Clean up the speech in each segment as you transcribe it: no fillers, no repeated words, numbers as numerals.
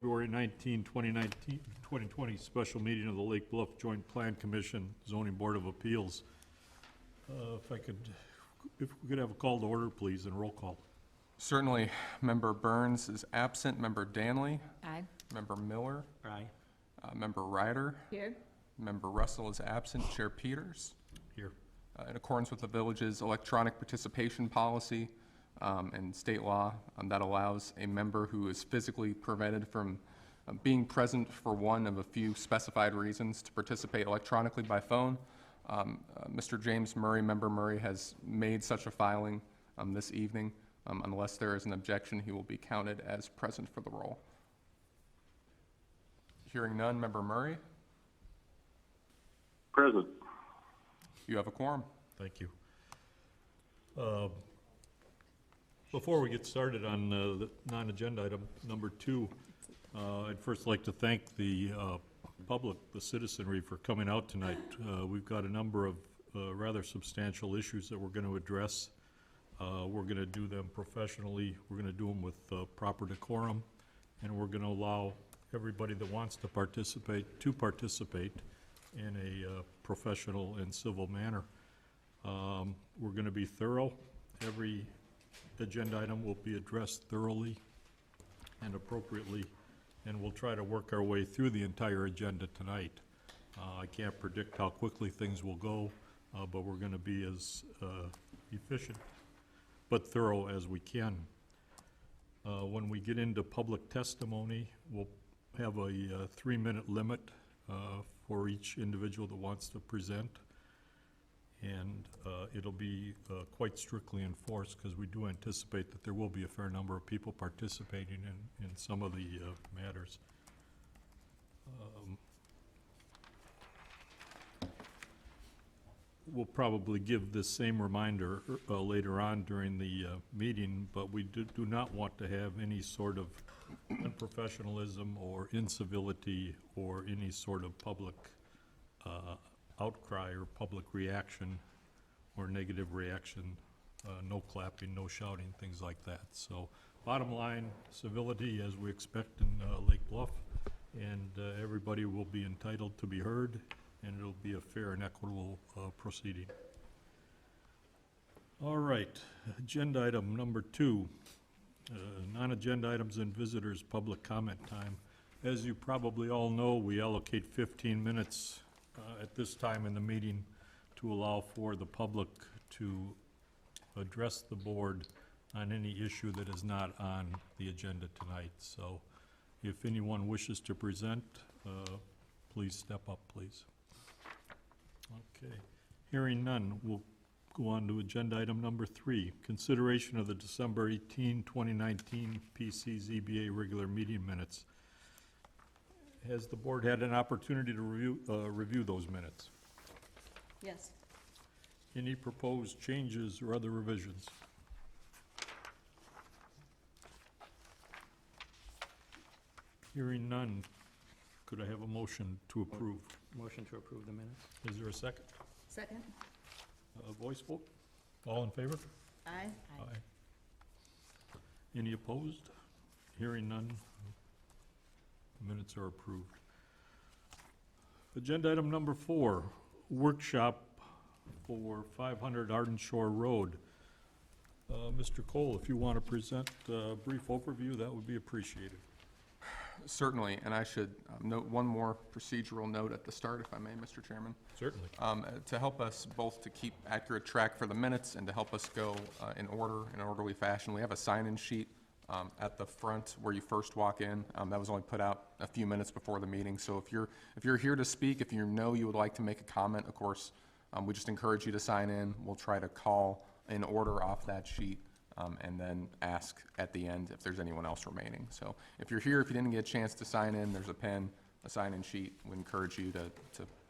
February 19, 2020 special meeting of the Lake Bluff Joint Plan Commission, Zoning Board of Appeals. If we could have a call to order, please, and roll call. Certainly. Member Burns is absent. Member Danley. Aye. Member Miller. Aye. Member Ryder. Here. Member Russell is absent. Chair Peters. Here. In accordance with the village's electronic participation policy and state law, that allows a member who is physically prevented from being present for one of a few specified reasons to participate electronically by phone. Mr. James Murray, Member Murray, has made such a filing this evening. Unless there is an objection, he will be counted as present for the roll. Hearing none, Member Murray, Present. you have a quorum. Thank you. Before we get started on the non-agenda item number 2, I'd first like to thank the public, the citizenry, for coming out tonight. We've got a number of rather substantial issues that we're going to address. We're going to do them professionally. We're going to do them with proper decorum, and we're going to allow everybody that wants to participate in a professional and civil manner. We're going to be thorough. Every agenda item will be addressed thoroughly and appropriately, and we'll try to work our way through the entire agenda tonight. I can't predict how quickly things will go, but we're going to be as efficient but thorough as we can. When we get into public testimony, we'll have a 3-minute limit for each individual that wants to present, and it'll be quite strictly enforced because we do anticipate that there will be a fair number of people participating in some of the matters. We'll probably give this same reminder later on during the meeting, but we do not want to have any sort of unprofessionalism or incivility or any sort of public outcry or public reaction or negative reaction, no clapping, no shouting, things like that. So bottom line, civility as we expect in Lake Bluff, and everybody will be entitled to be heard, and it'll be a fair and equitable proceeding. All right, agenda item number 2, non-agenda items and visitors' public comment time. As you probably all know, we allocate 15 minutes at this time in the meeting to allow for the public to address the board on any issue that is not on the agenda tonight. So if anyone wishes to present, please step up, please. Okay, hearing none, we'll go on to agenda item number 3, consideration of the December 18, 2019 PCZBA regular meeting minutes. Has the board had an opportunity to review those minutes? Yes. Any proposed changes or other revisions? Hearing none, could I have a motion to approve? Motion to approve the minutes. Is there a second? Second. Voice vote? All in favor? Aye. Aye. Any opposed? Hearing none, minutes are approved. Agenda item number 4, workshop for 500 Arden Shore Road. Mr. Cole, if you want to present a brief overview, that would be appreciated. Certainly, and I should note one more procedural note at the start, if I may, Mr. Chairman. Certainly. To help us both to keep accurate track for the minutes and to help us go in order, in an orderly fashion, we have a sign-in sheet at the front where you first walk in. That was only put out a few minutes before the meeting. So if you're here to speak, if you know you would like to make a comment, of course, we just encourage you to sign in. We'll try to call in order off that sheet. And then ask at the end if there's anyone else remaining. So if you're here, if you didn't get a chance to sign in, there's a pen, a sign-in sheet. We encourage you to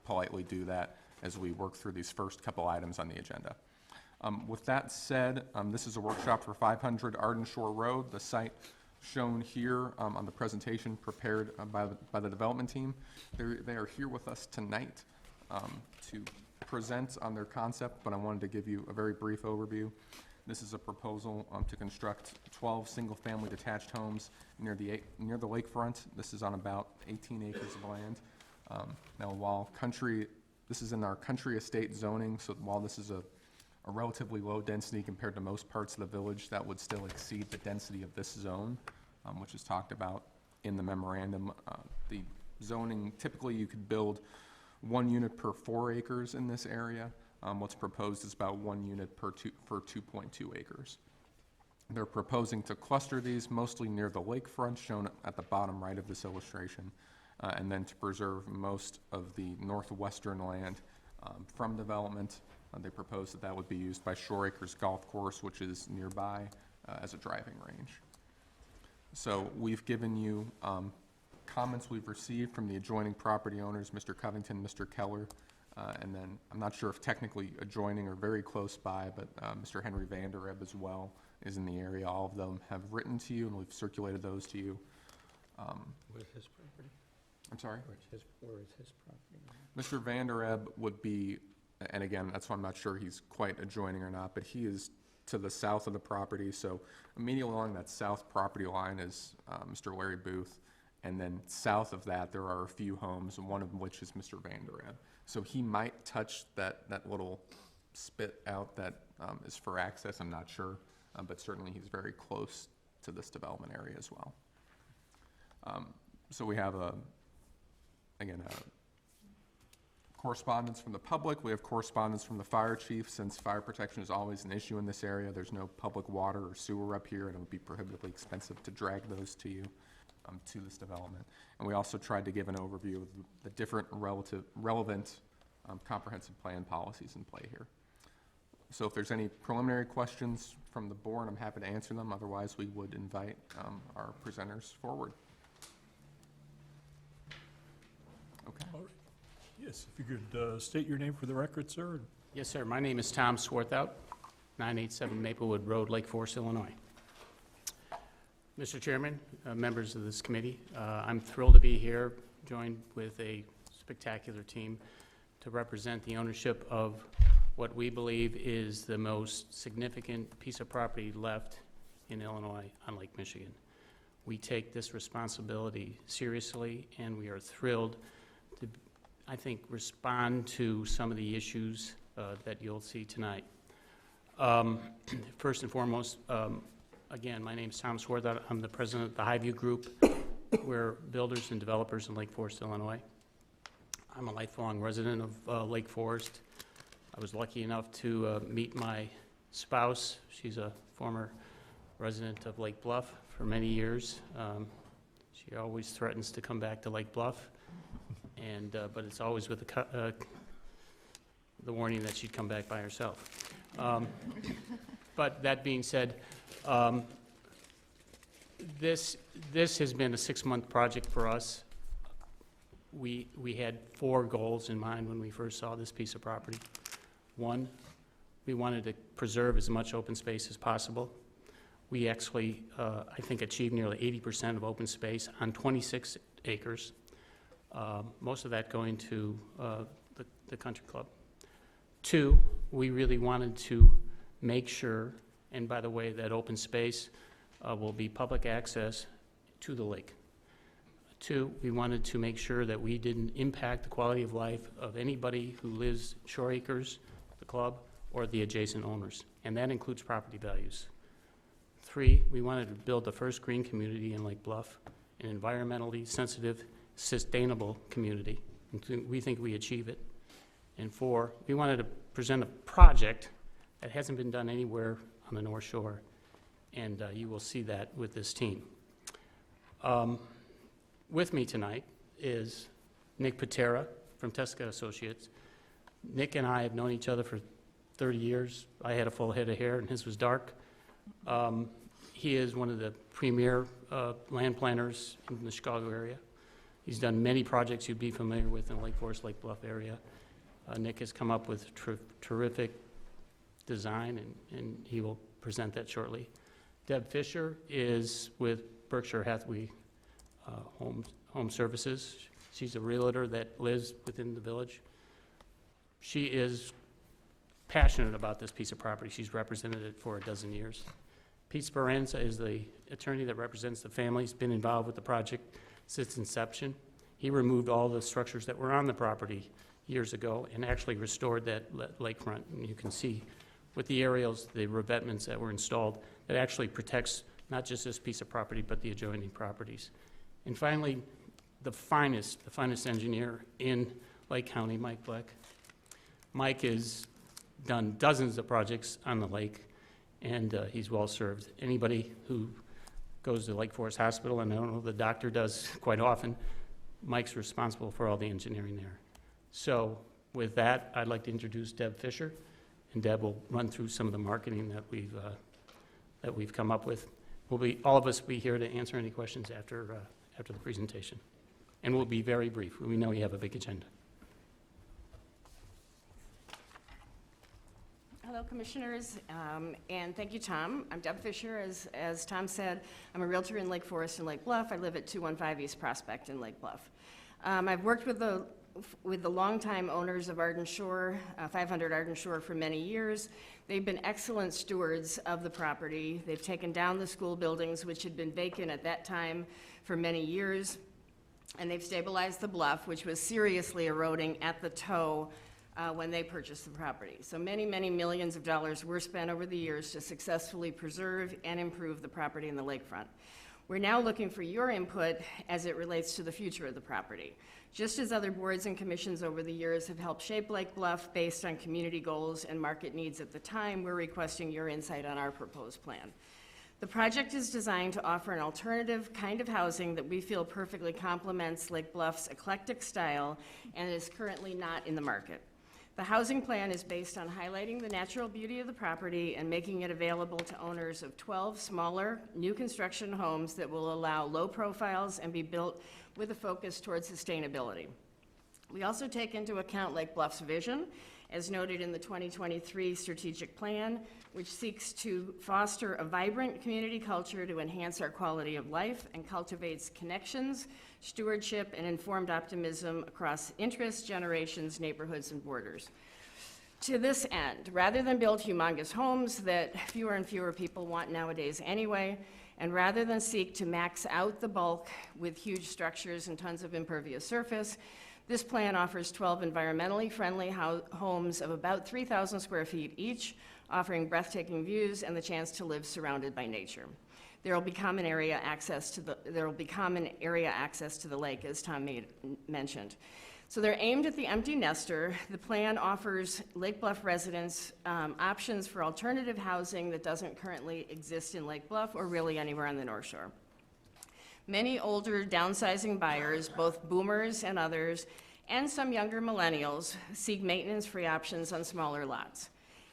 politely do that as we work through these first couple items on the agenda. With that said, this is a workshop for 500 Arden Shore Road, the site shown here on the presentation prepared by the development team. They are here with us tonight to present on their concept, but I wanted to give you a very brief overview. This is a proposal to construct 12 single-family detached homes near the lakefront. This is on about 18 acres of land. Now, while this is in our country estate zoning, so while this is a relatively low density compared to most parts of the village, that would still exceed the density of this zone, which is talked about in the memorandum. The zoning, typically you could build 1 unit per 4 acres in this area. What's proposed is about 1 unit per 2.2 acres. They're proposing to cluster these mostly near the lakefront, shown at the bottom right of this illustration, and then to preserve most of the northwestern land from development. They propose that would be used by Shore Acres Golf Course, which is nearby, as a driving range. So we've given you comments we've received from the adjoining property owners, Mr. Covington, Mr. Keller, and then I'm not sure if technically adjoining or very close by, but Mr. Henry Vander Ebb as well is in the area. All of them have written to you, and we've circulated those to you. Where's his property? I'm sorry? Where is his property? Mr. Vander Ebb would be, and again, that's why I'm not sure he's quite adjoining or not, but he is to the south of the property. So immediately along that south property line is Mr. Larry Booth. And then south of that, there are a few homes, one of which is Mr. Vander Ebb. So he might touch that little spit out that is for access, I'm not sure. But certainly he's very close to this development area as well. So we have, again, correspondence from the public. We have correspondence from the fire chief. Since fire protection is always an issue in this area, there's no public water or sewer up here, and it would be prohibitively expensive to drag those to you, to this development. And we also tried to give an overview of the different relevant comprehensive plan policies in play here. So if there's any preliminary questions from the board, I'm happy to answer them. Otherwise, we would invite our presenters forward. Okay. All right. Yes, if you could state your name for the record, sir. Yes, sir. My name is Tom Swarthout, 987 Maplewood Road, Lake Forest, Illinois. Mr. Chairman, members of this committee, I'm thrilled to be here, joined with a spectacular team to represent the ownership of what we believe is the most significant piece of property left in Illinois on Lake Michigan. We take this responsibility seriously, and we are thrilled to, I think, respond to some of the issues that you'll see tonight. First and foremost, again, my name is Tom Swarthout. I'm the president of the Highview Group. We're builders and developers in Lake Forest, Illinois. I'm a lifelong resident of Lake Forest. I was lucky enough to meet my spouse. She's a former resident of Lake Bluff for many years. She always threatens to come back to Lake Bluff, and but it's always with the warning that she'd come back by herself. But that being said, this has been a 6-month project for us. We had 4 goals in mind when we first saw this piece of property. 1, we wanted to preserve as much open space as possible. We actually, I think, achieved nearly 80% of open space on 26 acres, most of that going to the country club. 2, we really wanted to make sure, and by the way, that open space will be public access to the lake. 2, we wanted to make sure that we didn't impact the quality of life of anybody who lives Shore Acres, the club, or the adjacent owners, and that includes property values. 3, we wanted to build the first green community in Lake Bluff, an environmentally sensitive, sustainable community. And we think we achieve it. And 4, we wanted to present a project that hasn't been done anywhere on the North Shore, and you will see that with this team. With me tonight is Nick Patera from Tesca Associates. Nick and I have known each other for 30 years. I had a full head of hair and his was dark. He is one of the premier land planners in the Chicago area. He's done many projects you'd be familiar with in the Lake Forest, Lake Bluff area. Nick has come up with terrific design, and he will present that shortly. Deb Fisher is with Berkshire Hathaway Home Services. She's a realtor that lives within the village. She is passionate about this piece of property. She's represented it for a dozen years. Pete Speranza is the attorney that represents the family. He's been involved with the project since inception. He removed all the structures that were on the property years ago and actually restored that lakefront. And you can see with the aerials, the revetments that were installed, that actually protects not just this piece of property, but the adjoining properties. And finally, the finest engineer in Lake County, Mike Black. Mike has done dozens of projects on the lake, and he's well-served. Anybody who goes to Lake Forest Hospital, and I don't know, the doctor does quite often, Mike's responsible for all the engineering there. So with that, I'd like to introduce Deb Fisher, and Deb will run through some of the marketing that we've come up with. All of us will be here to answer any questions after the presentation. And we'll be very brief. We know you have a big agenda. Hello, Commissioners, and thank you, Tom. I'm Deb Fisher. As Tom said, I'm a realtor in Lake Forest and Lake Bluff. I live at 215 East Prospect in Lake Bluff. I've worked with the longtime owners of Arden Shore, 500 Arden Shore, for many years. They've been excellent stewards of the property. They've taken down the school buildings, which had been vacant at that time for many years, and they've stabilized the bluff, which was seriously eroding at the toe when they purchased the property. So many, many millions of dollars were spent over the years to successfully preserve and improve the property in the lakefront. We're now looking for your input as it relates to the future of the property. Just as other boards and commissions over the years have helped shape Lake Bluff based on community goals and market needs at the time, we're requesting your insight on our proposed plan. The project is designed to offer an alternative kind of housing that we feel perfectly complements Lake Bluff's eclectic style and is currently not in the market. The housing plan is based on highlighting the natural beauty of the property and making it available to owners of 12 smaller, new construction homes that will allow low profiles and be built with a focus towards sustainability. We also take into account Lake Bluff's vision, as noted in the 2023 strategic plan, which seeks to foster a vibrant community culture to enhance our quality of life and cultivates connections, stewardship, and informed optimism across interests, generations, neighborhoods, and borders. To this end, rather than build humongous homes that fewer and fewer people want nowadays anyway, and rather than seek to max out the bulk with huge structures and tons of impervious surface, this plan offers 12 environmentally friendly homes of about 3,000 square feet each, offering breathtaking views and the chance to live surrounded by nature. There will be common area access to the lake, as Tom mentioned. So they're aimed at the empty nester. The plan offers Lake Bluff residents options for alternative housing that doesn't currently exist in Lake Bluff or really anywhere on the North Shore. Many older downsizing buyers, both boomers and others, and some younger millennials, seek maintenance-free options on smaller lots.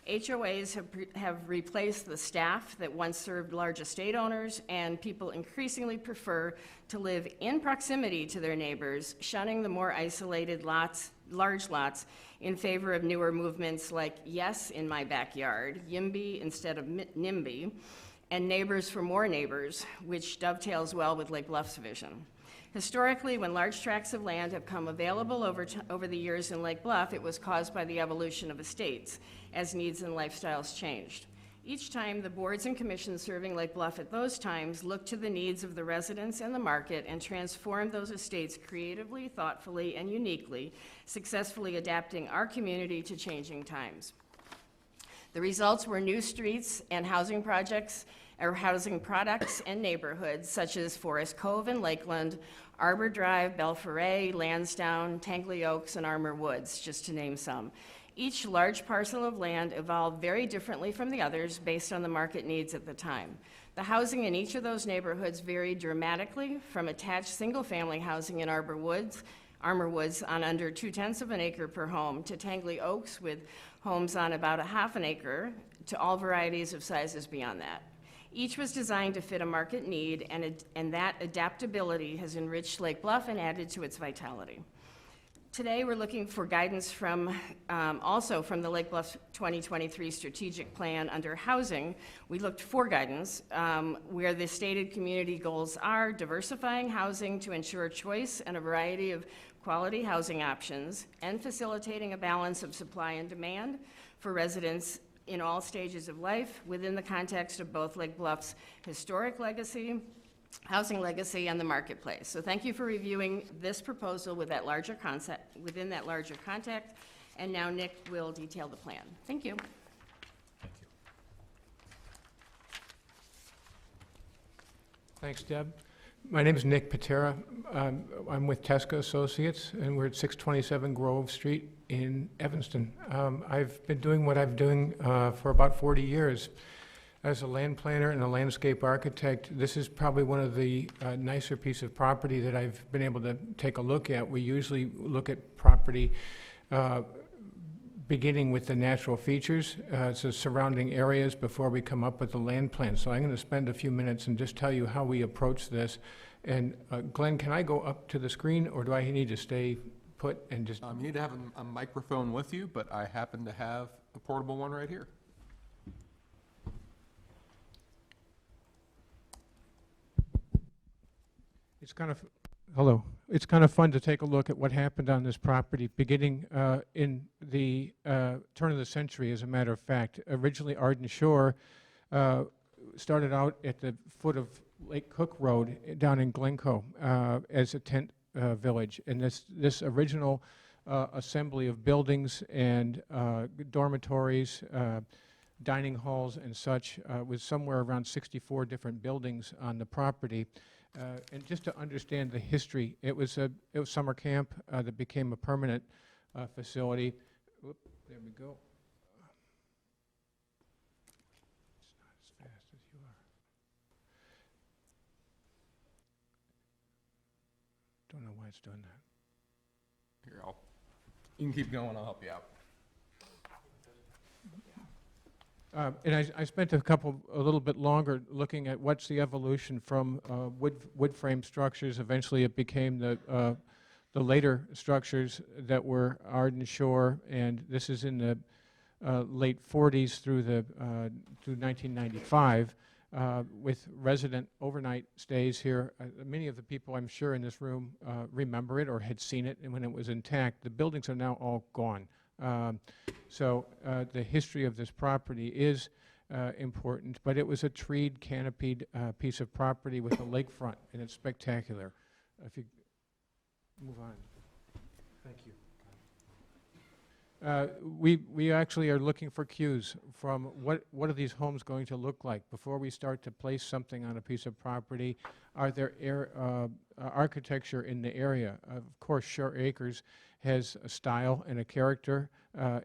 HOAs have replaced the staff that once served large estate owners, and people increasingly prefer to live in proximity to their neighbors, shunning the more isolated large lots in favor of newer movements like Yes in My Backyard, YIMBY instead of NIMBY, and Neighbors for More Neighbors, which dovetails well with Lake Bluff's vision. Historically, when large tracts of land have come available over the years in Lake Bluff, it was caused by the evolution of estates as needs and lifestyles changed. Each time, the boards and commissions serving Lake Bluff at those times looked to the needs of the residents and the market and transformed those estates creatively, thoughtfully, and uniquely, successfully adapting our community to changing times. The results were new streets and housing projects, or housing products and neighborhoods such as Forest Cove and Lakeland, Arbor Drive, Belforet, Lansdowne, Tangley Oaks, and Armour Woods, just to name some. Each large parcel of land evolved very differently from the others based on the market needs at the time. The housing in each of those neighborhoods varied dramatically from attached single-family housing in Armour Woods on under 0.2 of an acre per home to Tangley Oaks with homes on about 1/2 an acre to all varieties of sizes beyond that. Each was designed to fit a market need, and that adaptability has enriched Lake Bluff and added to its vitality. Today, we're looking for guidance also from the Lake Bluff 2023 strategic plan under housing. We looked for guidance where the stated community goals are diversifying housing to ensure choice and a variety of quality housing options, and facilitating a balance of supply and demand for residents in all stages of life within the context of both Lake Bluff's historic legacy, housing legacy, and the marketplace. So thank you for reviewing this proposal with that larger concept, within that larger context. And now Nick will detail the plan. Thank you. Thank you. Thanks, Deb. My name is Nick Patera. I'm with Tesca Associates, and we're at 627 Grove Street in Evanston. I've been doing what I've been doing for about 40 years. As a land planner and a landscape architect, this is probably one of the nicer pieces of property that I've been able to take a look at. We usually look at property beginning with the natural features, so surrounding areas, before we come up with the land plan. So I'm going to spend a few minutes and just tell you how we approach this. And Glenn, can I go up to the screen, or do I need to stay put and just? You need to have a microphone with you, but I happen to have a portable one right here. It's kind of, hello. It's kind of fun to take a look at what happened on this property, beginning in the turn of the century, as a matter of fact. Originally, Arden Shore started out at the foot of Lake Cook Road down in Glencoe as a tent village. And this original assembly of buildings and dormitories, dining halls and such was somewhere around 64 different buildings on the property. And just to understand the history, it was summer camp that became a permanent facility. Whoop, there we go. It's not as fast as you are. Don't know why it's doing that. Here, you can keep going, I'll help you out. And I spent a little bit longer looking at what's the evolution from wood frame structures. Eventually, it became the later structures that were Arden Shore, and this is in the late 40s through 1995, with resident overnight stays here. Many of the people, I'm sure, in this room remember it or had seen it, and when it was intact. The buildings are now all gone. So the history of this property is important, but it was a treed, canopied piece of property with a lakefront, and it's spectacular. If you move on. Thank you. We actually are looking for cues from what are these homes going to look like before we start to place something on a piece of property. Are there architecture in the area? Of course, Shore Acres has a style and a character.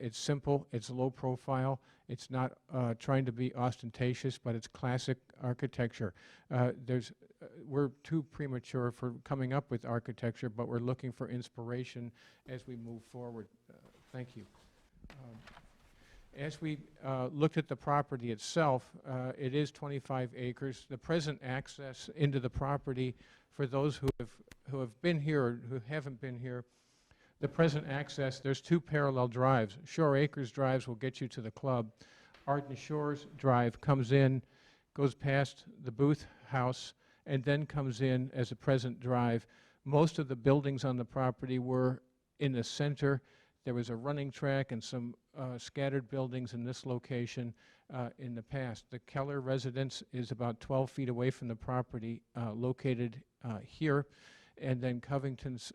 It's simple, it's low profile, it's not trying to be ostentatious, but it's classic architecture. We're too premature for coming up with architecture, but we're looking for inspiration as we move forward. Thank you. As we looked at the property itself, it is 25 acres. The present access into the property, for those who have been here or who haven't been here, the present access, there's two parallel drives. Shore Acres drives will get you to the club. Arden Shores Drive comes in, goes past the Booth House, and then comes in as a present drive. Most of the buildings on the property were in the center. There was a running track and some scattered buildings in this location in the past. The Keller residence is about 12 feet away from the property, located here. And then Covington's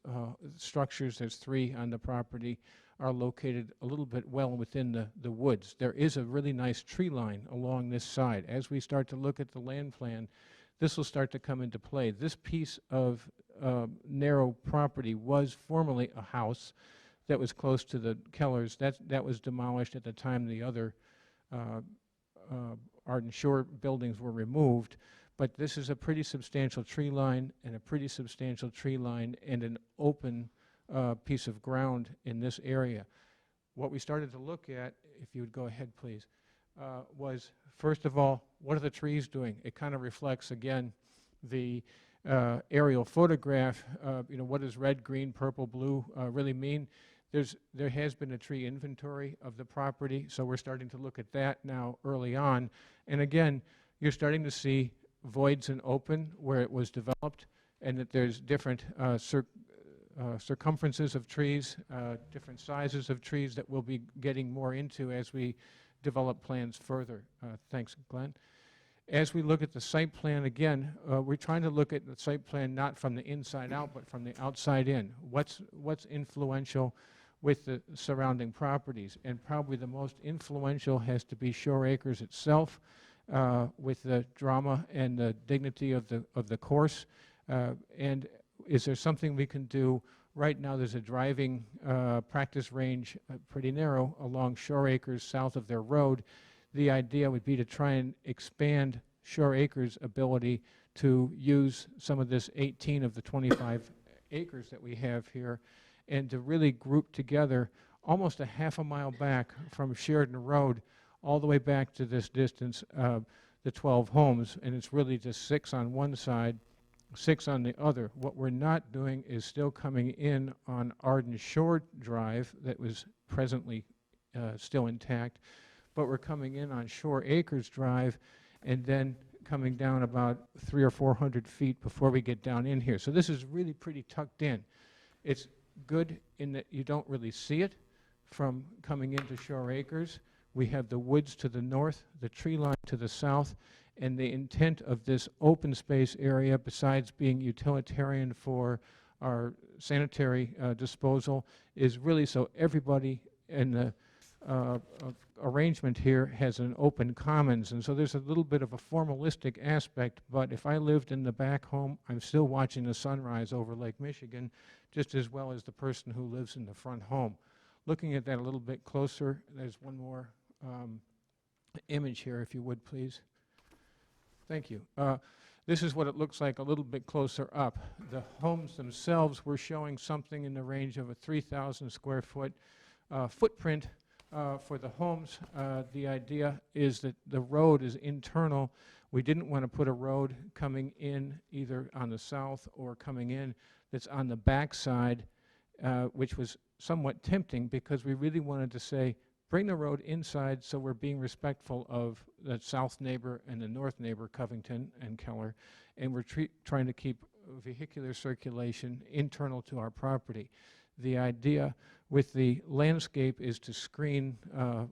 structures, there's 3 on the property, are located a little bit well within the woods. There is a really nice tree line along this side. As we start to look at the land plan, this will start to come into play. This piece of narrow property was formerly a house that was close to the Kellers. That was demolished at the time the other Arden Shore buildings were removed. But this is a pretty substantial tree line and a pretty substantial tree line and an open piece of ground in this area. What we started to look at, if you would go ahead, please, was, first of all, what are the trees doing? It kind of reflects, again, the aerial photograph. What does red, green, purple, blue really mean? There has been a tree inventory of the property, so we're starting to look at that now early on. And again, you're starting to see voids and open where it was developed, and that there's different circumferences of trees, different sizes of trees that we'll be getting more into as we develop plans further. Thanks, Glenn. As we look at the site plan again, we're trying to look at the site plan not from the inside out, but from the outside in. What's influential with the surrounding properties? And probably the most influential has to be Shore Acres itself, with the drama and the dignity of the course. And is there something we can do? Right now there's a driving practice range, pretty narrow, along Shore Acres south of their road. The idea would be to try and expand Shore Acres' ability to use some of this 18 of the 25 acres that we have here, and to really group together almost a half a mile back from Sheridan Road all the way back to this distance, the 12 homes, and it's really just 6 on one side, 6 on the other. What we're not doing is still coming in on Arden Shore Drive that was presently still intact, but we're coming in on Shore Acres Drive and then coming down about 300 or 400 feet before we get down in here. So this is really pretty tucked in. It's good in that you don't really see it from coming into Shore Acres. We have the woods to the north, the tree line to the south, and the intent of this open space area, besides being utilitarian for our sanitary disposal, is really so everybody in the arrangement here has an open commons. And so there's a little bit of a formalistic aspect, but if I lived in the back home, I'm still watching the sunrise over Lake Michigan just as well as the person who lives in the front home. Looking at that a little bit closer, there's one more image here, if you would, please. Thank you. This is what it looks like a little bit closer up. The homes themselves, we're showing something in the range of a 3,000 square foot footprint for the homes. The idea is that the road is internal. We didn't want to put a road coming in either on the south or coming in that's on the back side, which was somewhat tempting because we really wanted to say, bring the road inside so we're being respectful of the south neighbor and the north neighbor, Covington and Keller, and we're trying to keep vehicular circulation internal to our property. The idea with the landscape is to screen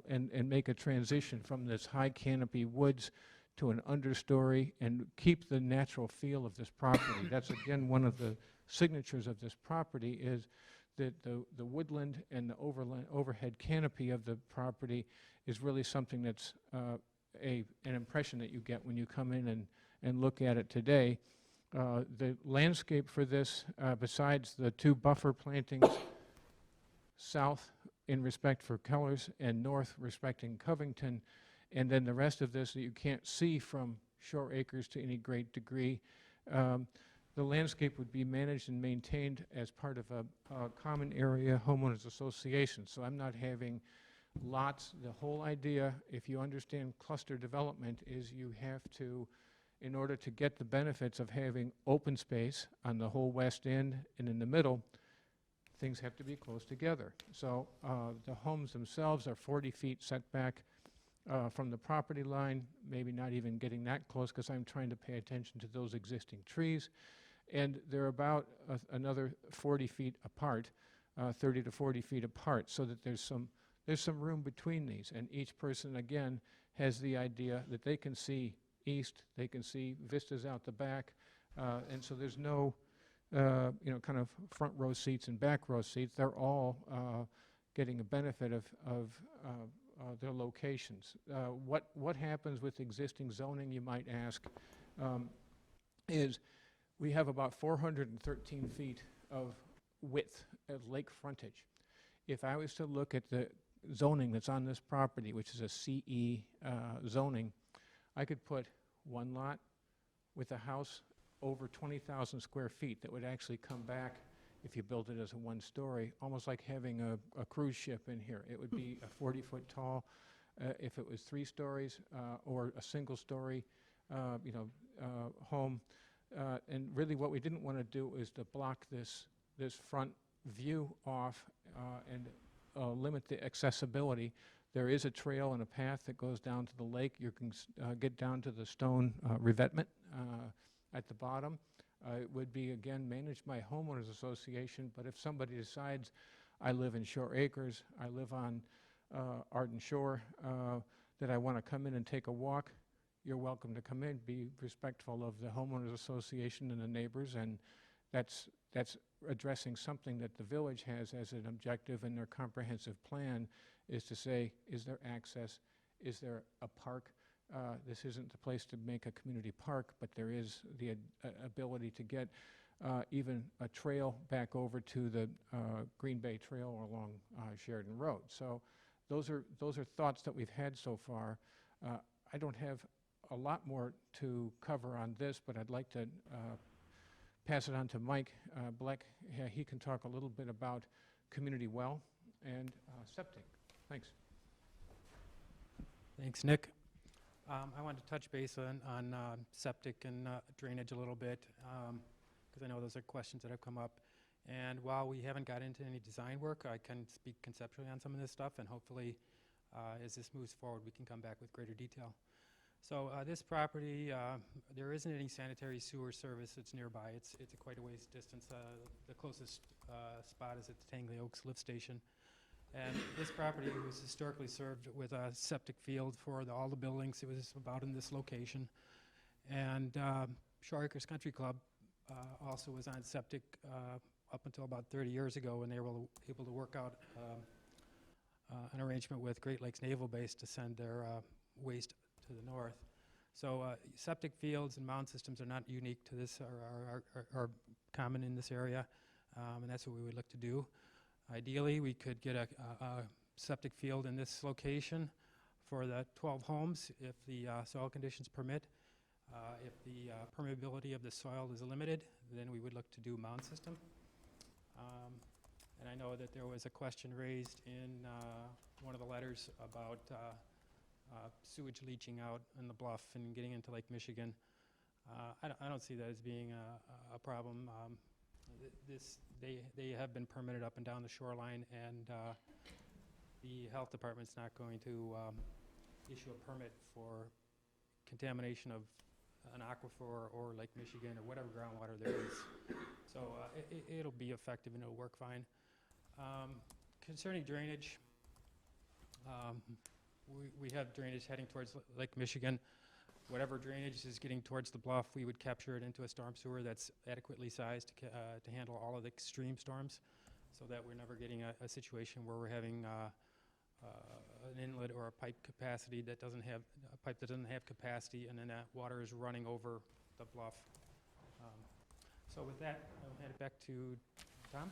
and make a transition from this high canopy woods to an understory and keep the natural feel of this property. That's again one of the signatures of this property, is that the woodland and the overhead canopy of the property is really something that's an impression that you get when you come in and look at it today. The landscape for this, besides the 2 buffer plantings south in respect for Kellers and north respecting Covington, and then the rest of this that you can't see from Shore Acres to any great degree, the landscape would be managed and maintained as part of a common area homeowners association. So I'm not having lots. The whole idea, if you understand cluster development, is you have to, in order to get the benefits of having open space on the whole west end and in the middle, things have to be close together. So the homes themselves are 40 feet setback from the property line, maybe not even getting that close because I'm trying to pay attention to those existing trees. And they're about another 40 feet apart, 30 to 40 feet apart, so that there's some room between these. And each person, again, has the idea that they can see east, they can see vistas out the back, and so there's no kind of front row seats and back row seats. They're all getting a benefit of their locations. What happens with existing zoning, you might ask, is we have about 413 feet of width of lake frontage. If I was to look at the zoning that's on this property, which is a CE zoning, I could put one lot with a house over 20,000 square feet that would actually come back if you built it as a one-story, almost like having a cruise ship in here. It would be a 40-foot tall if it was 3 stories or a single-story home. And really what we didn't want to do is to block this front view off and limit the accessibility. There is a trail and a path that goes down to the lake. You can get down to the stone revetment at the bottom. It would be, again, managed by homeowners association, but if somebody decides, I live in Shore Acres, I live on Arden Shore, that I want to come in and take a walk, you're welcome to come in, be respectful of the homeowners association and the neighbors, and that's addressing something that the village has as an objective in their comprehensive plan, is to say, is there access, is there a park? This isn't the place to make a community park, but there is the ability to get even a trail back over to the Green Bay Trail along Sheridan Road. So those are thoughts that we've had so far. I don't have a lot more to cover on this, but I'd like to pass it on to Mike Bleck. He can talk a little bit about community well and septic. Thanks. Thanks, Nick. I wanted to touch base on septic and drainage a little bit, because I know those are questions that have come up. And while we haven't got into any design work, I can speak conceptually on some of this stuff, and hopefully, as this moves forward, we can come back with greater detail. So this property, there isn't any sanitary sewer service that's nearby. It's quite a ways distance. The closest spot is at the Tangley Oaks lift station. And this property was historically served with a septic field for all the buildings. It was about in this location. And Shore Acres Country Club also was on septic up until about 30 years ago, when they were able to work out an arrangement with Great Lakes Naval Base to send their waste to the north. So septic fields and mound systems are not unique to this, are common in this area, and that's what we would look to do. Ideally, we could get a septic field in this location for the 12 homes if the soil conditions permit. If the permeability of the soil is limited, then we would look to do mound system. And I know that there was a question raised in one of the letters about sewage leaching out in the Bluff and getting into Lake Michigan. I don't see that as being a problem. They have been permitted up and down the shoreline, and the health department's not going to issue a permit for contamination of an aquifer or Lake Michigan or whatever groundwater there is. So it'll be effective and it'll work fine. Concerning drainage, we have drainage heading towards Lake Michigan. Whatever drainage is getting towards the Bluff, we would capture it into a storm sewer that's adequately sized to handle all of the extreme storms, so that we're never getting a situation where we're having an inlet or a pipe capacity that doesn't have a pipe that doesn't have capacity, and then that water is running over the Bluff. So with that, I'll hand it back to Tom.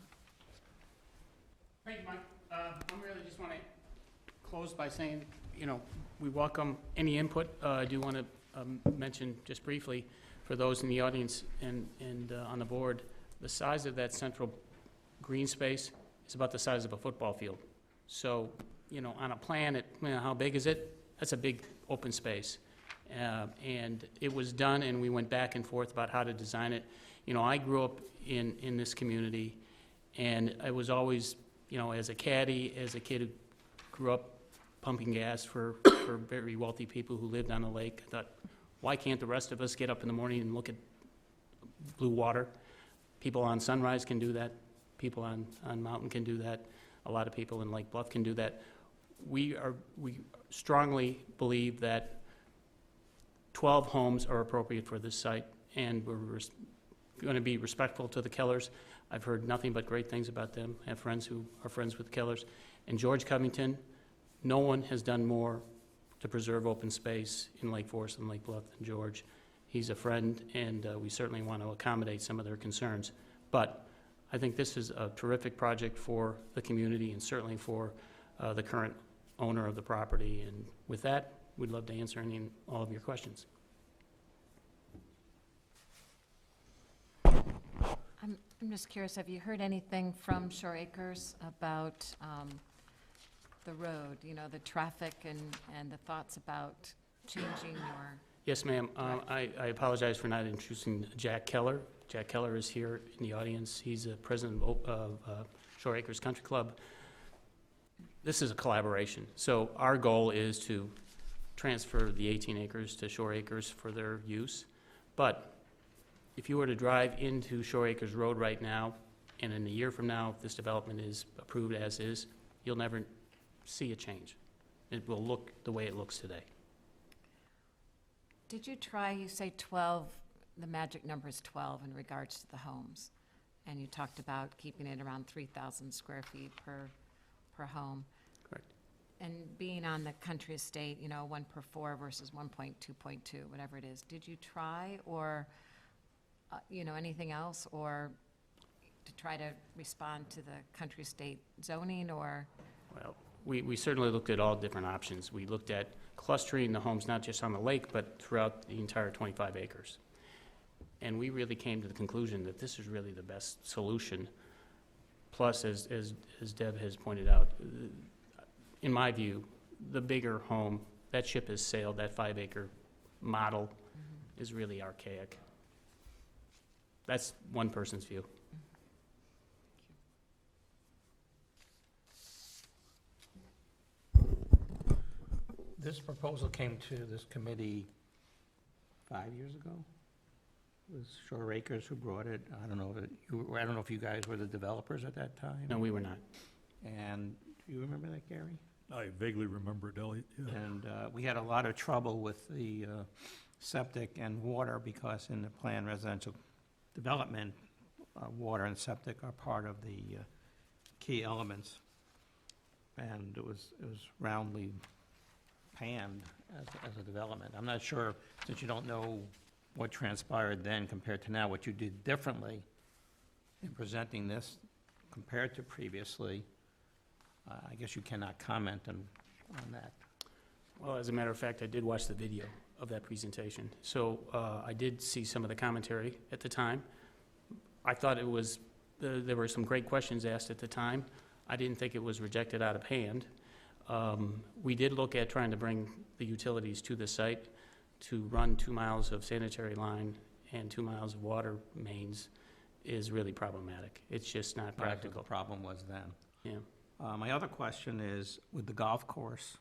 Thank you, Mike. I really just want to close by saying, we welcome any input. I do want to mention just briefly, for those in the audience and on the board, the size of that central green space is about the size of a football field. So, on a plan, how big is it? That's a big open space. And it was done, and we went back and forth about how to design it. I grew up in this community, and I was always, as a caddy, as a kid who grew up pumping gas for very wealthy people who lived on the lake, I thought, why can't the rest of us get up in the morning and look at blue water? People on Sunrise can do that. People on Mountain can do that. A lot of people in Lake Bluff can do that. We strongly believe that 12 homes are appropriate for this site, and we're going to be respectful to the Kellers. I've heard nothing but great things about them. I have friends who are friends with the Kellers. And George Covington, no one has done more to preserve open space in Lake Forest and Lake Bluff than George. He's a friend, and we certainly want to accommodate some of their concerns. But I think this is a terrific project for the community, and certainly for the current owner of the property. And with that, we'd love to answer any and all of your questions. I'm just curious, have you heard anything from Shore Acres about the road, the traffic and the thoughts about changing your... Yes, ma'am. I apologize for not introducing Jack Keller. Jack Keller is here in the audience. He's the president of Shore Acres Country Club. This is a collaboration. So our goal is to transfer the 18 acres to Shore Acres for their use. But if you were to drive into Shore Acres Road right now, and in a year from now, if this development is approved as is, you'll never see a change. It will look the way it looks today. Did you try, you say 12, the magic number is 12 in regards to the homes, and you talked about keeping it around 3,000 square feet per home. Correct. And being on the country estate, you know, 1 per 4 versus 1.2.2, whatever it is, did you try, or, you know, anything else, or to try to respond to the country estate zoning, or? Well, we certainly looked at all different options. We looked at clustering the homes not just on the lake, but throughout the entire 25 acres. And we really came to the conclusion that this is really the best solution. Plus, as Deb has pointed out, in my view, the bigger home, that ship has sailed, that 5-acre model is really archaic. That's one person's view. This proposal came to this committee 5 years ago? It was Shore Acres who brought it. I don't know if you guys were the developers at that time? No, we were not. And do you remember that, Gary? I vaguely remember it, Elliot, yeah. And we had a lot of trouble with the septic and water because in the planned residential development, water and septic are part of the key elements. And it was roundly panned as a development. I'm not sure, since you don't know what transpired then compared to now, what you did differently in presenting this compared to previously. I guess you cannot comment on that. Well, as a matter of fact, I did watch the video of that presentation. So I did see some of the commentary at the time. I thought it was, there were some great questions asked at the time. I didn't think it was rejected out of hand. We did look at trying to bring the utilities to the site to run 2 miles of sanitary line and 2 miles of water mains is really problematic. It's just not That's what practical. the problem was then. Yeah. My other question is, with the golf course,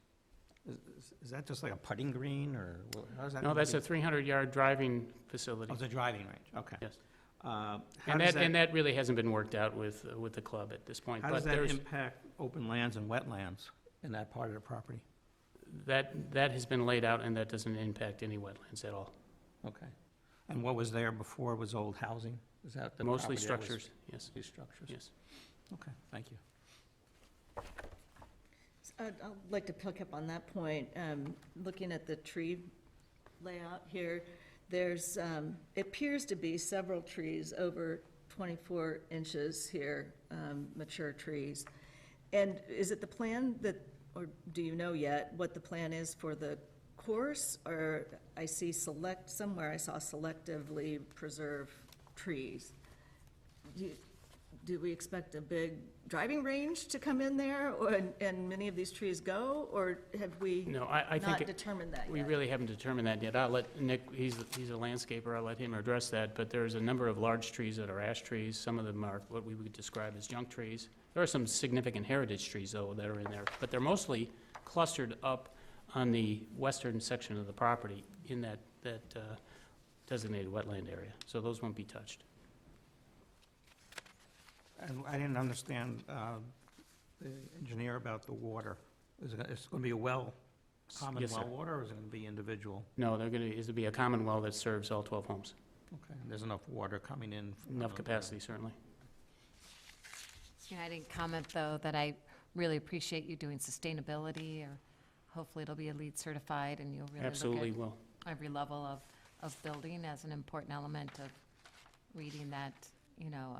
is that just like a putting green, or how does that? No, that's a 300-yard driving facility. Oh, it's a driving range, okay. Yes. How And does that really hasn't been worked out with the club at this point. How does But that there's, impact open lands and wetlands in that part of the property? that has been laid out, and that doesn't impact any wetlands at all. Okay. And what was there before was old housing? Is that the Mostly property that was- structures, yes, These structures? yes. Okay, thank you. I'd like to pick up on that point. Looking at the tree layout here, there's, it appears to be several trees over 24 inches here, mature trees. And is it the plan that, or do you know yet what the plan is for the course? Or I see somewhere I saw selectively preserve trees. Do we expect a big driving range to come in there, and many of these trees go, or have we No, I think not it- determined that yet? we really haven't determined that yet. I'll let Nick, he's a landscaper, I'll let him address that, but there's a number of large trees that are ash trees. Some of them are what we would describe as junk trees. There are some significant heritage trees, though, that are in there, but they're mostly clustered up on the western section of the property in that designated wetland area, so those won't be touched. And I didn't understand the engineer about the water. Is it, it's going to be a well, common Yes, sir. well water, or is it going to be individual? No, is to be a common well that serves all 12 homes. Okay, and there's enough water coming in? Enough capacity, certainly. You know, I didn't comment, though, that I really appreciate you doing sustainability, or hopefully it'll be a LEED certified, and you'll really Absolutely look will. at every level of building as an important element of reading that, you know,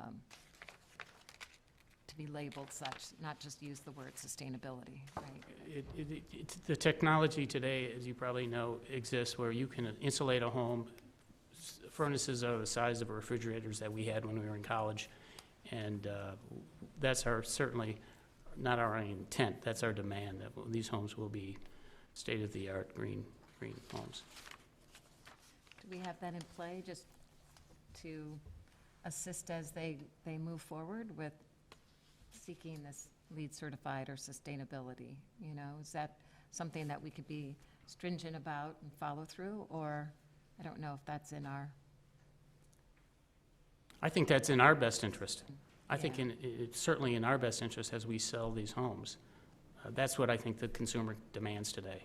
to be labeled such, not just use the word sustainability, right? The technology today, as you probably know, exists where you can insulate a home. Furnaces are the size of refrigerators that we had when we were in college, and that's certainly not our intent. That's our demand, that these homes will be state-of-the-art green homes. Do we have that in play, just to assist as they move forward with seeking this LEED certified or sustainability? You know, is that something that we could be stringent about and follow through, or I don't know if that's in our I think that's in our best interest. I think Yeah. it's certainly in our best interest as we sell these homes. That's what I think the consumer demands today.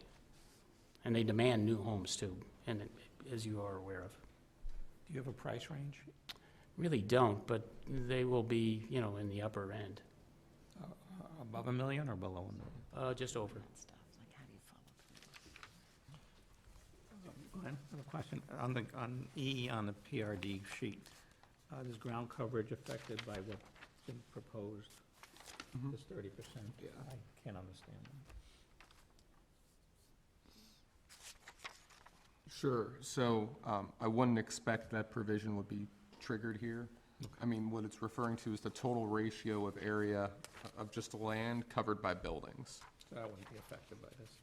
And they demand new homes too, and as you are aware of. Do you have a price range? Really don't, but they will be, you know, in the upper end, Above $1 million or below $1 million? just over. Stuff, like how do you follow through? Glenn, I have a question. On E, on the PRD sheet, is ground coverage affected by what's been proposed, this 30%? Yeah. I can't understand that. Sure, so I wouldn't expect that provision would be triggered here. I mean, what it's referring to is the total ratio of area of just land covered by buildings. So that wouldn't be affected by this.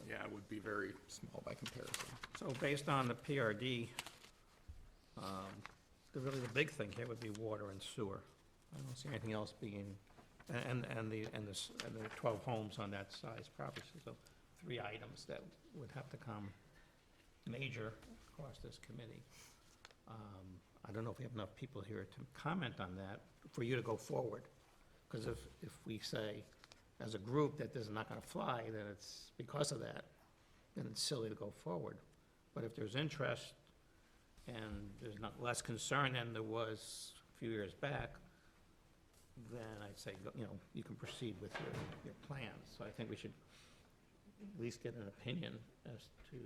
Yeah, it would be very small by comparison. So based on the PRD, really the big thing here would be water and sewer. I don't see anything else being, and the 12 homes on that size property. So 3 items that would have to come major across this committee. I don't know if we have enough people here to comment on that for you to go forward. Because if we say, as a group, that this is not going to fly, then it's because of that, then it's silly to go forward. But if there's interest and there's not less concern than there was a few years back, then I'd say, you know, you can proceed with your plans. So I think we should at least get an opinion as to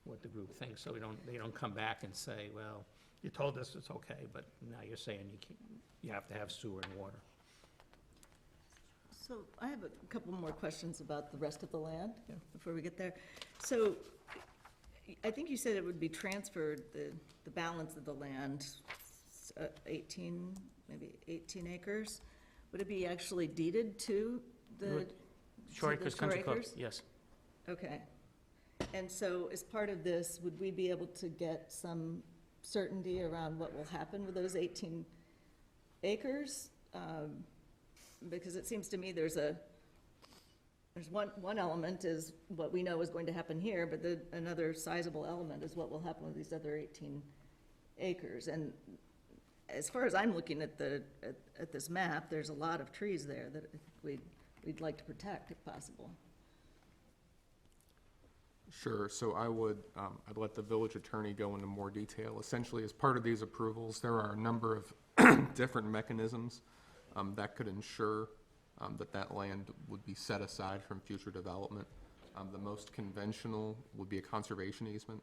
what the group thinks, so they don't come back and say, well, you told us it's okay, but now you're saying you have to have sewer and water. So I have a couple more questions about the rest of the land Yeah. before we get there. So I think you said it would be transferred, the balance of the land, 18 acres. Would it be actually deeded to the? Shore to the Acres Country Club, Acres? yes. Okay. And so as part of this, would we be able to get some certainty around what will happen with those 18 acres? Because it seems to me there's one element is what we know is going to happen here, but another sizable element is what will happen with these other 18 acres. And as far as I'm looking at this map, there's a lot of trees there that we'd like to protect if possible. Sure, so I'd let the village attorney go into more detail. Essentially, as part of these approvals, there are a number of different mechanisms that could ensure that land would be set aside from future development. The most conventional would be a conservation easement.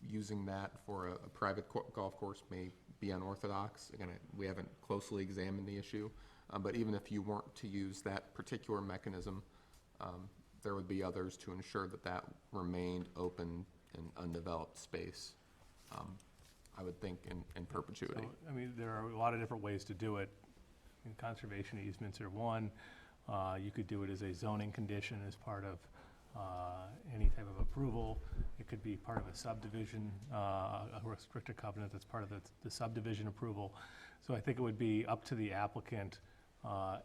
Using that for a private golf course may be unorthodox. Again, we haven't closely examined the issue, but even if you weren't to use that particular mechanism, there would be others to ensure that remained open and undeveloped space, I would think, in perpetuity. So, I mean, there are a lot of different ways to do it. I mean, conservation easements are one. You could do it as a zoning condition as part of any type of approval. It could be part of a subdivision, a restricted covenant that's part of the subdivision approval. So I think it would be up to the applicant,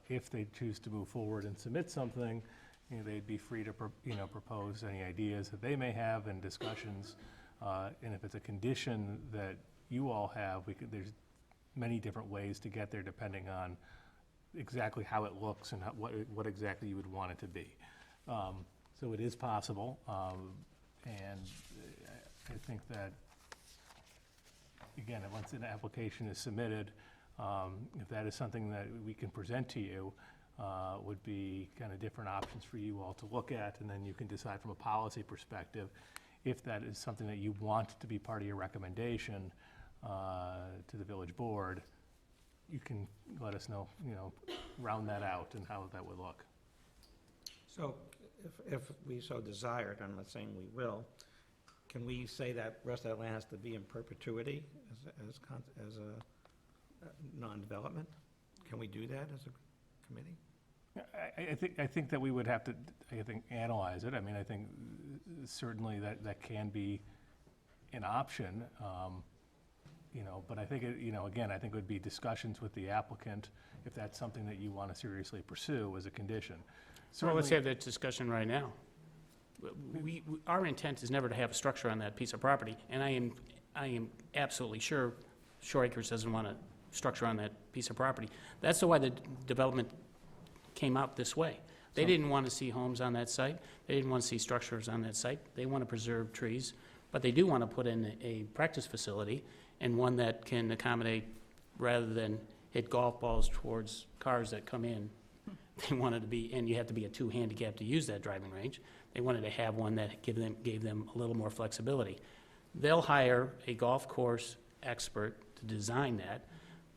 if they choose to move forward and submit something, you know, they'd be free to propose any ideas that they may have in discussions. And if it's a condition that you all have, there's many different ways to get there depending on exactly how it looks and what exactly you would want it to be. So it is possible, and I think that, again, once an application is submitted, if that is something that we can present to you, would be kind of different options for you all to look at, and then you can decide from a policy perspective if that is something that you want to be part of your recommendation to the village board. You can let us know, round that out and how that would look. So if we so desired, I'm not saying we will, can we say that rest of that land has to be in perpetuity as a non-development? Can we do that as a committee? I think that we would have to, analyze it. I mean, I think certainly that can be an option, but I think, again, I think it would be discussions with the applicant if that's something that you want to seriously pursue as a condition. So let's have that discussion right now. Our intent is never to have a structure on that piece of property, and I am absolutely sure Shore Acres doesn't want to structure on that piece of property. That's why the development came out this way. They didn't want to see homes on that site. They didn't want to see structures on that site. They want to preserve trees, but they do want to put in a practice facility and one that can accommodate, rather than hit golf balls towards cars that come in. They wanted to be, and you have to be a two handicap to use that driving range. They wanted to have one that gave them a little more flexibility. They'll hire a golf course expert to design that,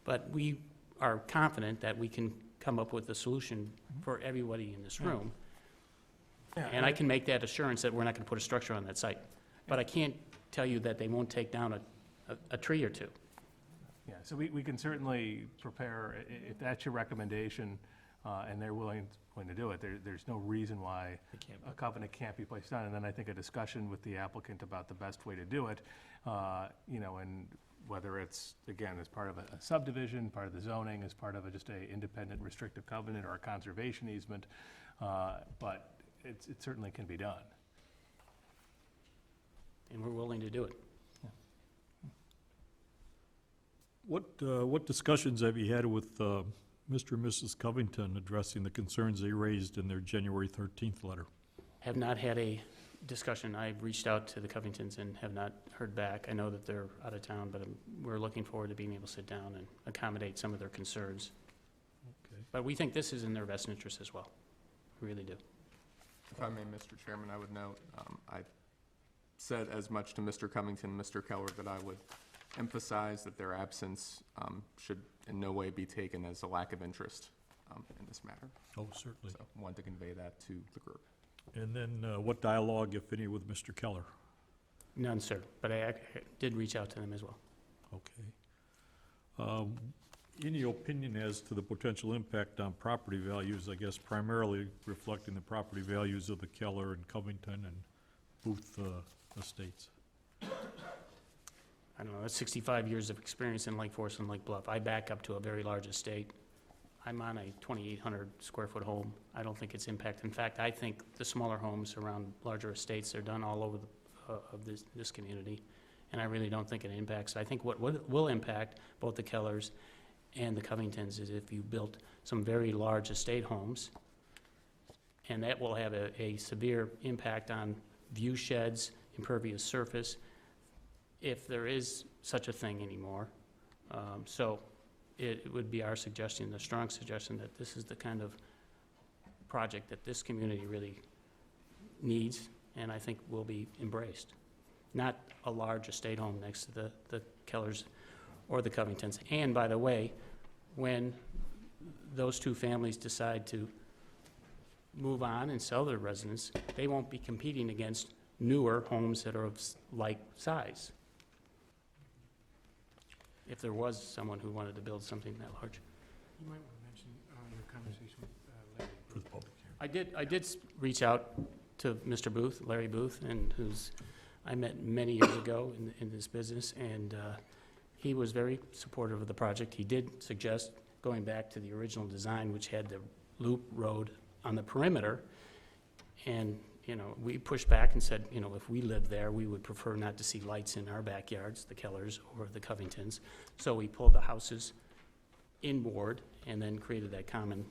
but we are confident that we can come up with a solution for everybody in this room. And I can make that assurance that we're not going to put a structure on that site. But I can't tell you that they won't take down a tree or two. Yeah, so we can certainly prepare, if that's your recommendation, and they're willing to do it, there's no reason why a covenant can't be placed on. And then I think a discussion with the applicant about the best way to do it, and whether it's, again, as part of a subdivision, part of the zoning, as part of just a independent restrictive covenant or a conservation easement, but it certainly can be done. And we're willing to do it. What discussions have you had with Mr. and Mrs. Covington addressing the concerns they raised in their January 13th letter? Have not had a discussion. I've reached out to the Covingtons and have not heard back. I know that they're out of town, but we're looking forward to being able to sit down and accommodate some of their concerns. Okay. But we think this is in their best interest as well. We really do. If I may, Mr. Chairman, I would note, I said as much to Mr. Covington and Mr. Keller that I would emphasize that their absence should in no way be taken as a lack of interest in this matter. Oh, certainly. So wanted to convey that to the group. And then what dialogue, if any, with Mr. Keller? None, sir, but I did reach out to them as well. Okay. In your opinion as to the potential impact on property values, I guess primarily reflecting the property values of the Keller and Covington and Booth estates? I don't know, that's 65 years of experience in Lake Forest and Lake Bluff. I back up to a very large estate. I'm on a 2,800 square foot home. I don't think it's impacted. In fact, I think the smaller homes around larger estates are done all over this community, and I really don't think it impacts. I think what will impact both the Kellers and the Covingtons is if you built some very large estate homes, and that will have a severe impact on view sheds, impervious surface, if there is such a thing anymore. So it would be our suggestion, a strong suggestion, that this is the kind of project that this community really needs, and I think will be embraced. Not a large estate home next to the Kellers or the Covingtons. And by the way, when those two families decide to move on and sell their residence, they won't be competing against newer homes that are of like size. If there was someone who wanted to build something that large. You might want to mention your conversation with Larry. For the public hearing. I did reach out to Mr. Booth, Larry Booth, and I met many years ago in this business, and he was very supportive of the project. He did suggest going back to the original design, which had the loop road on the perimeter, and we pushed back and said, if we lived there, we would prefer not to see lights in our backyards, the Kellers or the Covingtons. So we pulled the houses inboard and then created that common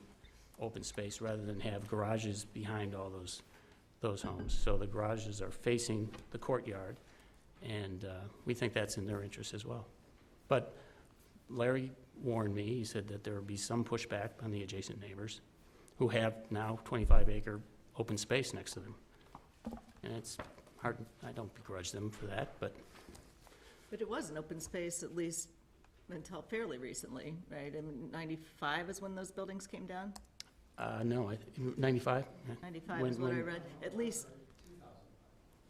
open space rather than have garages behind all those homes. So the garages are facing the courtyard, and we think that's in their interest as well. But Larry warned me, he said that there would be some pushback on the adjacent neighbors who have now 25-acre open space next to them. And it's hard, I don't begrudge them for that, but But it was an open space at least until fairly recently, right? I mean, 95 is when those buildings came down? no, 95? 95 is what I read, at least,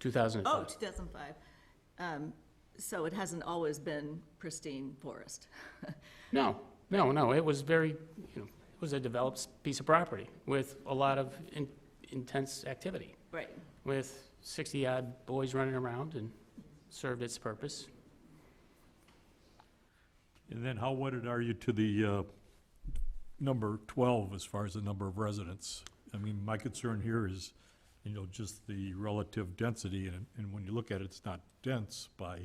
2005. oh, 2005. So it hasn't always been pristine forest. No, it was very, it was a developed piece of property with a lot of intense activity, Right. with 60-odd boys running around, and served its purpose. And then how wedded are you to the number 12 as far as the number of residents? I mean, my concern here is, just the relative density, and when you look at it, it's not dense by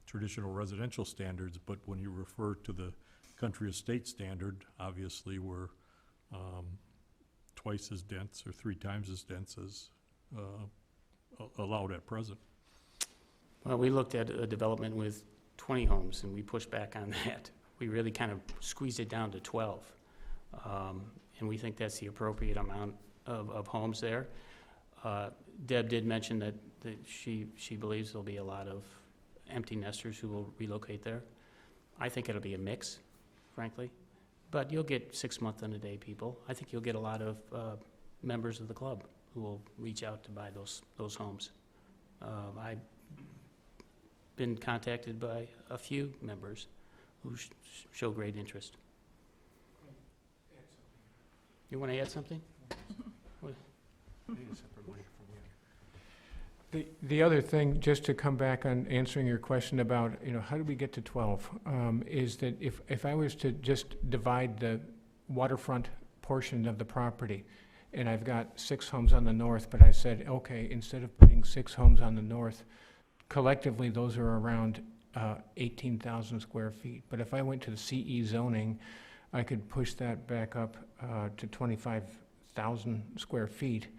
traditional residential standards, but when you refer to the country estate standard, obviously we're twice as dense or 3 times as dense as allowed at present. Well, we looked at a development with 20 homes, and we pushed back on that. We really kind of squeezed it down to 12. And we think that's the appropriate amount of homes there. Deb did mention that she believes there'll be a lot of empty nesters who will relocate there. I think it'll be a mix, frankly. But you'll get 6-month-and-a-day people. I think you'll get a lot of members of the club who will reach out to buy those homes. I've been contacted by a few members who show great interest. You want to add something? The other thing, just to come back on answering your question about, how do we get to 12, is that if I was to just divide the waterfront portion of the property, and I've got 6 homes on the north, but I said, okay, instead of putting 6 homes on the north, collectively, those are around 18,000 square feet. But if I went to the CE zoning, I could push that back up to 25,000 square feet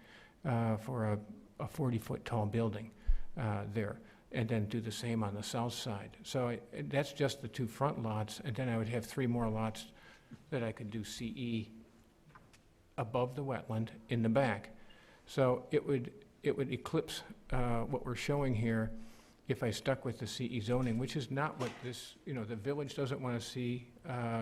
for a 40-foot tall building there, and then do the same on the south side. So that's just the 2 front lots, and then I would have 3 more lots that I could do CE above the wetland in the back. So it would eclipse what we're showing here if I stuck with the CE zoning, which is not what this, the village doesn't want to see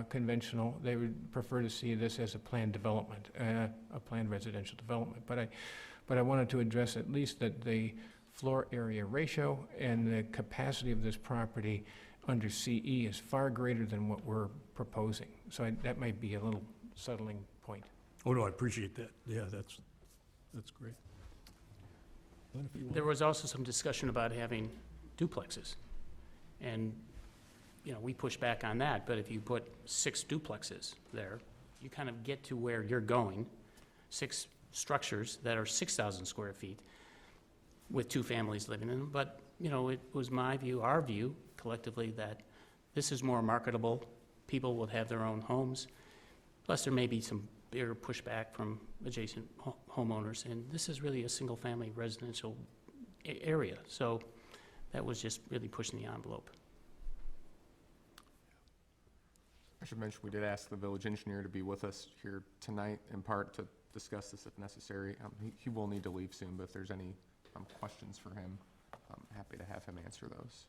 conventional. They would prefer to see this as a planned development, a planned residential development. But I wanted to address at least that the floor area ratio and the capacity of this property under CE is far greater than what we're proposing. So that might be a little settling point. Oh, no, I appreciate that. Yeah, that's great. Glenn, if you want. There was also some discussion about having duplexes. And, we push back on that, but if you put 6 duplexes there, you kind of get to where you're going, 6 structures that are 6,000 square feet with 2 families living in them. But, it was my view, our view, collectively, that this is more marketable. People will have their own homes. Plus, there may be some bigger pushback from adjacent homeowners. And this is really a single-family residential area. So that was just really pushing the envelope. I should mention, we did ask the village engineer to be with us here tonight, in part to discuss this if necessary. He will need to leave soon, but if there's any questions for him, I'm happy to have him answer those.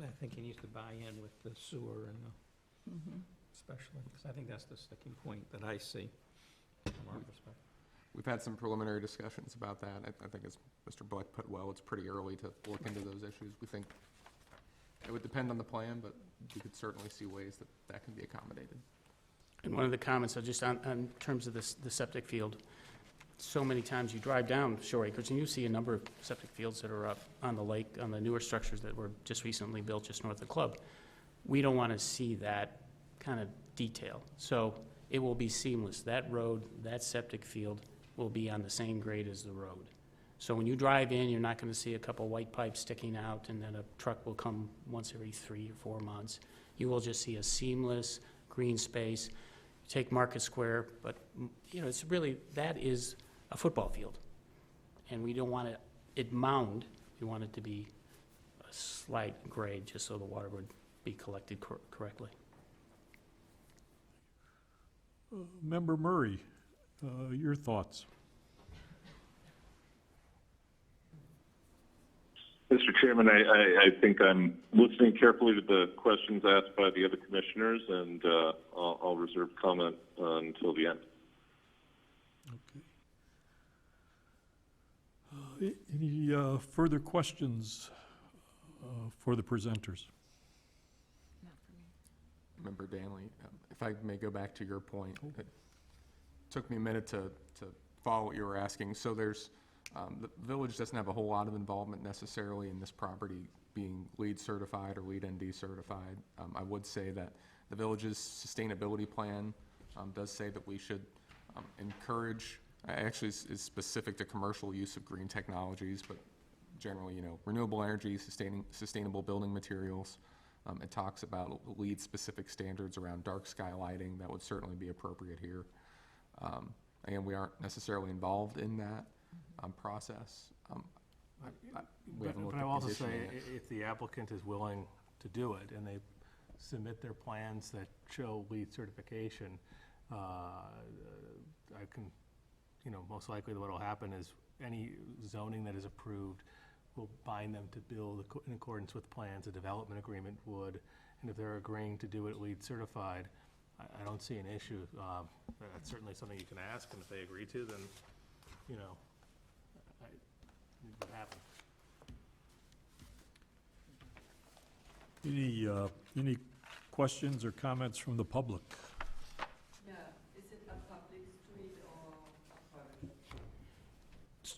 I think he needs to buy in with the sewer and especially, because I think that's the sticking point that I see from our perspective. We've had some preliminary discussions about that. I think as Mr. Black put well, it's pretty early to look into those issues. We think it would depend on the plan, but we could certainly see ways that can be accommodated. And one of the comments, just on terms of the septic field, so many times you drive down Shore Acres and you see a number of septic fields that are up on the lake, on the newer structures that were just recently built just north of the club. We don't want to see that kind of detail. So it will be seamless. That road, that septic field will be on the same grade as the road. So when you drive in, you're not going to see a couple white pipes sticking out and then a truck will come once every 3 or 4 months. You will just see a seamless green space. Take Market Square, but it's really, that is a football field. And we don't want it mound. We want it to be a slight grade just so the water would be collected correctly. Member Murray, your thoughts? Mr. Chairman, I think I'm listening carefully to the questions asked by the other commissioners, and I'll reserve comment until the end. Okay. Any further questions for the presenters? Not for me. Member Danley, if I may go back to your point, it took me a minute to follow what you were asking. So there's the village doesn't have a whole lot of involvement necessarily in this property being LEED certified or LEED ND certified. I would say that the village's sustainability plan does say that we should encourage, actually is specific to commercial use of green technologies, but generally, renewable energy, sustainable building materials. It talks about LEED specific standards around dark sky lighting. That would certainly be appropriate here. Again, we aren't necessarily involved in that process. We haven't But looked I at will also say, conditioning it. if the applicant is willing to do it, and they submit their plans that show LEED certification, I can, most likely what will happen is any zoning that is approved will bind them to build in accordance with plans. A development agreement would, and if they're agreeing to do it LEED certified, I don't see an issue. That's certainly something you can ask, and if they agree to, then, it would happen. Any questions or comments from the public? Yeah, is it a public street or a private?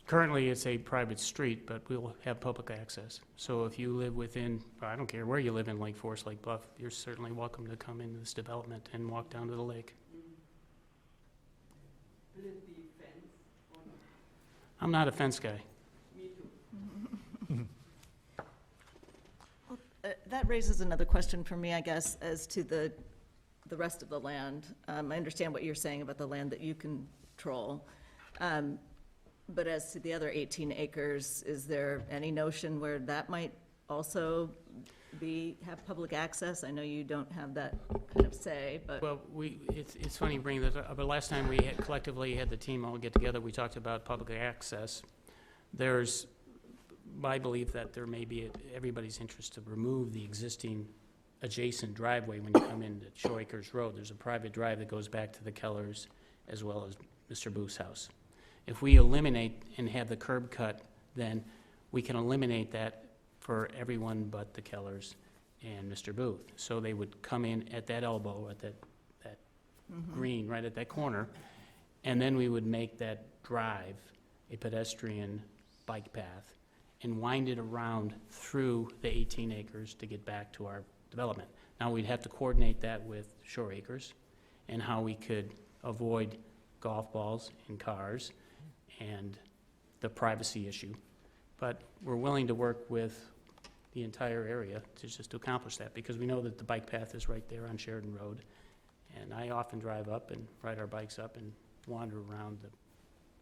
Currently, it's a private street, but we'll have public access. So if you live within, I don't care where you live in Lake Forest, Lake Bluff, you're certainly welcome to come into this development and walk down to the lake. Will it be fenced or not? I'm not a fence guy. Me too. That raises another question for me, I guess, as to the rest of the land. I understand what you're saying about the land that you control. But as to the other 18 acres, is there any notion where that might also have public access? I know you don't have that kind of say, but. Well, it's funny you bring that up, but last time we collectively had the team all get together, we talked about public access. There's my belief that there may be everybody's interest to remove the existing adjacent driveway when you come into Shore Acres Road. There's a private drive that goes back to the Kellers as well as Mr. Booth's house. If we eliminate and have the curb cut, then we can eliminate that for everyone but the Kellers and Mr. Booth. So they would come in at that elbow, at that green, right at that corner, and then we would make that drive a pedestrian bike path and wind it around through the 18 acres to get back to our development. Now, we'd have to coordinate that with Shore Acres and how we could avoid golf balls and cars and the privacy issue. But we're willing to work with the entire area to just to accomplish that, because we know that the bike path is right there on Sheridan Road. And I often drive up and ride our bikes up and wander around the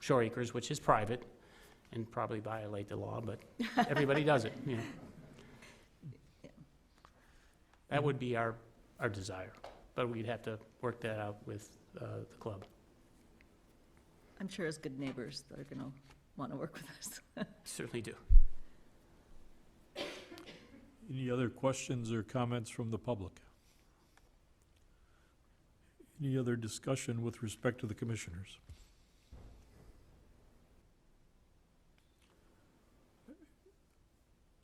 Shore Acres, which is private, and probably violate the law, but everybody does it, That would be our desire, but we'd have to work that out with the club. I'm sure as good neighbors, they're going to want to work with us. Certainly do. Any other questions or comments from the public? Any other discussion with respect to the commissioners?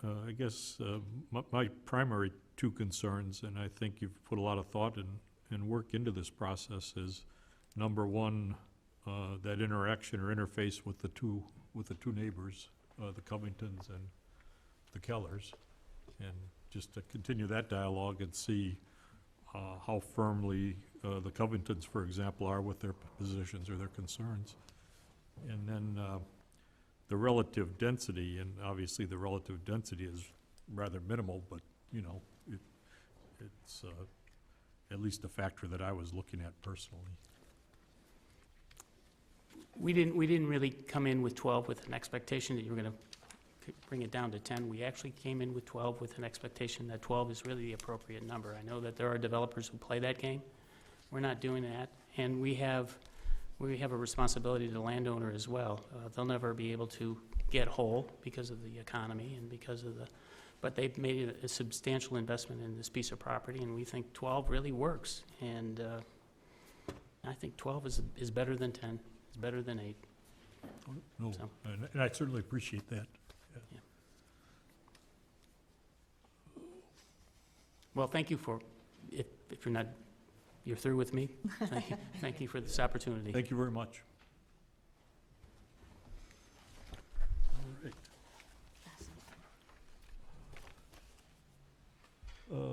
I guess my primary two concerns, and I think you've put a lot of thought and work into this process, is number one, that interaction or interface with the two neighbors, the Covingtons and the Kellers, and just to continue that dialogue and see how firmly the Covingtons, for example, are with their positions or their concerns. And then the relative density, and obviously the relative density is rather minimal, but, it's at least a factor that I was looking at personally. We didn't really come in with 12 with an expectation that you were going to bring it down to 10. We actually came in with 12 with an expectation that 12 is really the appropriate number. I know that there are developers who play that game. We're not doing that, and we have a responsibility to the landowner as well. They'll never be able to get whole because of the economy and because of but they've made a substantial investment in this piece of property, and we think 12 really works. And I think 12 is better than 10, is better than 8. No, So. and I certainly appreciate that. Yeah. Well, thank you for, if you're not, you're through with me, thank you for this opportunity. Thank you very much. All right.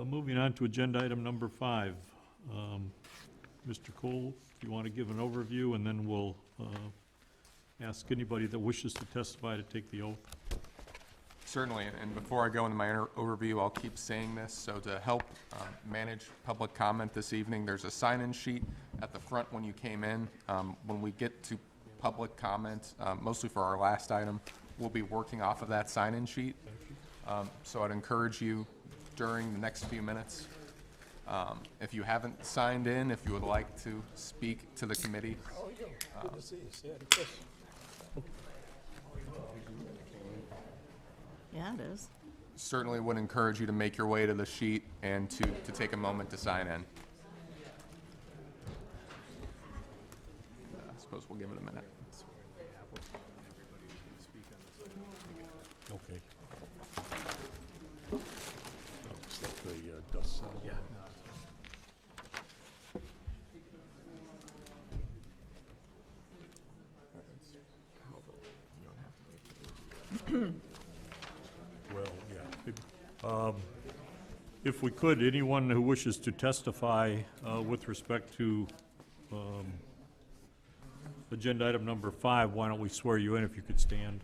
Moving on to agenda item number 5. Mr. Cole, if you want to give an overview, and then we'll ask anybody that wishes to testify to take the oath. Certainly, and before I go into my overview, I'll keep saying this. So to help manage public comment this evening, there's a sign-in sheet at the front when you came in. When we get to public comment, mostly for our last item, we'll be working off of that sign-in sheet. So I'd encourage you during the next few minutes, if you haven't signed in, if you would like to speak to the committee. Good to see you. Yeah, it is. Certainly would encourage you to make your way to the sheet and to take a moment to sign in. I suppose we'll give it a minute. Okay. Looks like the dust settled. Yeah. Well, yeah. If we could, anyone who wishes to testify with respect to agenda item number 5, why don't we swear you in if you could stand?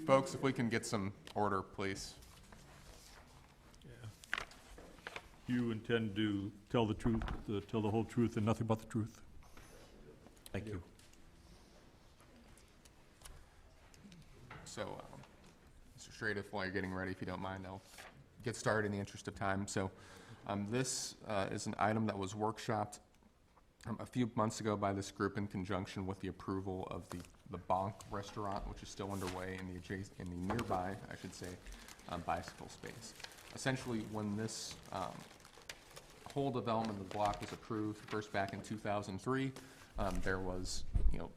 Folks, if we can get some order, please. You intend to tell the truth, tell the whole truth and nothing but the truth? Thank you. So, Mr. Straight, if while you're getting ready, if you don't mind, I'll get started in the interest of time. So, this is an item that was workshopped a few months ago by this group in conjunction with the approval of the Bonk restaurant, which is still underway in the nearby, I should say, bicycle space. Essentially, when this whole development of the block was approved first back in 2003, there was,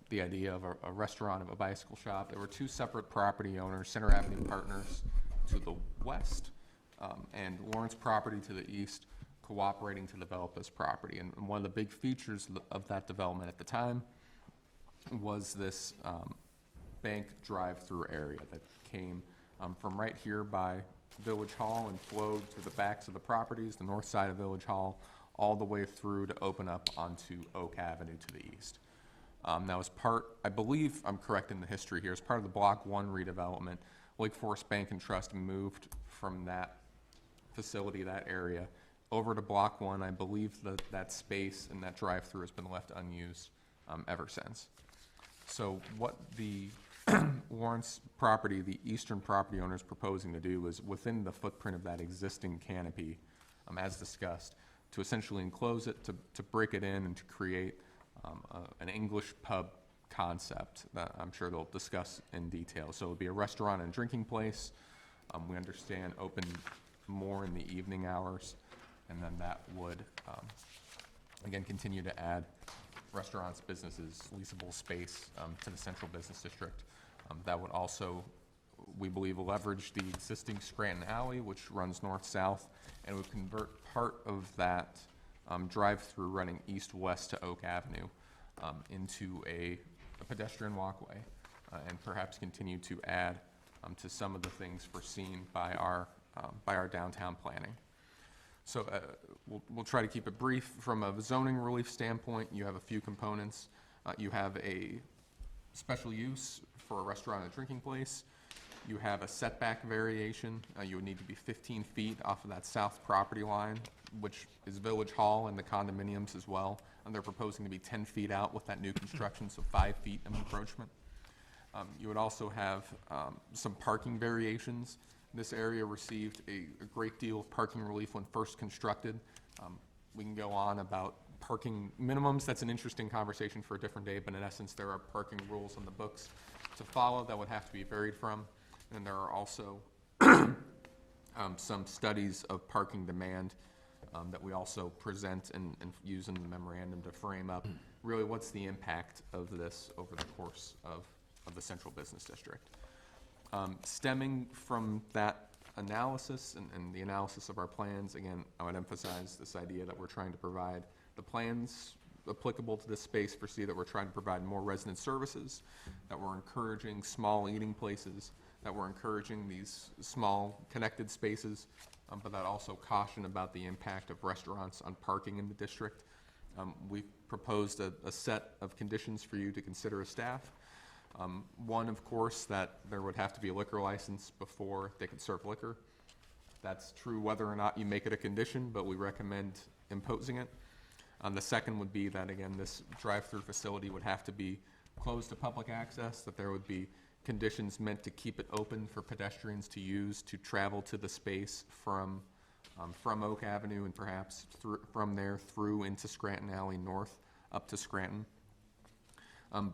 the idea of a restaurant, of a bicycle shop. There were two separate property owners, Center Avenue Partners to the west, and Lawrence Property to the east, cooperating to develop this property. And one of the big features of that development at the time was this bank drive-through area that came from right here by Village Hall and flowed to the backs of the properties, the north side of Village Hall, all the way through to open up onto Oak Avenue to the east. Now, as part, I believe I'm correct in the history here, as part of the Block 1 redevelopment, Lake Forest Bank and Trust moved from that facility, that area, over to Block 1. I believe that space and that drive-through has been left unused ever since. So what the Lawrence property, the eastern property owner, is proposing to do is within the footprint of that existing canopy, as discussed, to essentially enclose it, to break it in, and to create an English pub concept that I'm sure they'll discuss in detail. So it'll be a restaurant and drinking place. We understand open more in the evening hours, and then that would, again, continue to add restaurants, businesses, leasable space to the central business district. That would also, we believe, leverage the existing Scranton Alley, which runs north-south, and would convert part of that drive-through running east-west to Oak Avenue into a pedestrian walkway, and perhaps continue to add to some of the things foreseen by our downtown planning. So we'll try to keep it brief. From a zoning relief standpoint, you have a few components. You have a special use for a restaurant and drinking place. You have a setback variation. You would need to be 15 feet off of that south property line, which is Village Hall and the condominiums as well. And they're proposing to be 10 feet out with that new construction, so 5 feet of encroachment. You would also have some parking variations. This area received a great deal of parking relief when first constructed. We can go on about parking minimums. That's an interesting conversation for a different day, but in essence, there are parking rules on the books to follow that would have to be varied from. And there are also some studies of parking demand that we also present and use in the memorandum to frame up really what's the impact of this over the course of the central business district. Stemming from that analysis and the analysis of our plans, again, I would emphasize this idea that we're trying to provide the plans applicable to this space foresee that we're trying to provide more resident services, that we're encouraging small eating places, that we're encouraging these small connected spaces, but that also caution about the impact of restaurants on parking in the district. We've proposed a set of conditions for you to consider as staff. One, of course, that there would have to be a liquor license before they could serve liquor. That's true whether or not you make it a condition, but we recommend imposing it. The second would be that, again, this drive-through facility would have to be closed to public access, that there would be conditions meant to keep it open for pedestrians to use to travel to the space from Oak Avenue and perhaps from there through into Scranton Alley north up to Scranton.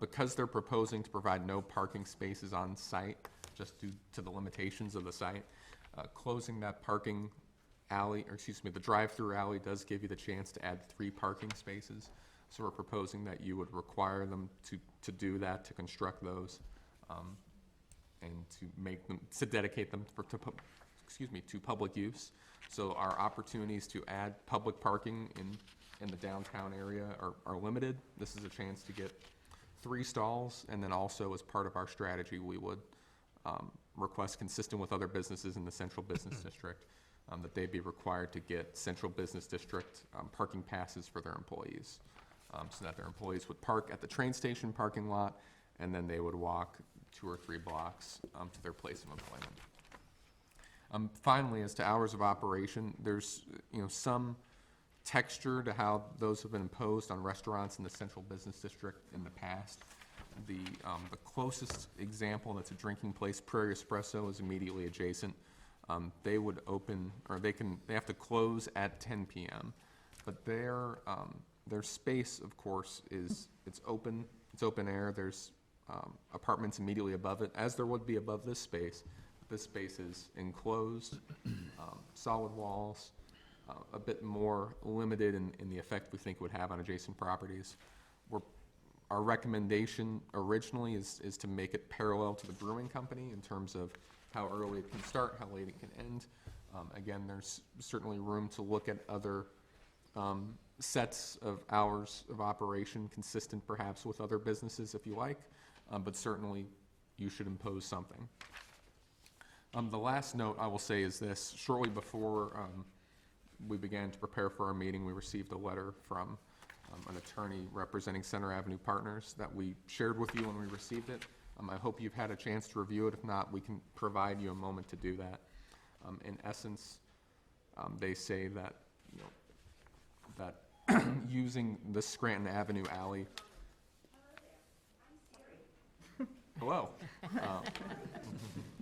Because they're proposing to provide no parking spaces on site, just due to the limitations of the site, closing that parking alley, or excuse me, the drive-through alley does give you the chance to add 3 parking spaces. So we're proposing that you would require them to do that, to construct those, and to make them, to dedicate them to public use. So our opportunities to add public parking in the downtown area are limited. This is a chance to get 3 stalls, and then also as part of our strategy, we would request, consistent with other businesses in the central business district, that they be required to get central business district parking passes for their employees, so that their employees would park at the train station parking lot, and then they would walk 2 or 3 blocks to their place of employment. Finally, as to hours of operation, there's some texture to how those have been imposed on restaurants in the central business district in the past. The closest example that's a drinking place, Prairie Espresso, is immediately adjacent. They would open, or they have to close at 10 p.m. But their space, of course, it's open air. There's apartments immediately above it, as there would be above this space. This space is enclosed, solid walls, a bit more limited in the effect we think it would have on adjacent properties. Our recommendation originally is to make it parallel to the brewing company in terms of how early it can start, how late it can end. Again, there's certainly room to look at other sets of hours of operation consistent perhaps with other businesses if you like, but certainly you should impose something. The last note I will say is this: shortly before we began to prepare for our meeting, we received a letter from an attorney representing Center Avenue Partners that we shared with you when we received it. I hope you've had a chance to review it. If not, we can provide you a moment to do that. In essence, they say that that using the Scranton Avenue alley. Hello.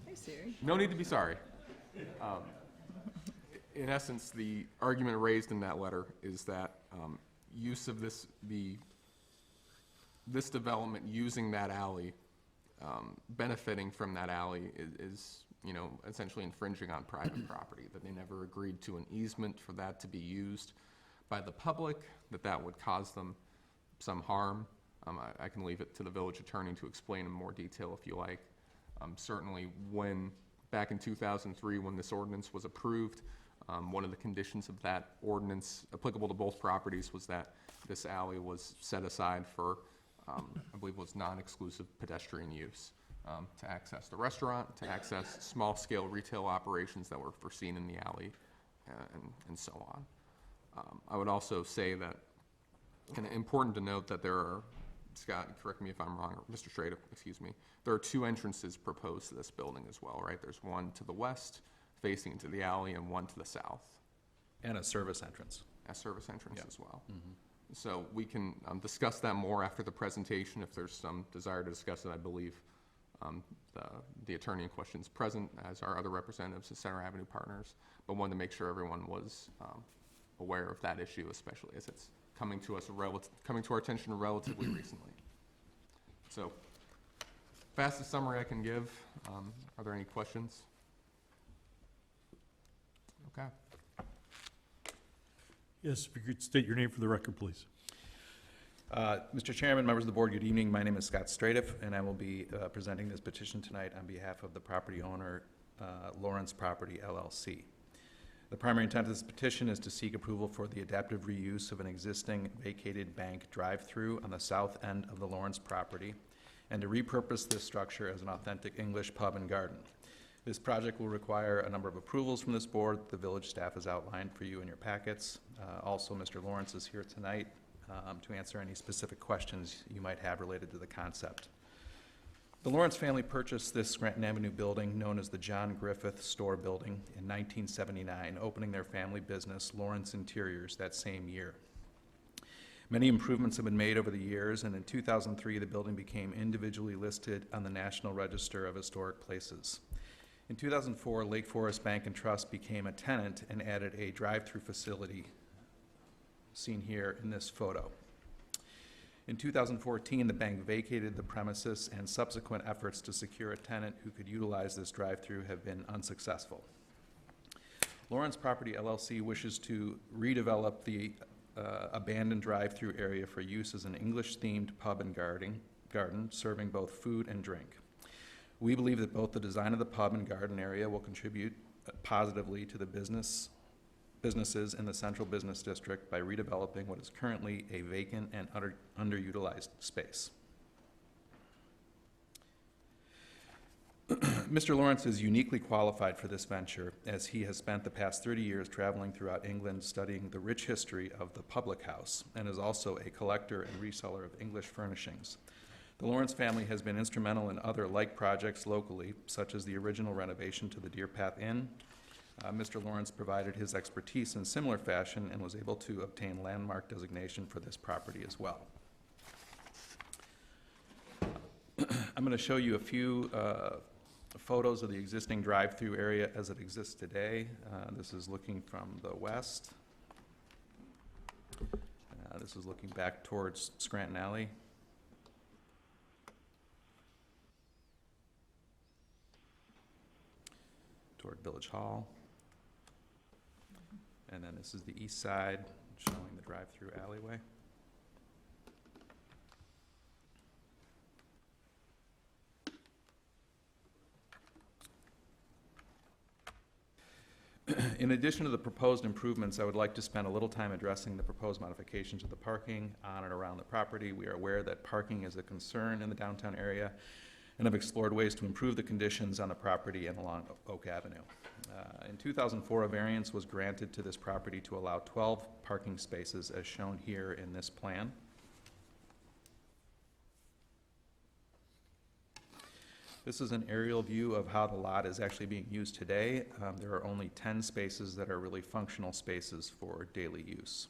Hey, Siri. No need to be sorry. In essence, the argument raised in that letter is that use of this development using that alley, benefiting from that alley is essentially infringing on private property, that they never agreed to an easement for that to be used by the public, that would cause them some harm. I can leave it to the village attorney to explain in more detail if you like. Certainly back in 2003 when this ordinance was approved, one of the conditions of that ordinance applicable to both properties was that this alley was set aside for, I believe it was non-exclusive pedestrian use, to access the restaurant, to access small-scale retail operations that were foreseen in the alley, and so on. I would also say that, and important to note that there are, Scott, correct me if I'm wrong, or Mr. Strada, excuse me, there are 2 entrances proposed to this building as well, right? There's one to the west, facing into the alley, and one to the south. And a service entrance. A service entrance as well. Mm-hmm. So we can discuss that more after the presentation if there's some desire to discuss it. I believe the attorney in question is present, as are other representatives of Center Avenue Partners, but wanted to make sure everyone was aware of that issue, especially as it's coming to our attention relatively recently. So, fastest summary I can give. Are there any questions? Okay. Yes, if you could state your name for the record, please. Mr. Chairman, members of the board, good evening. My name is Scott Stradiff, and I will be presenting this petition tonight on behalf of the property owner, Lawrence Property LLC. The primary intent of this petition is to seek approval for the adaptive reuse of an existing vacated bank drive-through on the south end of the Lawrence property, and to repurpose this structure as an authentic English pub and garden. This project will require a number of approvals from this board. The village staff has outlined for you in your packets. Also, Mr. Lawrence is here tonight to answer any specific questions you might have related to the concept. The Lawrence family purchased this Scranton Avenue building, known as the John Griffith Store Building, in 1979, opening their family business, Lawrence Interiors, that same year. Many improvements have been made over the years, and in 2003, the building became individually listed on the National Register of Historic Places. In 2004, Lake Forest Bank and Trust became a tenant and added a drive-through facility, seen here in this photo. In 2014, the bank vacated the premises, and subsequent efforts to secure a tenant who could utilize this drive-through have been unsuccessful. Lawrence Property LLC wishes to redevelop the abandoned drive-through area for use as an English-themed pub and garden serving both food and drink. We believe that both the design of the pub and garden area will contribute positively to the businesses in the central business district by redeveloping what is currently a vacant and underutilized space. Mr. Lawrence is uniquely qualified for this venture, as he has spent the past 30 years traveling throughout England studying the rich history of the public house, and is also a collector and reseller of English furnishings. The Lawrence family has been instrumental in other like projects locally, such as the original renovation to the Deer Path Inn. Mr. Lawrence provided his expertise in similar fashion and was able to obtain landmark designation for this property as well. I'm going to show you a few photos of the existing drive-through area as it exists today. This is looking from the west. This is looking back towards Scranton Alley. Toward Village Hall. And then this is the east side, showing the drive-through alleyway. In addition to the proposed improvements, I would like to spend a little time addressing the proposed modifications of the parking on and around the property. We are aware that parking is a concern in the downtown area, and have explored ways to improve the conditions on the property and along Oak Avenue. In 2004, a variance was granted to this property to allow 12 parking spaces, as shown here in this plan. This is an aerial view of how the lot is actually being used today. There are only 10 spaces that are really functional spaces for daily use.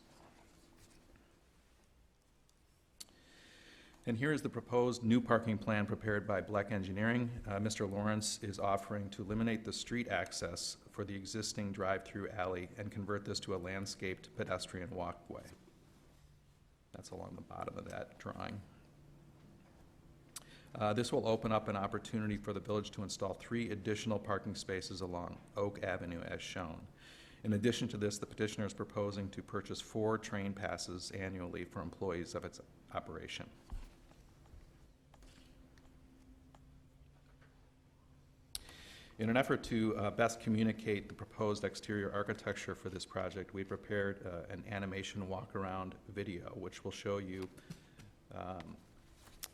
And here is the proposed new parking plan prepared by Black Engineering. Mr. Lawrence is offering to eliminate the street access for the existing drive-through alley and convert this to a landscaped pedestrian walkway. That's along the bottom of that drawing. This will open up an opportunity for the village to install 3 additional parking spaces along Oak Avenue as shown. In addition to this, the petitioner is proposing to purchase 4 train passes annually for employees of its operation. In an effort to best communicate the proposed exterior architecture for this project, we prepared an animation walk-around video, which will show you,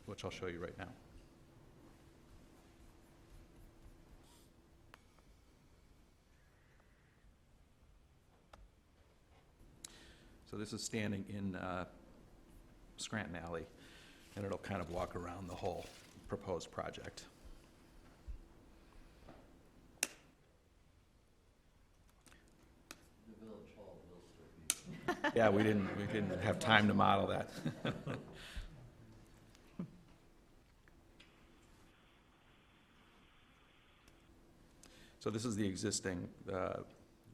which I'll show you right now. So this is standing in Scranton Alley, and it'll kind of walk around the whole proposed project. Yeah, we didn't have time to model that. So this is the existing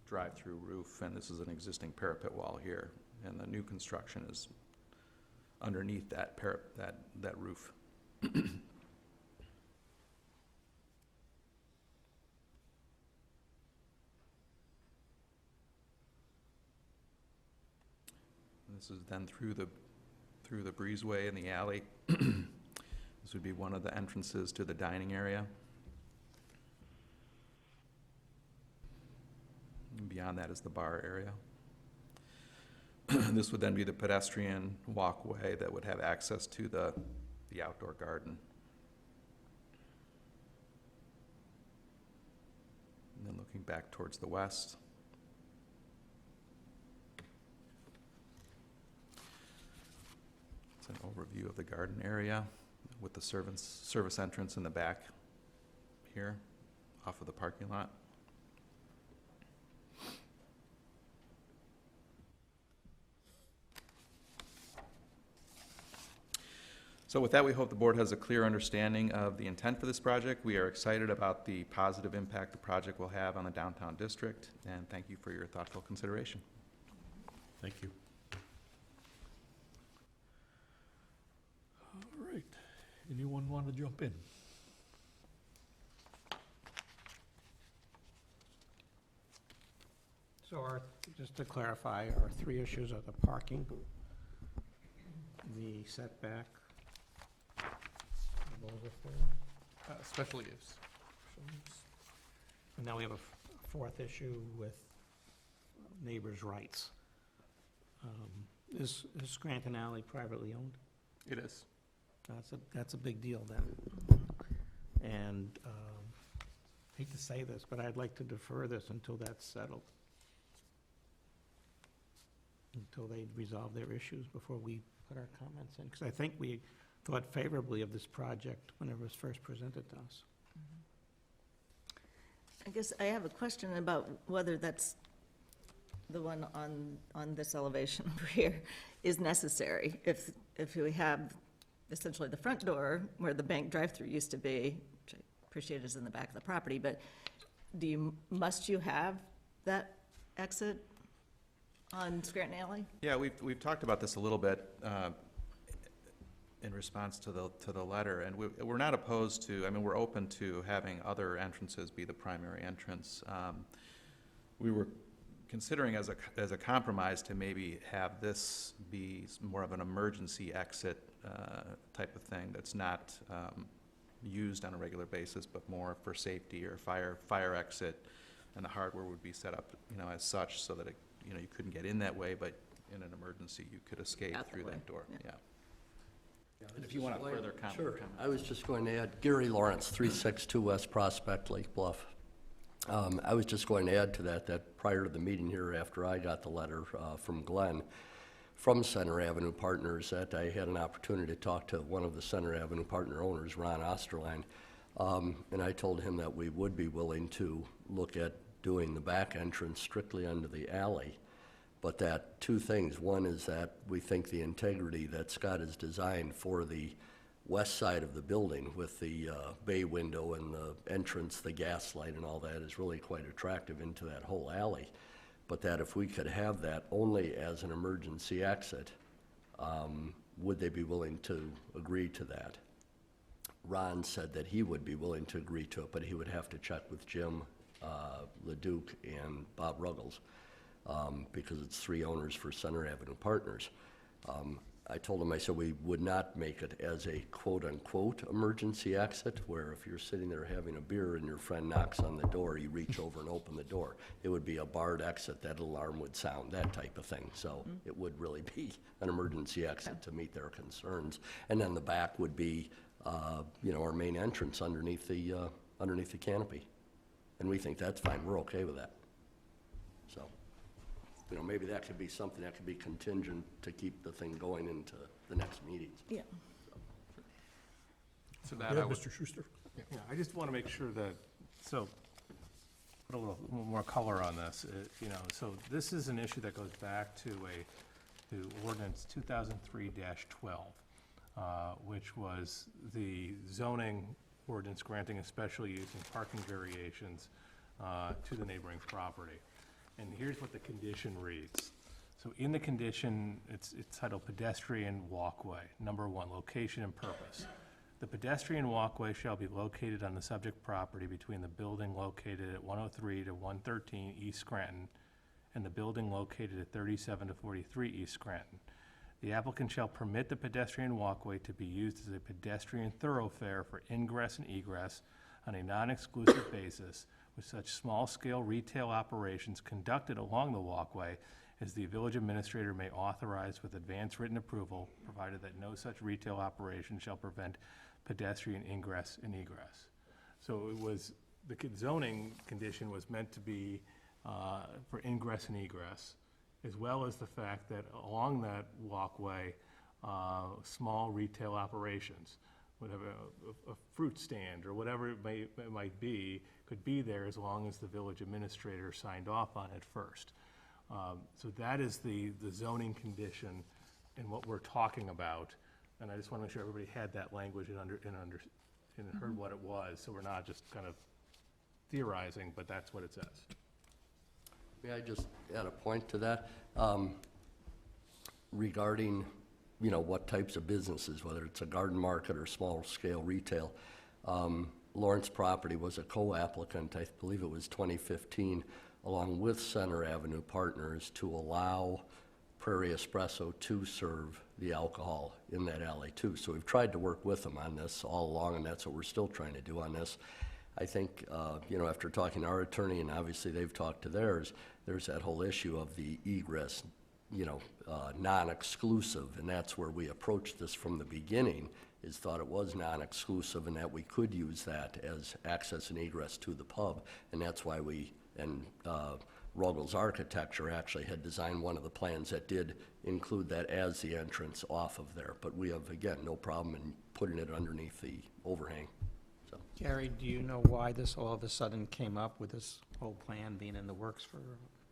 drive-through roof, and this is an existing parapet wall here, and the new construction is underneath that that roof. This is then through the breezeway and the alley. This would be one of the entrances to the dining area. And beyond that is the bar area. This would then be the pedestrian walkway that would have access to the outdoor garden. And then looking back towards the west. view of the garden area with the service entrance in the back here off of the parking lot. So with that, we hope the board has a clear understanding of the intent for this project. We are excited about the positive impact the project will have on the downtown district, and thank you for your thoughtful consideration. Thank you. All right. Anyone want to jump in? So just to clarify, our three issues are the parking, the setback, what was the third? Special use. And now we have a fourth issue with neighbors' rights. Is Scranton Alley privately owned? It is. That's a big deal then. And hate to say this, but I'd like to defer this until that's settled. Until they resolve their issues before we put our comments in. Because I think we thought favorably of this project when it was first presented to us. I guess I have a question about whether that's the one on this elevation over here is necessary. If we have essentially the front door where the bank drive-through used to be, which I appreciate is in the back of the property, but must you have that exit on Scranton Alley? Yeah, we've talked about this a little bit in response to the letter, and we're not opposed to, I mean, we're open to having other entrances be the primary entrance. We were considering as a compromise to maybe have this be more of an emergency exit type of thing that's not used on a regular basis, but more for safety or fire exit, and the hardware would be set up, as such, so that you couldn't get in that way, but in an emergency you could escape Out the through way. that door. Yeah. Yeah. And if you want to further comment. Sure. I was just going to add, Gary Lawrence, 362 West Prospect, Lake Bluff. I was just going to add to that prior to the meeting here, after I got the letter from Glenn from Center Avenue Partners, that I had an opportunity to talk to one of the Center Avenue partner owners, Ron Osterline, and I told him that we would be willing to look at doing the back entrance strictly under the alley, but that two things. One is that we think the integrity that Scott has designed for the west side of the building with the bay window and the entrance, the gas light and all that is really quite attractive into that whole alley. But that if we could have that only as an emergency exit, would they be willing to agree to that? Ron said that he would be willing to agree to it, but he would have to check with Jim LeDuc and Bob Ruggles, because it's three owners for Center Avenue Partners. I told him, I said, we would not make it as a quote-unquote emergency exit, where if you're sitting there having a beer and your friend knocks on the door, you reach over and open the door. It would be a barred exit, that alarm would sound, that type of thing. So it would really be an emergency exit to meet their concerns. And then the back would be, our main entrance underneath the canopy. And we think that's fine, we're okay with that. So, maybe that could be something that could be contingent to keep the thing going into the next meetings. Yeah. So that I would, Mr. Schuster? Yeah, I just want to make sure that, so, put a little more color on this. So this is an issue that goes back to ordinance 2003-12, which was the zoning ordinance granting a special use and parking variations to the neighboring property. And here's what the condition reads. So in the condition, it's titled pedestrian walkway. Number 1, location and purpose. The pedestrian walkway shall be located on the subject property between the building located at 103 to 113 East Scranton and the building located at 37 to 43 East Scranton. The applicant shall permit the pedestrian walkway to be used as a pedestrian thoroughfare for ingress and egress on a non-exclusive basis, with such small-scale retail operations conducted along the walkway as the village administrator may authorize with advance written approval, provided that no such retail operation shall prevent pedestrian ingress and egress. So it was, the zoning condition was meant to be for ingress and egress, as well as the fact that along that walkway, small retail operations, whatever, a fruit stand or whatever it might be, could be there as long as the village administrator signed off on it first. So that is the zoning condition and what we're talking about. And I just want to make sure everybody had that language and heard what it was, so we're not just kind of theorizing, but that's what it says. May I just add a point to that? Regarding, what types of businesses, whether it's a garden market or small-scale retail. Lawrence Property was a co-applicant, I believe it was 2015, along with Center Avenue Partners to allow Prairie Espresso to serve the alcohol in that alley too. So we've tried to work with them on this all along, and that's what we're still trying to do on this. I think, after talking to our attorney, and obviously they've talked to theirs, there's that whole issue of the egress, non-exclusive, and that's where we approached this from the beginning, is thought it was non-exclusive and that we could use that as access and egress to the pub, and that's why Ruggles Architecture actually had designed one of the plans that did include that as the entrance off of there, but we have, again, no problem in putting it underneath the overhang. So, Gary, do you know why this all of a sudden came up with this whole plan being in the works for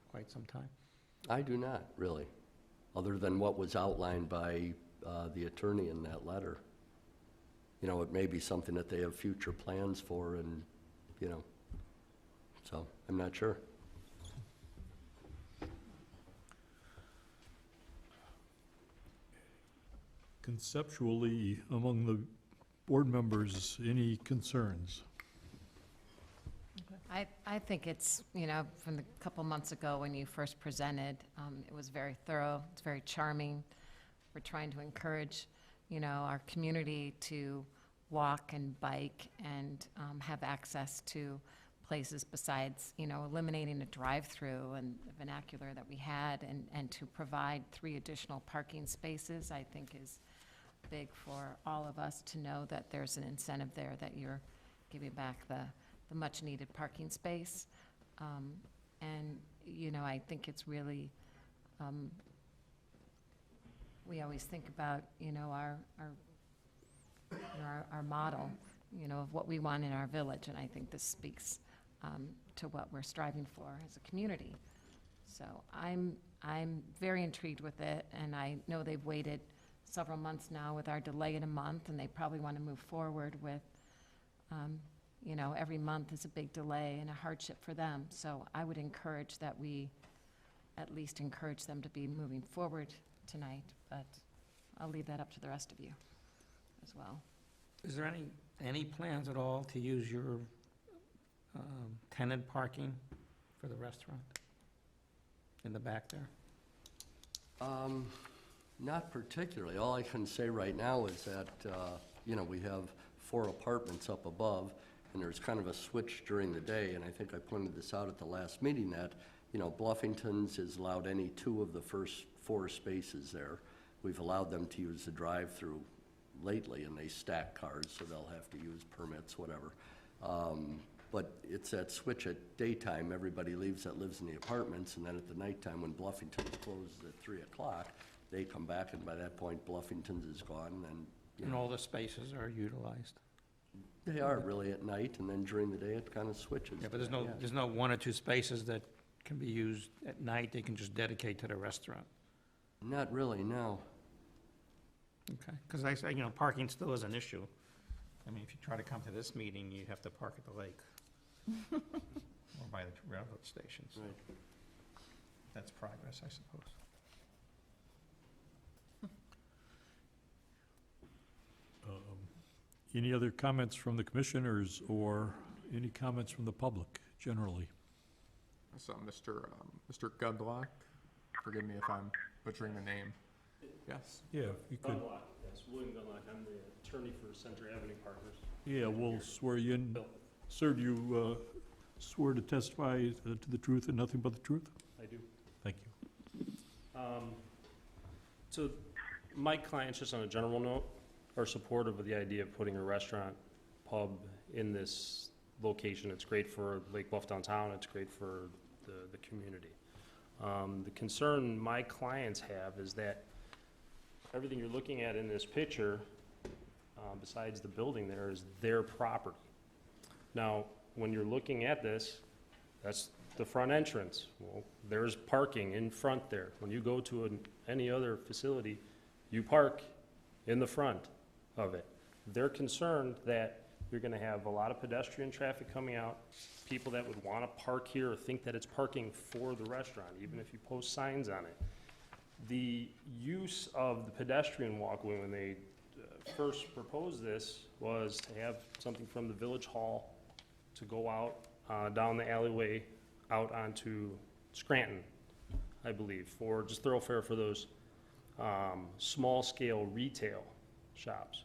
quite some time? I do not, really, other than what was outlined by the attorney in that letter. It may be something that they have future plans for and, so I'm not sure. Conceptually, among the board members, any concerns? I think it's, from the couple months ago when you first presented, it was very thorough, it's very charming. We're trying to encourage, our community to walk and bike and have access to places besides, eliminating a drive-through and the vernacular that we had, and to provide 3 additional parking spaces, I think is big for all of us to know that there's an incentive there, that you're giving back the much-needed parking space. And, I think it's really, we always think about, our model, of what we want in our village, and I think this speaks to what we're striving for as a community. So I'm very intrigued with it, and I know they've waited several months now with our delay in a month, and they probably want to move forward with, every month is a big delay and a hardship for them. So I would encourage that we at least encourage them to be moving forward tonight, but I'll leave that up to the rest of you as well. Is there any plans at all to use your tenant parking for the restaurant in the back there? Not particularly. All I can say right now is that, we have 4 apartments up above, and there's kind of a switch during the day, and I think I pointed this out at the last meeting that, Bluffington's has allowed any 2 of the first 4 spaces there. We've allowed them to use the drive-through lately, and they stack cars, so they'll have to use permits, whatever. But it's that switch at daytime, everybody leaves that lives in the apartments, and then at the nighttime, when Bluffington's closes at 3 o'clock, they come back, and by that point, Bluffington's is gone, and, And all the spaces are utilized? they are really at night, and then during the day, it kind of switches. Yeah, but there's no 1 or 2 spaces that can be used at night, they can just dedicate to the restaurant? Not really, no. Okay, because I say, parking still is an issue. I mean, if you try to come to this meeting, you'd have to park at the lake. Or by the railroad stations. Right. That's progress, I suppose. Any other comments from the commissioners or any comments from the public generally? So, Mr. Gudlock, forgive me if I'm butchering the name. Yes? Yeah, if you could. Gunlock, yes, William Gunlock, I'm the attorney for Center Avenue Partners. Yeah, we'll swear you in. Bill. Sir, do you swear to testify to the truth and nothing but the truth? I do. Thank you. So my clients, just on a general note, are supportive of the idea of putting a restaurant, pub in this location. It's great for Lake Bluff downtown, it's great for the community. The concern my clients have is that everything you're looking at in this picture, besides the building there, is their property. Now, when you're looking at this, that's the front entrance. Well, there's parking in front there. When you go to any other facility, you park in the front of it. They're concerned that you're gonna have a lot of pedestrian traffic coming out, people that would wanna park here or think that it's parking for the restaurant, even if you post signs on it. The use of the pedestrian walkway when they first proposed this was to have something from the village hall to go out, down the alleyway, out onto Scranton, I believe, for just thoroughfare for those small-scale retail shops.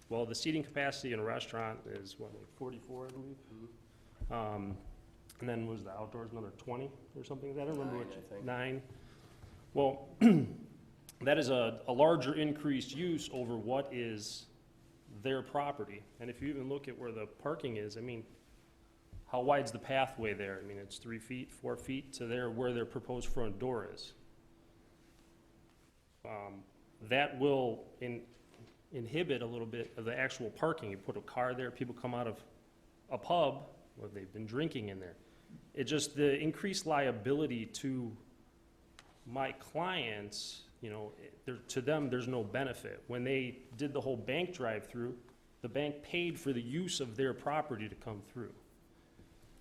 Well, the seating capacity in a restaurant is, what, like 44, I believe? And then was the outdoors another 20 or something? I don't remember which. 9. Well, that is a larger increased use over what is their property. And if you even look at where the parking is, I mean, how wide's the pathway there? I mean, it's 3 feet, 4 feet to where their proposed front door is. That will inhibit a little bit of the actual parking. You put a car there, people come out of a pub, well, they've been drinking in there. It just, the increased liability to my clients, you know, to them, there's no benefit. When they did the whole bank drive-through, the bank paid for the use of their property to come through.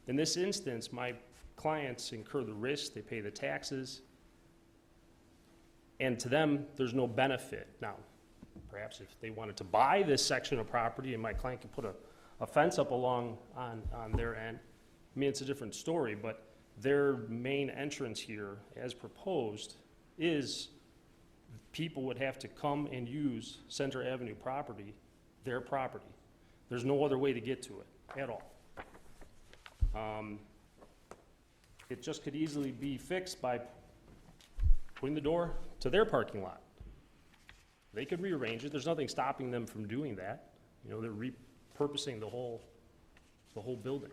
In this instance, my clients incur the risk, they pay the taxes, and to them, there's no benefit. Now, perhaps if they wanted to buy this section of property and my client could put a fence up along on their end, I mean, it's a different story, but their main entrance here, as proposed, is people would have to come and use Center Avenue property, their property. There's no other way to get to it at all. It just could easily be fixed by putting the door to their parking lot. They could rearrange it. There's nothing stopping them from doing that. You know, they're repurposing the whole building.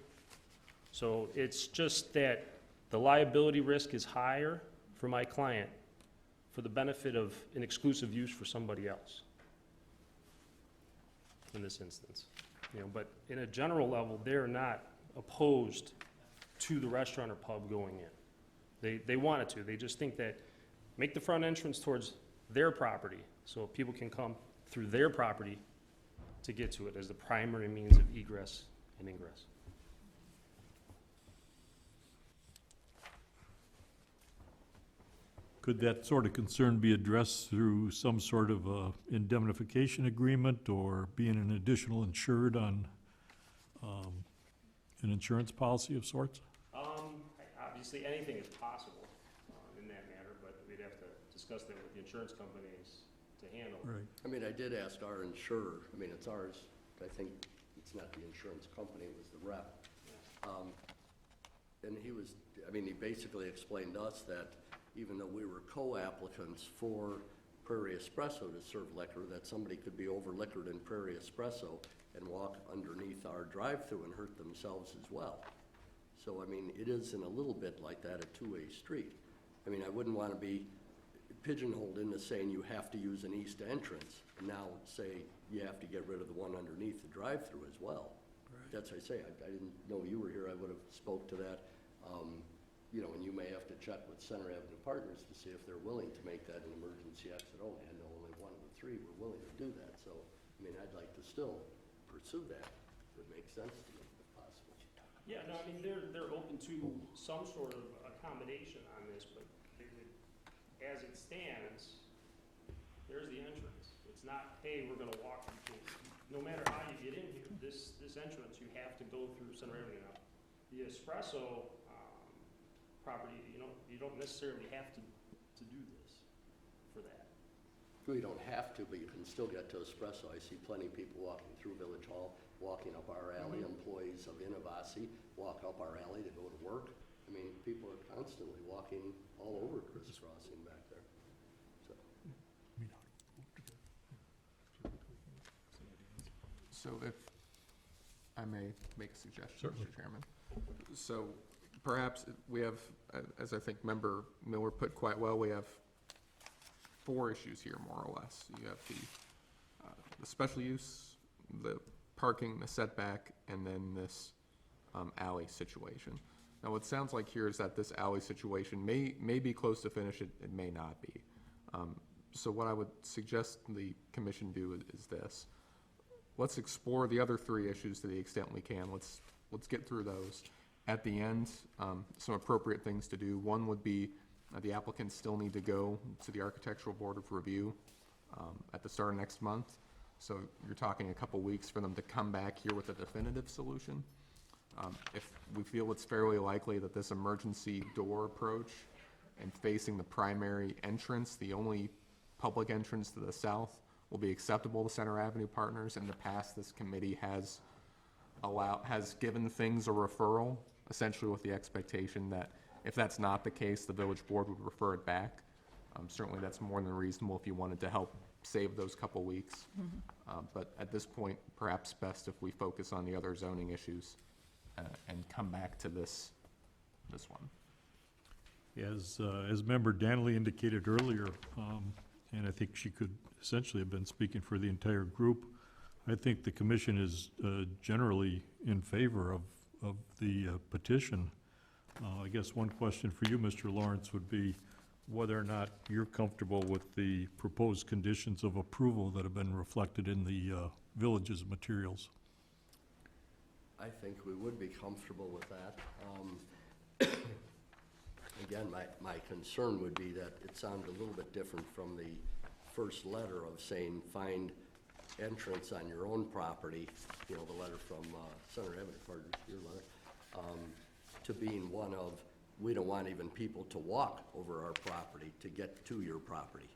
So it's just that the liability risk is higher for my client for the benefit of an exclusive use for somebody else in this instance. You know, but in a general level, they're not opposed to the restaurant or pub going in. They want it to. They just think that make the front entrance towards their property so people can come through their property to get to it as the primary means of egress and ingress. Could that sort of concern be addressed through some sort of indemnification agreement or being an additional insured on an insurance policy of sorts? Obviously, anything is possible in that matter, but we'd have to discuss that with the insurance companies to handle. Right. I mean, I did ask our insurer, I mean, it's ours, I think it's not the insurance company, it was the rep. And he was, I mean, he basically explained to us that even though we were co-applicants for Prairie Espresso to serve liquor, that somebody could be over-liquored in Prairie Espresso and walk underneath our drive-through and hurt themselves as well. So, I mean, it is in a little bit like that, a two-way street. I mean, I wouldn't want to be pigeonholed into saying you have to use an east entrance, and now say you have to get rid of the one underneath the drive-through as well. Right. That's, I say, I didn't know you were here, I would have spoke to that. You know, and you may have to check with Center Avenue Partners to see if they're willing to make that an emergency exit only. I know only one of the three were willing to do that, so, I mean, I'd like to still pursue that. It would make sense to me, if possible. Yeah, no, I mean, they're open to some sort of accommodation on this, but as it stands, there's the entrance. It's not, hey, we're gonna walk you through. No matter how you get in here, this entrance, you have to go through Center Avenue now. The Espresso property, you don't necessarily have to do this for that. Well, you don't have to, but you can still get to Espresso. I see plenty of people walking through Village Hall, walking up our alley. Employees of Innovasi walk up our alley to go to work. I mean, people are constantly walking all over Chris Crossing back there. So if I may make a suggestion, Certainly. Mr. Chairman. So perhaps we have, as I think Member Miller put quite well, we have four issues here, more or less. You have the special use, the parking, the setback, and then this alley situation. Now, what sounds like here is that this alley situation may be close to finish, it may not be. So what I would suggest the commission do is this. Let's explore the other three issues to the extent we can. Let's get through those. At the end, some appropriate things to do. One would be the applicants still need to go to the Architectural Board of Review at the start of next month. So you're talking a couple weeks for them to come back here with a definitive solution. If we feel it's fairly likely that this emergency door approach and facing the primary entrance, the only public entrance to the south, will be acceptable to Center Avenue Partners. In the past, this committee has given things a referral, essentially with the expectation that if that's not the case, the village board would refer it back. Certainly that's more than reasonable if you wanted to help save those couple weeks. But at this point, perhaps best if we focus on the other zoning issues and come back to this one. As Member Danley indicated earlier, and I think she could essentially have been speaking for the entire group, I think the commission is generally in favor of the petition. I guess one question for you, Mr. Lawrence, would be whether or not you're comfortable with the proposed conditions of approval that have been reflected in the village's materials. I think we would be comfortable with that. Again, my concern would be that it sounded a little bit different from the first letter of saying find entrance on your own property, you know, the letter from Center Avenue Partners, your letter, to being one of, we don't want even people to walk over our property to get to your property.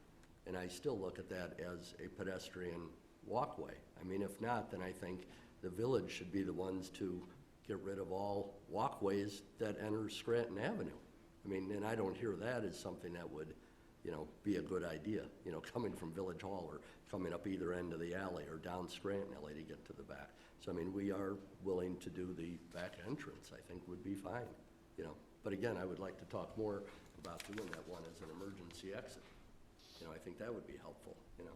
And I still look at that as a pedestrian walkway. I mean, if not, then I think the village should be the ones to get rid of all walkways that enter Scranton Avenue. I mean, and I don't hear that as something that would, you know, be a good idea, you know, coming from Village Hall or coming up either end of the alley or down Scranton Alley to get to the back. So, I mean, we are willing to do the back entrance, I think would be fine, you know. But again, I would like to talk more about doing that one as an emergency exit. You know, I think that would be helpful, you know.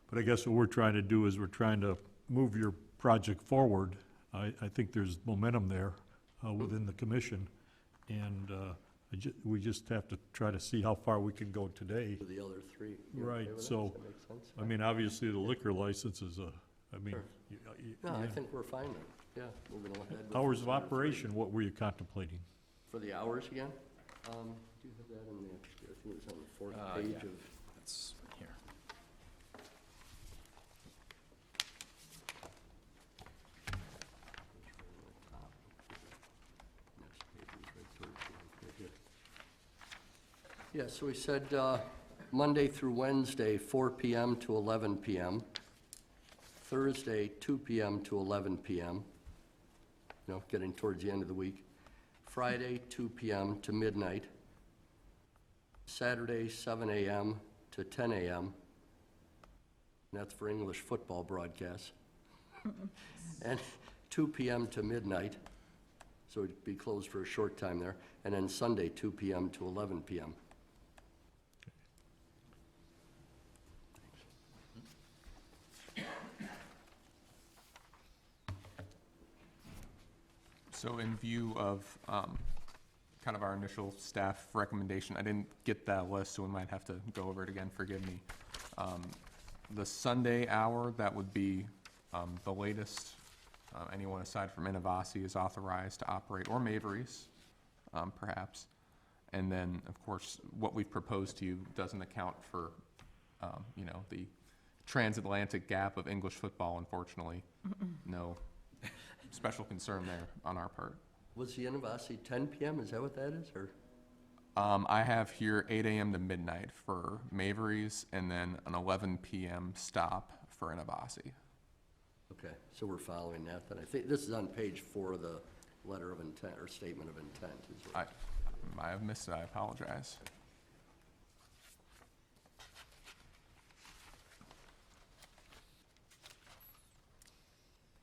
But I guess what we're trying to do is we're trying to move your project forward. I think there's momentum there within the commission, and we just have to try to see how far we can go today. To the other three. You okay Right, with that? so, Does that make sense? I mean, obviously, the liquor license is I mean, Sure. No, I think we're fine then, yeah, moving ahead. with hours of the other three. operation, what were you contemplating? For the hours again? Do you have that in the, I think it was on the fourth page yeah. of, That's here. next page is right towards the end, right here. Yeah, so we said, Monday through Wednesday, 4 PM to 11 PM. Thursday, 2 PM to 11 PM. You know, getting towards the end of the week. Friday, 2 PM to midnight. Saturday, 7 AM to 10 AM. And that's for English football broadcasts. And 2 PM to midnight, so it'd be closed for a short time there. And then Sunday, 2 PM to 11 PM. So in view of kind of our initial staff recommendation, I didn't get that list, so we might have to go over it again, forgive me. The Sunday hour, that would be the latest anyone aside from Innovasi is authorized to operate, or Mavory's, perhaps. And then, of course, what we've proposed to you doesn't account for, you know, the transatlantic gap of English football, unfortunately. No special concern there on our part. Was the Innovasi 10 PM, is that what that is, or? I have here 8 AM to midnight for Mavory's, and then an 11 PM stop for Innovasi. Okay, so we're following that, then. I think this is on page 4 of the letter of intent, or statement of intent, is what? I have missed it, I apologize.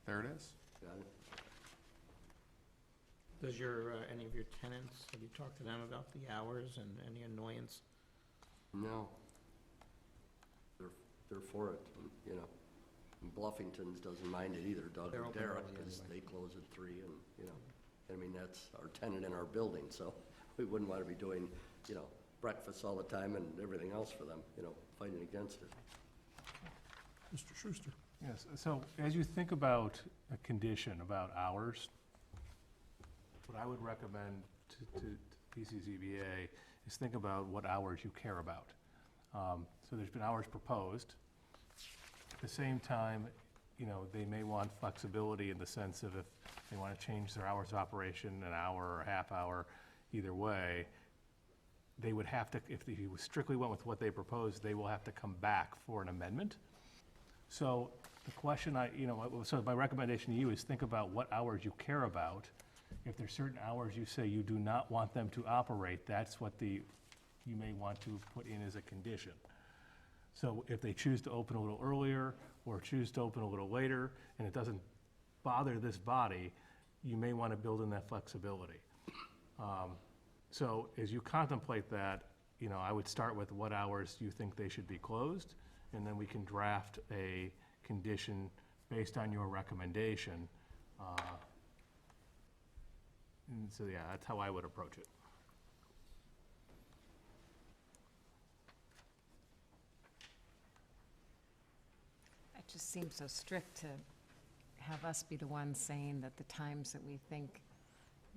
There it is. Got it. Does your, any of your tenants, have you talked to them about the hours and any annoyance? No. they're for it, and, you know. And Bluffington's doesn't mind it either, Doug They're and open Derek, early because anyway. they close at 3 and, you know, I mean, that's our tenant in our building, so we wouldn't want to be doing, you know, breakfast all the time and everything else for them, you know, fighting against it. Mr. Schuster? Yes, so as you think about a condition about hours, what I would recommend to PCZBA is think about what hours you care about. So there's been hours proposed. At the same time, you know, they may want flexibility in the sense of if they want to change their hours of operation an hour or a half hour, either way, they would have to, if you strictly went with what they proposed, they will have to come back for an amendment. So the question so my recommendation to you is think about what hours you care about. If there's certain hours you say you do not want them to operate, that's what you may want to put in as a condition. So if they choose to open a little earlier or choose to open a little later, and it doesn't bother this body, you may want to build in that flexibility. So as you contemplate that, you know, I would start with what hours you think they should be closed, and then we can draft a condition based on your recommendation. And so, yeah, that's how I would approach it. It just seems so strict to have us be the ones saying that the times that we think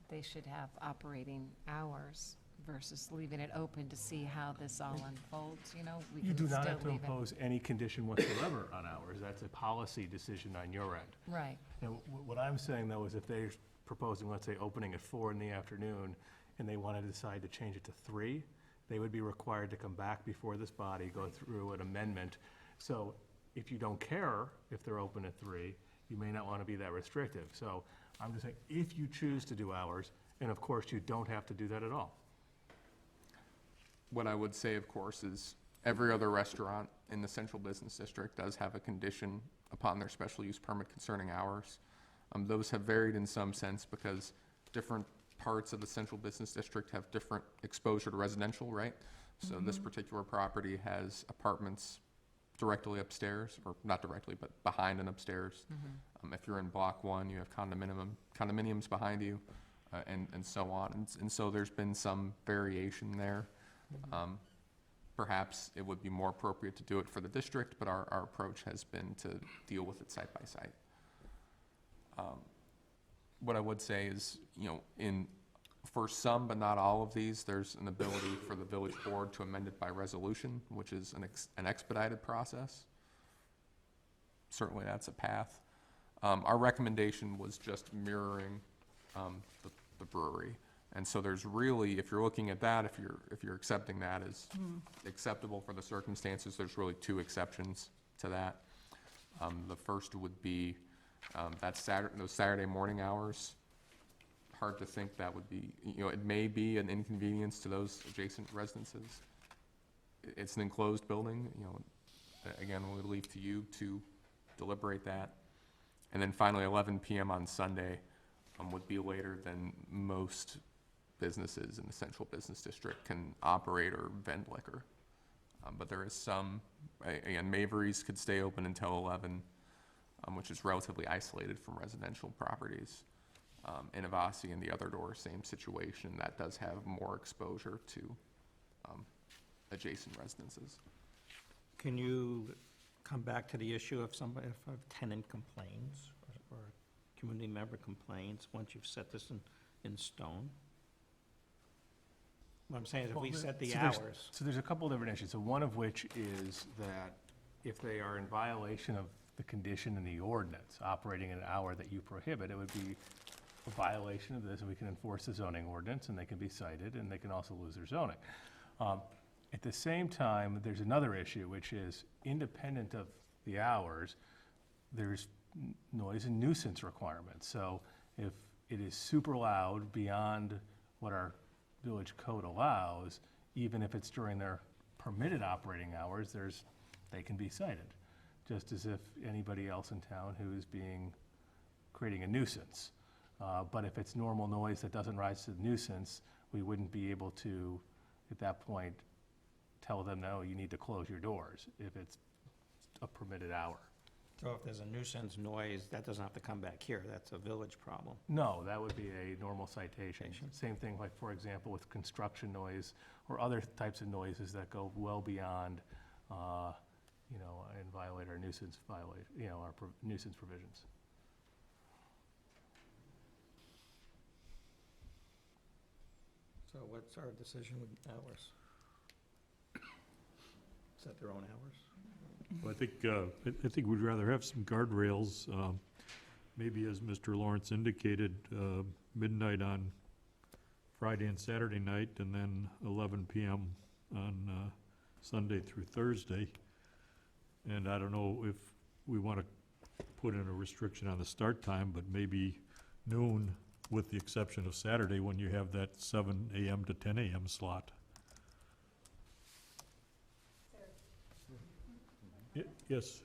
they should have operating hours versus leaving it open to see how this all unfolds, you know? We You can do not still have to leave it- impose any condition whatsoever on hours. That's a policy decision on your end. Right. And what I'm saying, though, is if they're proposing, let's say, opening at 4 in the afternoon, and they want to decide to change it to 3, they would be required to come back before this body, go through an amendment. So if you don't care if they're open at 3, you may not want to be that restrictive. So I'm just saying, if you choose to do hours, and of course, you don't have to do that at all. What I would say, of course, is every other restaurant in the central business district does have a condition upon their special use permit concerning hours. Those have varied in some sense because different parts of the central business district have different exposure to residential, right? So this particular property has apartments directly upstairs, or not directly, but behind and upstairs. If you're in block 1, you have condominiums behind you, and so on. And so there's been some variation there. Perhaps it would be more appropriate to do it for the district, but our approach has been to deal with it site by site. What I would say is, you know, for some but not all of these, there's an ability for the village board to amend it by resolution, which is an expedited process. Certainly that's a path. Our recommendation was just mirroring the brewery. And so there's really, if you're looking at that, if you're accepting that as acceptable for the circumstances, there's really 2 exceptions to that. The first would be those Saturday morning hours. Hard to think that would be, you know, it may be an inconvenience to those adjacent residences. It's an enclosed building, you know, again, we'll leave to you to deliberate that. And then finally, 11 p.m. on Sunday would be later than most businesses in the central business district can operate or vend liquor. But there is some, again, Mavery's could stay open until 11, which is relatively isolated from residential properties. Innovasi and the other door, same situation. That does have more exposure to adjacent residences. Can you come back to the issue if a tenant complains or a community member complains, once you've set this in stone? What I'm saying is if we set the hours. So there's a couple different issues. So one of which is that if they are in violation of the condition in the ordinance, operating at an hour that you prohibit, it would be a violation of this, and we can enforce the zoning ordinance, and they can be cited, and they can also lose their zoning. At the same time, there's another issue, which is independent of the hours, there's noise and nuisance requirements. So if it is super loud beyond what our village code allows, even if it's during their permitted operating hours, they can be cited, just as if anybody else in town who is creating a nuisance. But if it's normal noise that doesn't rise to the nuisance, we wouldn't be able to, at that point, tell them, no, you need to close your doors. If it's a permitted hour. So if there's a nuisance noise, that doesn't have to come back here, that's a village problem. No, that would be a normal citation. Same thing, like, for example, with construction noise or other types of noises that go well beyond, you know, and violate our nuisance nuisance provisions. So what's our decision with hours? Set their own hours? Well, I think we'd rather have some guardrails, maybe as Mr. Lawrence indicated, midnight on Friday and Saturday night, and then 11 PM on Sunday through Thursday. And I don't know if we want to put in a restriction on the start time, but maybe noon, with the exception of Saturday, when you have that 7 AM to 10 AM slot. Yes,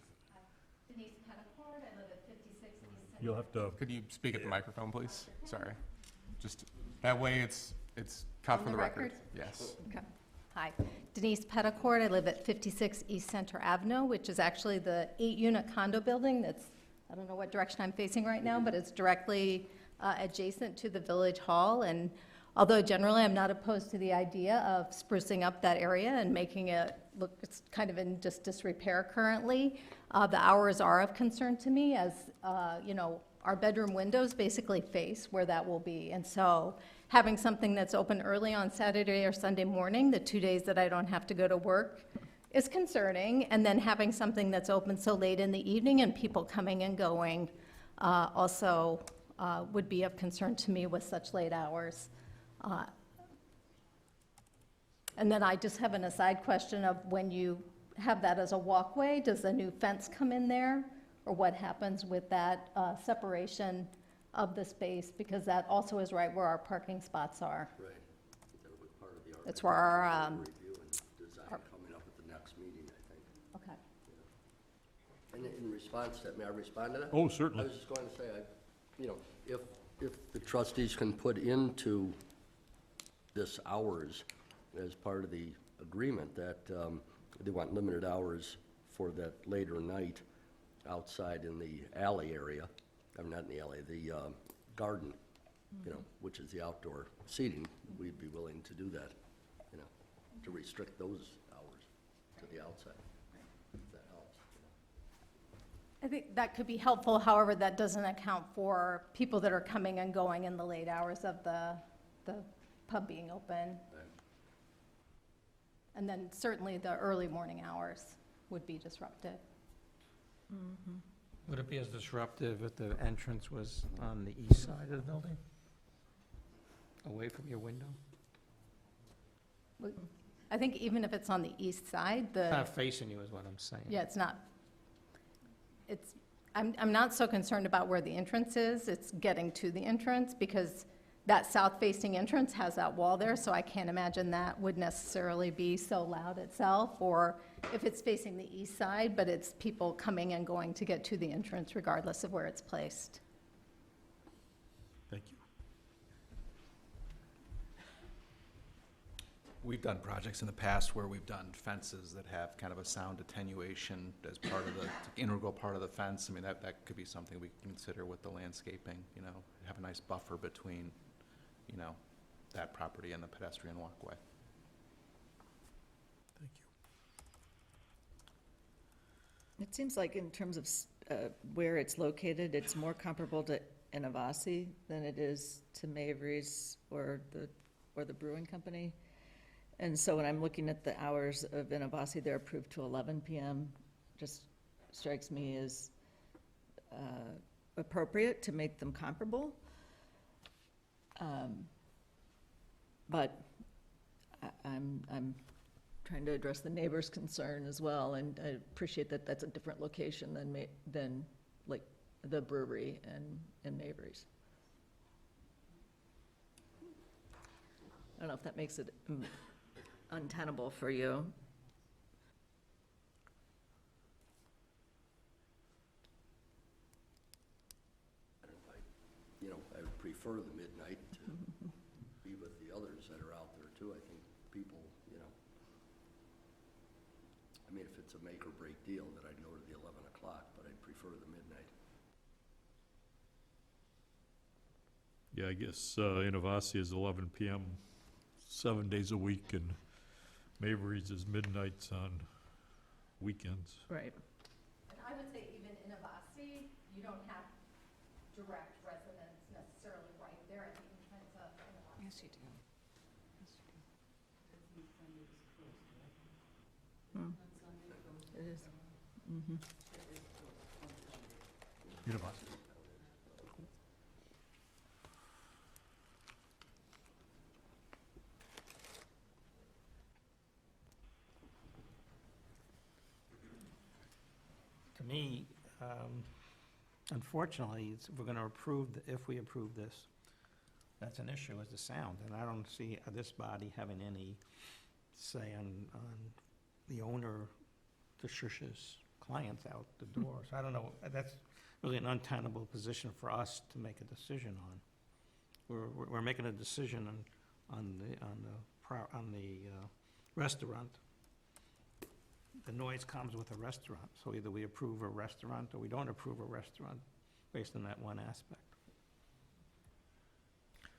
Denise Petticord, I live at 56 East you'll have to, Could you speak at the microphone, please? Sorry. Just, that way it's caught On for the the record. record? Yes. Okay. Hi, Denise Petticord, I live at 56 East Center Avenue, which is actually the 8-unit condo building that's, I don't know what direction I'm facing right now, but it's directly adjacent to the Village Hall. And although generally I'm not opposed to the idea of sprucing up that area and making it look, it's kind of in just disrepair currently, the hours are of concern to me, as, you know, our bedroom windows basically face where that will be. And so having something that's open early on Saturday or Sunday morning, the 2 days that I don't have to go to work, is concerning. And then having something that's open so late in the evening and people coming and going also would be of concern to me with such late hours. And then I just have an aside question of, when you have that as a walkway, does a new fence come in there? Or what happens with that separation of the space? Because that also is right where our parking spots are. Right. That was part of the That's where our, architectural review and design coming up at the next meeting, I think. okay. And in response to that, may I respond to that? oh, certainly. I was just going to say, you know, if the trustees can put into this hours as part of the agreement that they want limited hours for that later night outside in the alley area, I mean, not in the alley, the garden, you know, which is the outdoor seating, we'd be willing to do that, you know, to restrict those hours to the outside, if that helps. I think that could be helpful, however, that doesn't account for people that are coming and going in the late hours of the pub being open. Right. And then certainly the early morning hours would be disruptive. Would it be as disruptive if the entrance was on the east side of the building? Away from your window? I think even if it's on the east side, the. Not facing you is what I'm saying. Yeah, it's not, I'm not so concerned about where the entrance is, it's getting to the entrance, because that south-facing entrance has that wall there, so I can't imagine that would necessarily be so loud itself, or if it's facing the east side, but it's people coming and going to get to the entrance regardless of where it's placed. Thank you. We've done projects in the past where we've done fences that have kind of a sound attenuation as part of the integral part of the fence. I mean, that could be something we can consider with the landscaping, you know, have a nice buffer between, you know, that property and the pedestrian walkway. Thank you. It seems like in terms of where it's located, it's more comparable to Innovasi than it is to Mavry's or the brewing company. And so when I'm looking at the hours of Innovasi, they're approved to 11 PM, just strikes me as appropriate to make them comparable. But I'm trying to address the neighbor's concern as well, and I appreciate that that's a different location than like the brewery and Mavry's. I don't know if that makes it untenable for you. You know, I would prefer the midnight to be with the others that are out there too. I think people, you know, I mean, if it's a make or break deal, that I'd go to the 11 o'clock, but I'd prefer the midnight. Yeah, I guess Innovacia is 11 PM, 7 days a week, and Mabry's is midnights on weekends. Right. And I would say even in Avasi, you don't have direct residents necessarily right there at the entrance of Innovaci. Yes, you do. It is. Mm-hmm. Innovacia. To me, unfortunately, we're going to approve, if we approve this, that's an issue, is the sound. And I don't see this body having any say on the owner to shush his clients out the door. So I don't know, that's really an untenable position for us to make a decision on. We're making a decision on the restaurant. The noise comes with a restaurant, so either we approve a restaurant or we don't approve a restaurant based on that one aspect.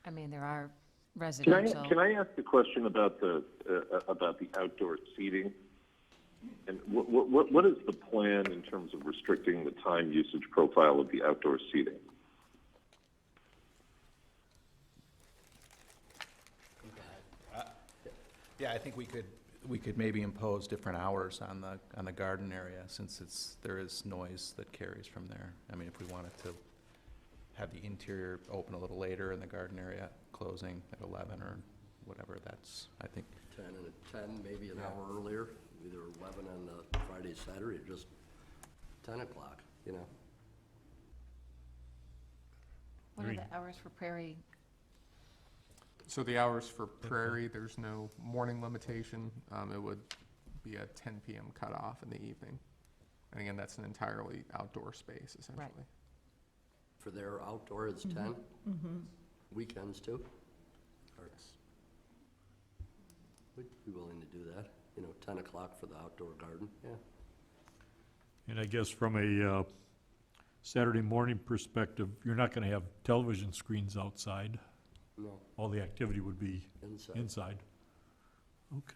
I mean, there are Can residential. I ask a question about the outdoor seating? And what is the plan in terms of restricting the time usage profile of the outdoor seating? Yeah, I think we could maybe impose different hours on the garden area, since there is noise that carries from there. I mean, if we wanted to have the interior open a little later and the garden area closing at 11 or whatever, that's, I think. 10 and at 10, maybe an hour earlier, either 11 on Friday, Saturday, or just 10 o'clock, you know? What are the hours for Prairie? So the hours for Prairie, there's no morning limitation. It would be a 10 PM cutoff in the evening. And again, that's an entirely outdoor space, essentially. Right. For their outdoor, it's 10? Mm-hmm. Weekends too? Or we'd be willing to do that, 10 o'clock for the outdoor garden, yeah. And I guess from a Saturday morning perspective, you're not going to have television screens outside. No, All the activity would be inside. inside. Okay.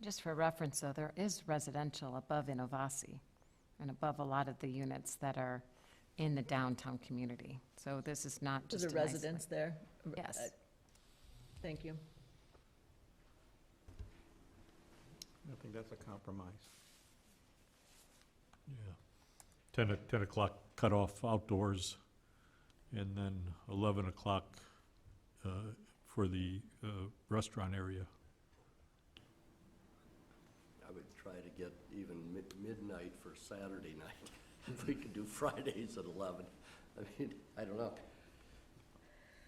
Just for reference, though, there is residential above Innovaci and above a lot of the units that are in the downtown community. So this is not There's just a an residence there? Yes. Thank you. I think that's a compromise. Yeah. 10 o'clock cutoff outdoors, and then 11 o'clock for the restaurant area. I would try to get even midnight for Saturday night, if we could do Fridays at 11. I mean, I don't know.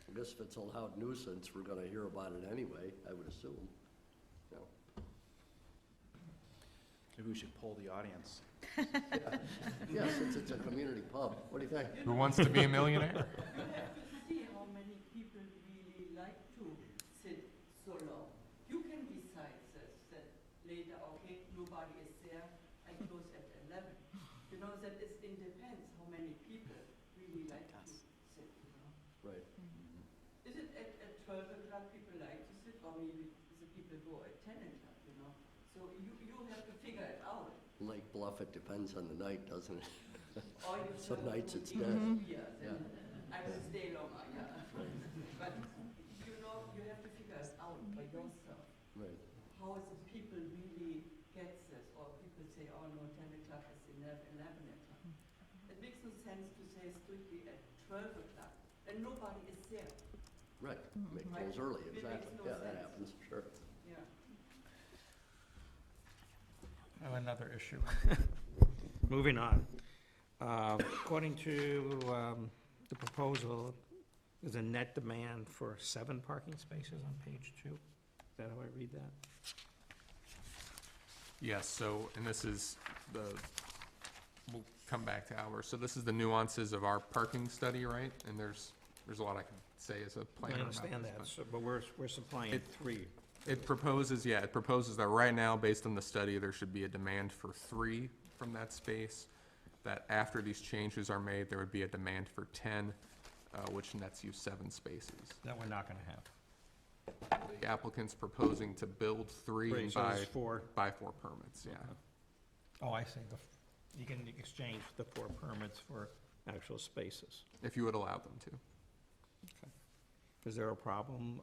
I guess if it's a loud nuisance, we're gonna hear about it anyway, I would assume. No. Maybe we should poll the audience. Yeah, since it's a community pub, what do you think? Who wants to be a millionaire? See how many people really like to sit so long. You can decide this, that later, okay, nobody is there, I close at 11. You know, that is, it depends how many people really like to sit, Right. Is it at 12 o'clock people like to sit, or maybe the people go at 10 o'clock, So you have to figure it out. Lake Bluff, it depends on the night, doesn't it? Or you Some tell nights them, it's "If dead." it's here, Yeah. then I will stay longer, But, you have to figure it out by yourself. Right. How the people really gets this, or people say, oh no, 10 o'clock is 11 o'clock. It makes no sense to say strictly at 12 o'clock, and nobody is there. Right, make Right. close early, It makes exactly. no Yeah, that sense. happens, sure. Yeah. I have another issue. Moving on. According to the proposal, there's a net demand for 7 parking spaces on page 2. Is that how I read that? Yes, so, and this is we'll come back to ours. So this is the nuances of our parking study, right? And there's a lot I can say as a planner I about understand this, that, but- but we're supplying 3 It proposes that right now, based on the study, there should be a demand for 3 from that space. That after these changes are made, there would be a demand for 10, which nets you 7 spaces. That we're not gonna have. The applicant's proposing to build 3 and So there's 4. buy 4 permits, yeah. Oh, I see. You can exchange the 4 permits for actual spaces. If you would allow them to. Is there a problem?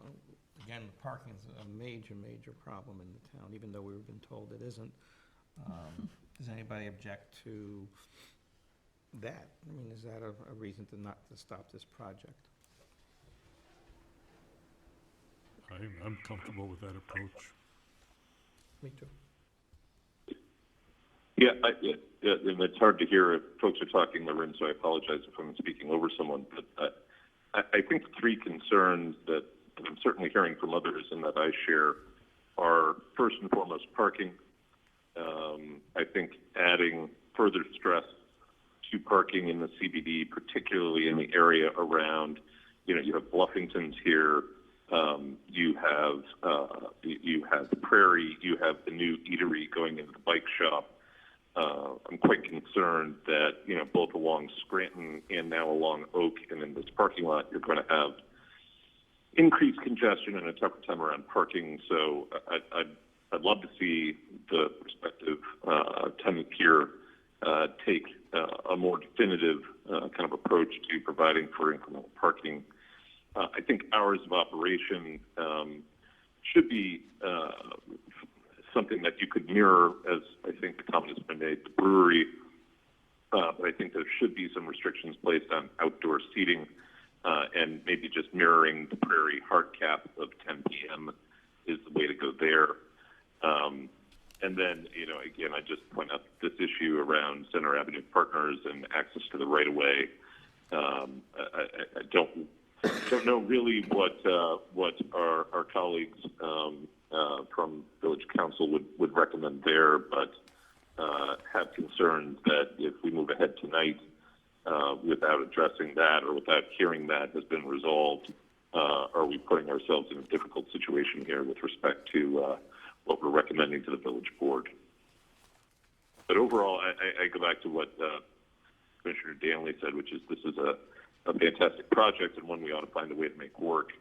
Again, parking is a major, major problem in the town, even though we've been told it isn't. Does anybody object to that? I mean, is that a reason to not to stop this project? I'm comfortable with that approach. Me too. Yeah, and it's hard to hear if folks are talking in the room, so I apologize if I'm speaking over someone. But I think the 3 concerns that I'm certainly hearing from others and that I share are, first and foremost, parking. I think adding further stress to parking in the CBD, particularly in the area around, you have Bluffington's here, you have the Prairie, you have the new eatery going into the bike shop. I'm quite concerned that, both along Scranton and now along Oak and in this parking lot, you're going to have increased congestion and a tougher time around parking. So I'd love to see the prospective tenant here take a more definitive kind of approach to providing for incremental parking. I think hours of operation should be something that you could mirror, as I think the comment has been made, the brewery. But I think there should be some restrictions placed on outdoor seating, and maybe just mirroring the Prairie hard cap of 10 p.m. is the way to go there. And then, again, I just point out this issue around Center Avenue Partners and access to the right-of-way. I don't know really what our colleagues from Village Council would recommend there, but have concerns that if we move ahead tonight without addressing that or without hearing that has been resolved, are we putting ourselves in a difficult situation here with respect to what we're recommending to the village board? But overall, I go back to what Commissioner Danley said, which is this is a fantastic project and one we ought to find a way to make work,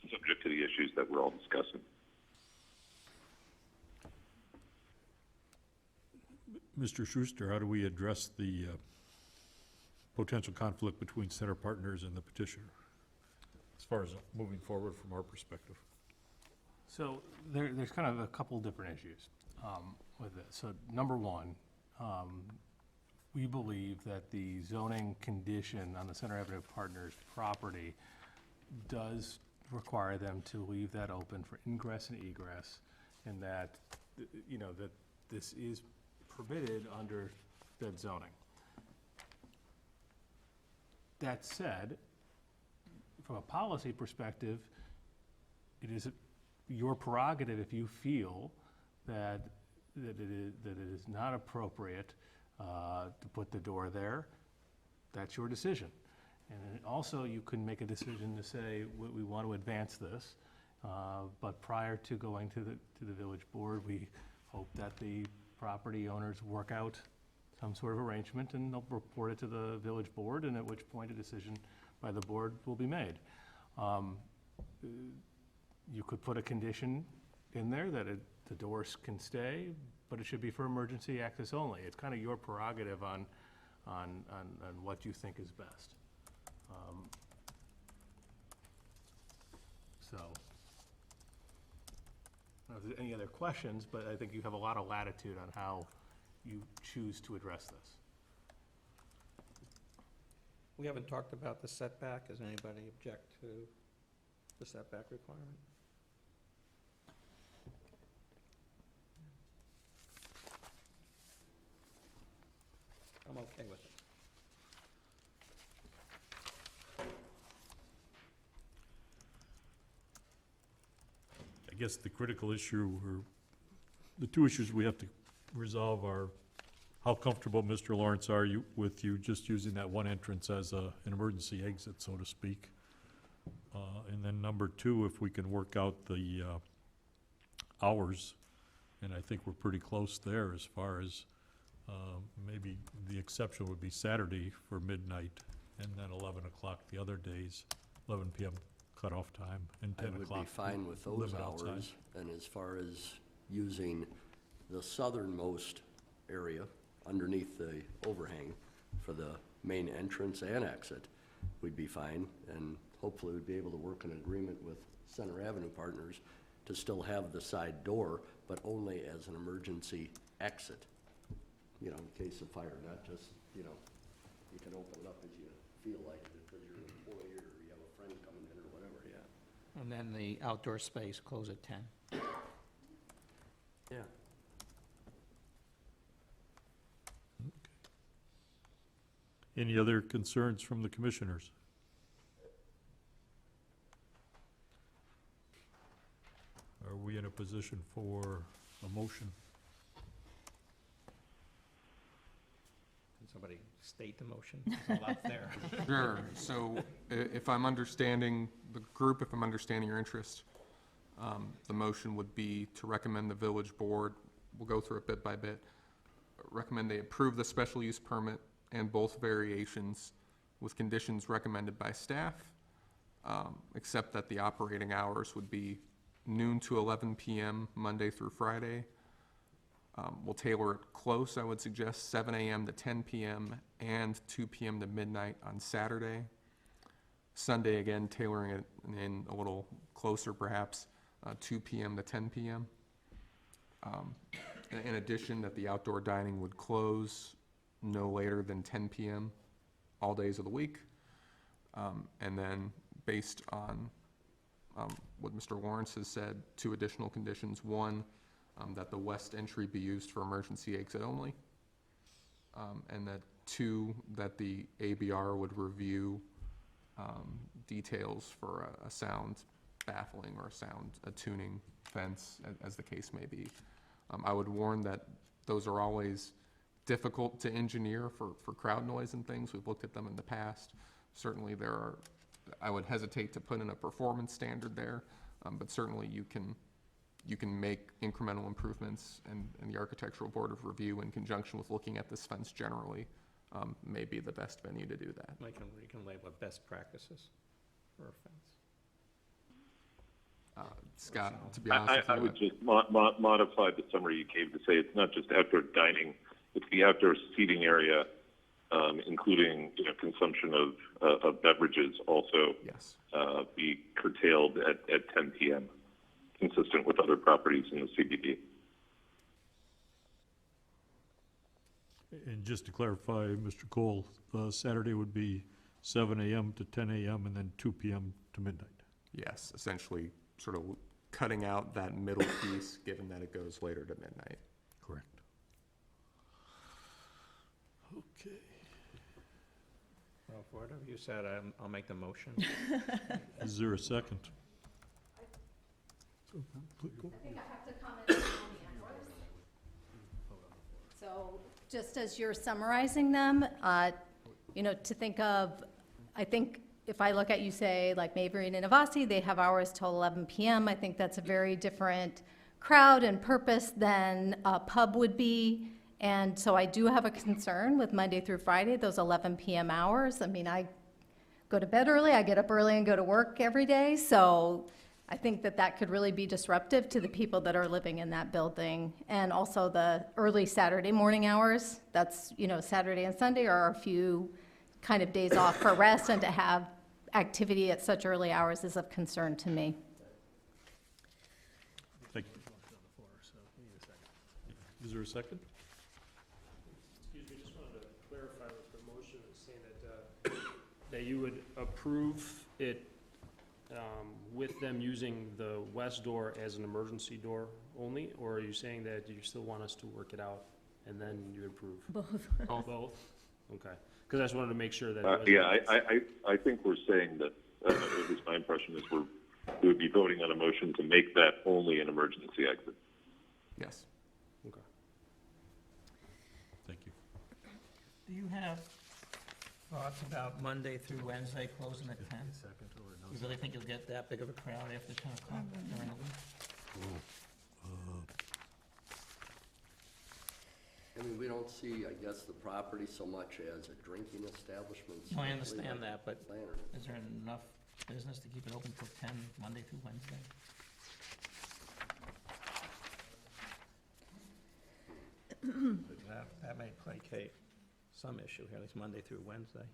subject to the issues that we're all discussing. Mr. Schuster, how do we address the potential conflict between Center Partners and the petitioner, as far as moving forward from our perspective? So there's kind of a couple different issues with this. So number one, we believe that the zoning condition on the Center Avenue Partners property does require them to leave that open for ingress and egress, and that, that this is permitted under that zoning. That said, from a policy perspective, it is your prerogative if you feel that it is not appropriate to put the door there. That's your decision. And also, you can make a decision to say, we want to advance this, but prior to going to the village board, we hope that the property owners work out some sort of arrangement, and they'll report it to the village board, and at which point a decision by the board will be made. You could put a condition in there that the doors can stay, but it should be for emergency access only. It's kind of your prerogative on what you think is best. So, I don't know if there's any other questions, but I think you have a lot of latitude on how you choose to address this. We haven't talked about the setback. Does anybody object to the setback requirement? I'm okay with it. I guess the critical issue, or the two issues we have to resolve are, how comfortable, Mr. Lawrence, are you with you just using that one entrance as an emergency exit, so to speak? And then number two, if we can work out the hours, and I think we're pretty close there as far as, maybe the exception would be Saturday for midnight, and then 11 o'clock the other days, 11 PM cutoff time, and 10 I would o'clock. be fine with those limit outside. hours. And as far as using the southernmost area underneath the overhang for the main entrance and exit, we'd be fine. And hopefully we'd be able to work an agreement with Center Avenue Partners to still have the side door, but only as an emergency exit, you know, in case of fire, not just, you know, you can open it up as you feel like it because you're an employee or you have a friend coming in or whatever, yeah. And then the outdoor space close at 10. Yeah. Any other concerns from the commissioners? Are we in a position for a motion? Can somebody state the motion? There's a lot there. Sure, so if I'm understanding the group, if I'm understanding your interest, the motion would be to recommend the village board, we'll go through it bit by bit, recommend they approve the special use permit and both variations with conditions recommended by staff, except that the operating hours would be noon to 11 PM, Monday through Friday. We'll tailor it close, I would suggest 7 AM to 10 PM and 2 PM to midnight on Saturday. Sunday, again, tailoring it in a little closer perhaps, 2 PM to 10 PM. In addition, that the outdoor dining would close no later than 10 PM all days of the week. And then based on what Mr. Lawrence has said, 2 additional conditions. One, that the west entry be used for emergency exit only. And that 2, that the ABR would review details for a sound baffling or a tuning fence, as the case may be. I would warn that those are always difficult to engineer for crowd noise and things. We've looked at them in the past. Certainly I would hesitate to put in a performance standard there, but certainly you can make incremental improvements, and the Architectural Board of Review, in conjunction with looking at this fence generally, may be the best venue to do that. Like, you can label it best practices for a fence. Scott, to be honest with you. I would just modify the summary you gave to say it's not just outdoor dining, it's the outdoor seating area, including, you know, consumption of beverages also. Yes. Be curtailed at 10 PM, consistent with other properties in the CBD. And just to clarify, Mr. Cole, Saturday would be 7 AM to 10 AM and then 2 PM to midnight. Yes, essentially sort of cutting out that middle piece, given that it goes later to midnight. Correct. Okay. Well, for whatever you said, I'll make the motion. Is there a second? I think I have to comment on the hours. So, just as you're summarizing them, you know, to think of, I think if I look at, you say, like Maverick and Navasi, they have hours till 11 PM. I think that's a very different crowd and purpose than a pub would be. And so I do have a concern with Monday through Friday, those 11 PM hours. I mean, I go to bed early, I get up early and go to work every day. So I think that that could really be disruptive to the people that are living in that building. And also the early Saturday morning hours, that's, you know, Saturday and Sunday are a few kind of days off for rest, and to have activity at such early hours is of concern to me. Thank you. Is there a second? Excuse me, just wanted to clarify with the motion, saying that you would approve it with them using the west door as an emergency door only, or are you saying that you still want us to work it out and then you approve? Both. Both? Okay, because I just wanted to make sure that. it wasn't- Yeah, I think we're saying that, at least my impression is we would be voting on a motion to make that only an emergency exit. Yes. Okay. Thank you. Do you have thoughts about Monday through Wednesday closing at 10? You really think you'll get that big of a crowd after 10 o'clock during the week? don't see, I guess, the property so much as a drinking establishment. No, I especially understand like that, but Planner. is there enough business to keep it open till 10, Monday through Wednesday? That may placate some issue here, at least Monday through Wednesday.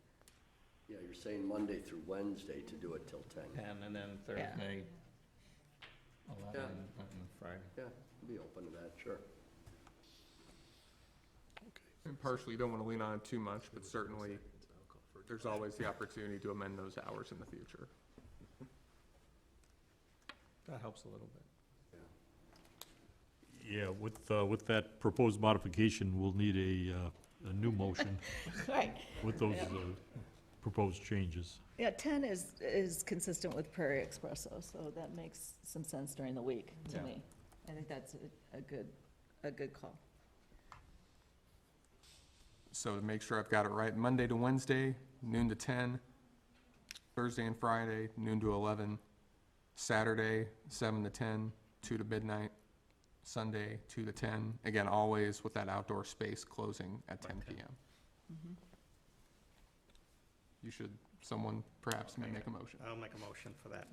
Yeah, you're saying Monday through Wednesday to do it till 10. 10, and then Thursday, 11, Yeah. and Friday. Yeah, be open to that, sure. And partially, you don't want to lean on it too much, but certainly, there's always the opportunity to amend those hours in the future. That helps a little bit. Yeah, with that proposed modification, we'll need a new motion Right. with those proposed changes. Yeah, 10 is consistent with Prairie Espresso, so that makes some sense during the week to Yeah. me. I think that's a good call. So to make sure I've got it right, Monday to Wednesday, noon to 10, Thursday and Friday, noon to 11, Saturday, 7 to 10, 2 to midnight, Sunday, 2 to 10, again, always with that outdoor space closing at 10 PM. Someone perhaps may make a motion. I'll make a motion for that.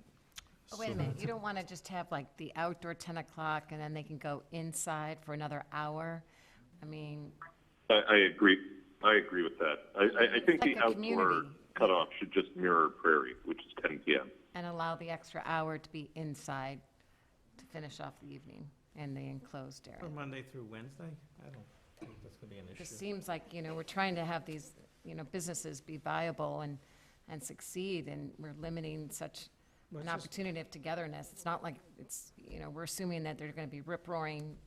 Oh, wait a minute, you don't want to just have like the outdoor 10 o'clock and then they can go inside for another hour? I mean, I agree. I agree with that. I think like the a outdoor community. cutoff should just mirror Prairie, which is 10 PM. and allow the extra hour to be inside to finish off the evening in the enclosed For area. Monday through Wednesday? I don't think that's gonna be an It issue. just seems like, we're trying to have these, businesses be viable and succeed, and we're limiting such Well, an it's just- opportunity of togetherness. It's not like it's, we're assuming that they're gonna be rip-roaring,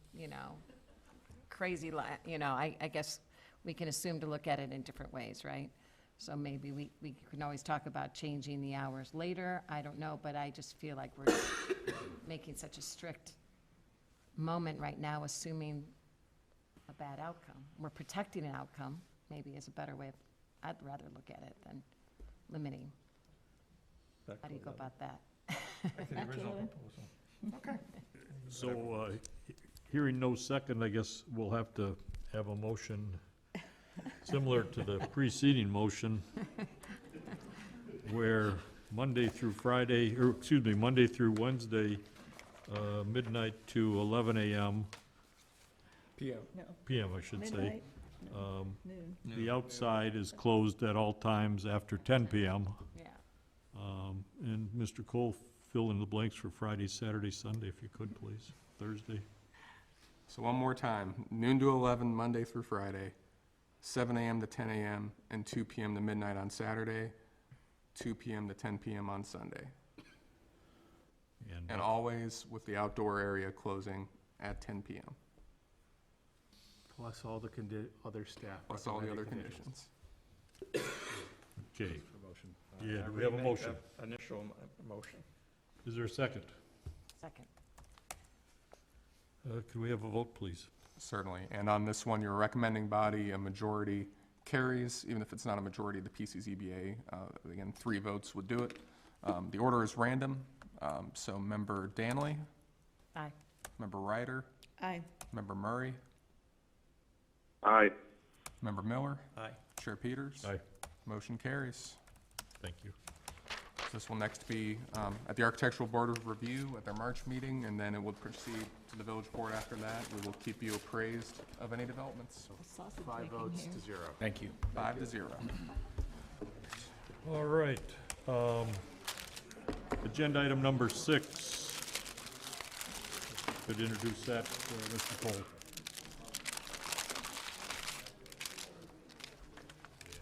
crazy, I guess we can assume to look at it in different ways, right? So maybe we can always talk about changing the hours later, I don't know, but I just feel like we're making such a strict moment right now, assuming a bad outcome. We're protecting an outcome, maybe is a better way, I'd rather look at it than limiting. How do you go about that? Back to the original proposal. Okay. So, hearing no second, I guess we'll have to have a motion similar to the preceding motion, where Monday through Friday, or excuse me, Monday through Wednesday, midnight to 11 a.m., No, PM, I should say. midnight, noon. The outside is closed at all times after 10 PM. Yeah. And Mr. Cole, fill in the blanks for Friday, Saturday, Sunday, if you could, please. Thursday. So one more time, noon to 11, Monday through Friday, 7 AM to 10 AM, and 2 PM to midnight on Saturday, 2 PM to 10 PM on Sunday. And always with the outdoor area closing at 10 PM, Plus all the other staff. plus all the other recommended conditions. Okay. For motion. Yeah, do we have a motion? Initial motion. Is there a second? Second. Can we have a vote, please? Certainly, and on this one, your recommending body, a majority carries, even if it's not a majority of the PCZBA. Again, 3 votes would do it. The order is random, so Member Danley, Aye. Member Ryder, Aye. Member Murray, Aye. Member Miller, Aye. Chair Peters. Aye. Motion carries. Thank you. This will next be at the Architectural Board of Review at their March meeting, and then it will proceed to the village board after that. We will keep you appraised of any developments. Sausage 5 making votes here. to 0. Thank you. 5 to 0. All right. Agenda item number 6. Could introduce that, Mr. Cole.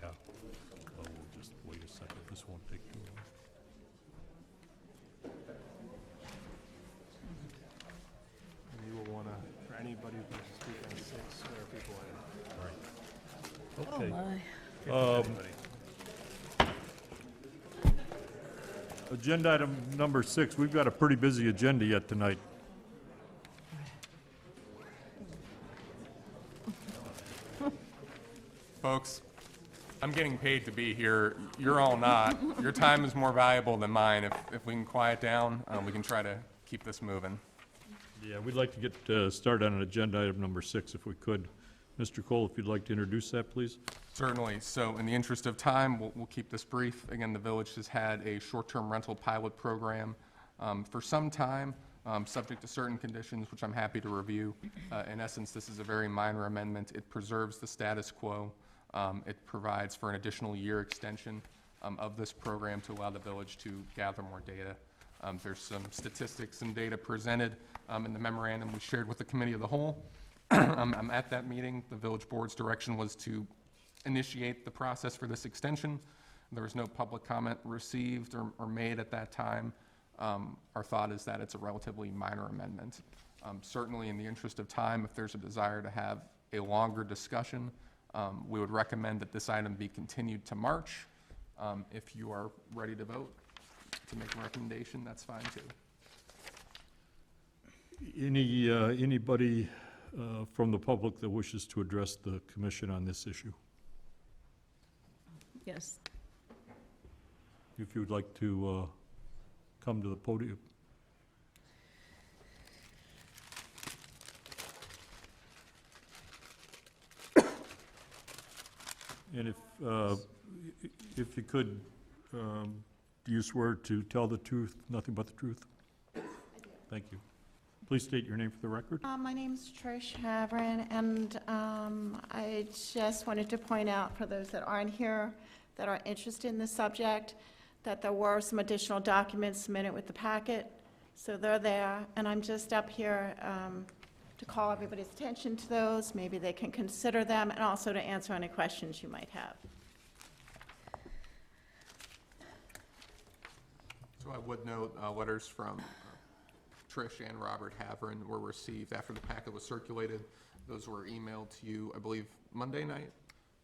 Yeah. Well, we'll just wait a second. This won't take too long. And you will want to, for anybody who wants to speak on 6, there are people in. Oh, Okay. my. Anybody. Agenda item number 6. We've got a pretty busy agenda yet tonight. Folks, I'm getting paid to be here. You're all not. Your time is more valuable than mine. If we can quiet down, we can try to keep this moving. Yeah, we'd like to get started on agenda item number 6 if we could. Mr. Cole, if you'd like to introduce that, please. Certainly. So in the interest of time, we'll keep this brief. Again, the village has had a short-term rental pilot program for some time, subject to certain conditions, which I'm happy to review. In essence, this is a very minor amendment. It preserves the status quo. It provides for an additional year extension of this program to allow the village to gather more data. There's some statistics and data presented in the memorandum we shared with the committee of the whole. I'm at that meeting. The village board's direction was to initiate the process for this extension. There was no public comment received or made at that time. Our thought is that it's a relatively minor amendment. Certainly in the interest of time, if there's a desire to have a longer discussion, we would recommend that this item be continued to March. If you are ready to vote to make a recommendation, that's fine too. Anybody from the public that wishes to address the commission on this issue? Yes. If you'd like to come to the podium. And if you could, do you swear to tell the truth, nothing but the truth? I do. Thank you. Please state your name for the record. My name's Trish Havren, and I just wanted to point out for those that aren't here that are interested in the subject, that there were some additional documents submitted with the packet, so they're there, and I'm just up here to call everybody's attention to those. Maybe they can consider them, and also to answer any questions you might have. So I would note letters from Trish and Robert Havren were received after the packet was circulated. Those were emailed to you, I believe, Monday night,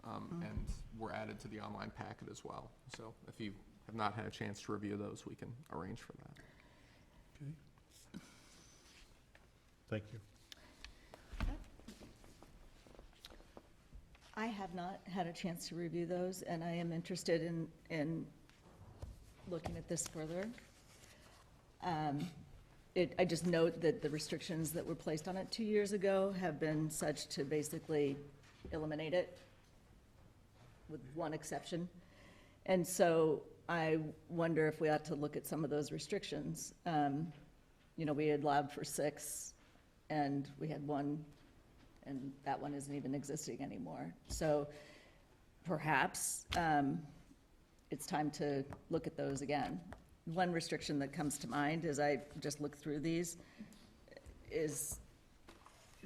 and were added to the online packet as well. So if you have not had a chance to review those, we can arrange for that. Okay. Thank you. I have not had a chance to review those, and I am interested in looking at this further. I just note that the restrictions that were placed on it 2 years ago have been such to basically eliminate it, with one exception. And so I wonder if we ought to look at some of those restrictions. You know, we had allowed for 6, and we had 1, and that one isn't even existing anymore. So perhaps it's time to look at those again. One restriction that comes to mind as I just look through these is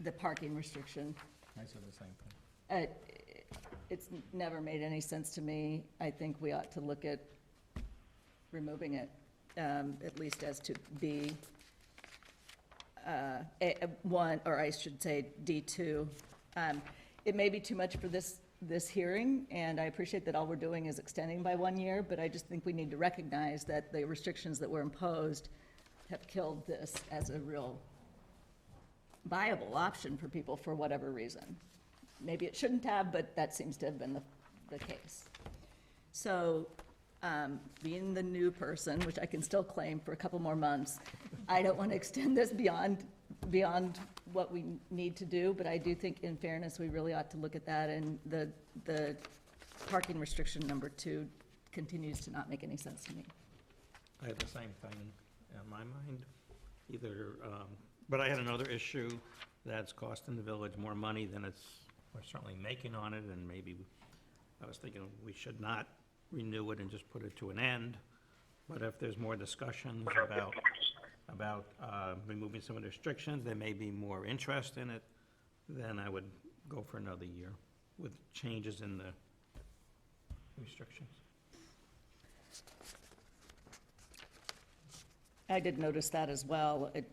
the parking restriction. I said the same thing. It's never made any sense to me. I think we ought to look at removing it, at least as to B, one, or I should say D2. It may be too much for this hearing, and I appreciate that all we're doing is extending by 1 year, but I just think we need to recognize that the restrictions that were imposed have killed this as a real viable option for people for whatever reason. Maybe it shouldn't have, but that seems to have been the case. So, being the new person, which I can still claim for a couple more months, I don't want to extend this beyond what we need to do, but I do think in fairness, we really ought to look at that, and the parking restriction number 2 continues to not make any sense to me. I had the same thing in my mind, but I had another issue that's costing the village more money than we're certainly making on it, and maybe, I was thinking we should not renew it and just put it to an end, but if there's more discussions about removing some of the restrictions, there may be more interest in it, then I would go for another year with changes in the restrictions. I did notice that as well. It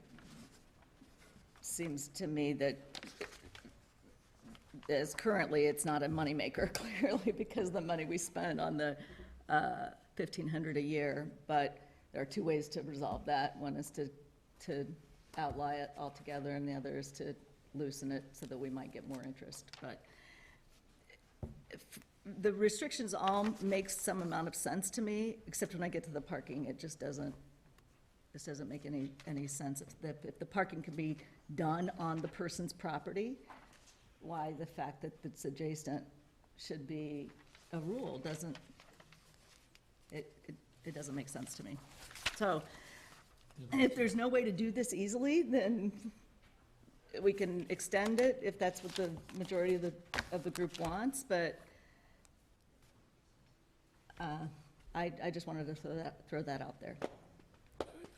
seems to me that as currently, it's not a moneymaker, clearly, because the money we spend on the $1,500 a year, but there are 2 ways to resolve that. One is to outlaw it altogether, and the other is to loosen it so that we might get more interest. But the restrictions all make some amount of sense to me, except when I get to the parking, it just doesn't make any sense. If the parking can be done on the person's property, why the fact that it's adjacent should be a rule doesn't, it doesn't make sense to me. So if there's no way to do this easily, then we can extend it if that's what the majority of the group wants, but I just wanted to throw that out there.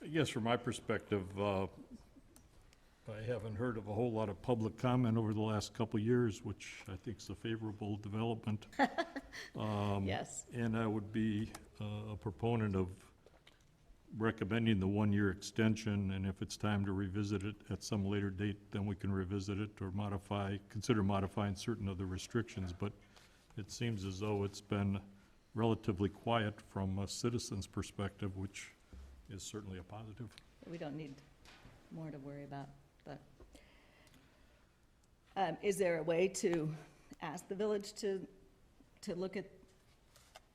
I guess from my perspective, I haven't heard of a whole lot of public comment over the last couple of years, which I think is a favorable development. Yes. And I would be a proponent of recommending the one-year extension, and if it's time to revisit it at some later date, then we can revisit it or consider modifying certain of the restrictions. But it seems as though it's been relatively quiet from a citizen's perspective, which is certainly a positive. We don't need more to worry about, but is there a way to ask the village to look at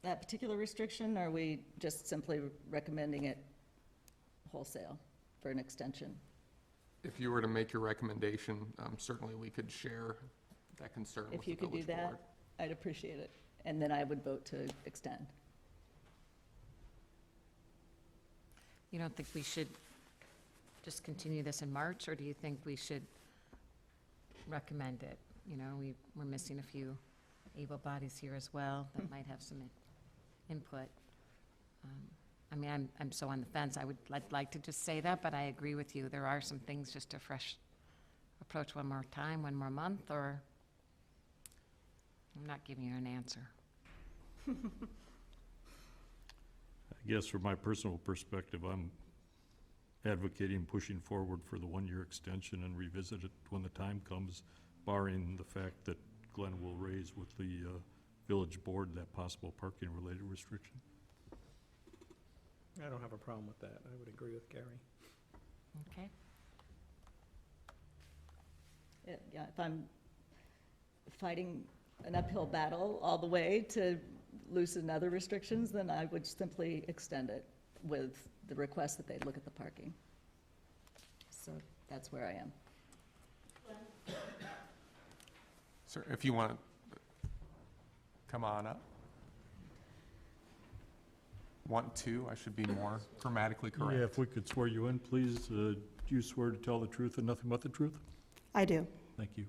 that particular restriction, or are we just simply recommending it wholesale for an extension? If you were to make your recommendation, certainly we could share that concern with If the you could do village that, board. I'd appreciate it, and then I would vote to extend. You don't think we should just continue this in March, or do you think we should recommend it? You know, we're missing a few able bodies here as well that might have some input. I mean, I'm so on the fence. I'd like to just say that, but I agree with you. There are some things, just a fresh approach one more time, one more month, or I'm not giving you an answer. I guess from my personal perspective, I'm advocating pushing forward for the one-year extension and revisit it when the time comes, barring the fact that Glenn will raise with the village board that possible parking-related restriction. I don't have a problem with that. I would agree with Gary. Okay. Yeah, if I'm fighting an uphill battle all the way to loosen other restrictions, then I would simply extend it with the request that they look at the parking. So that's where I am. Sir, if you want to come on up. 1, 2, I should be more grammatically correct. Yeah, if we could swear you in, please. Do you swear to tell the truth and nothing but the truth? I do. Thank you.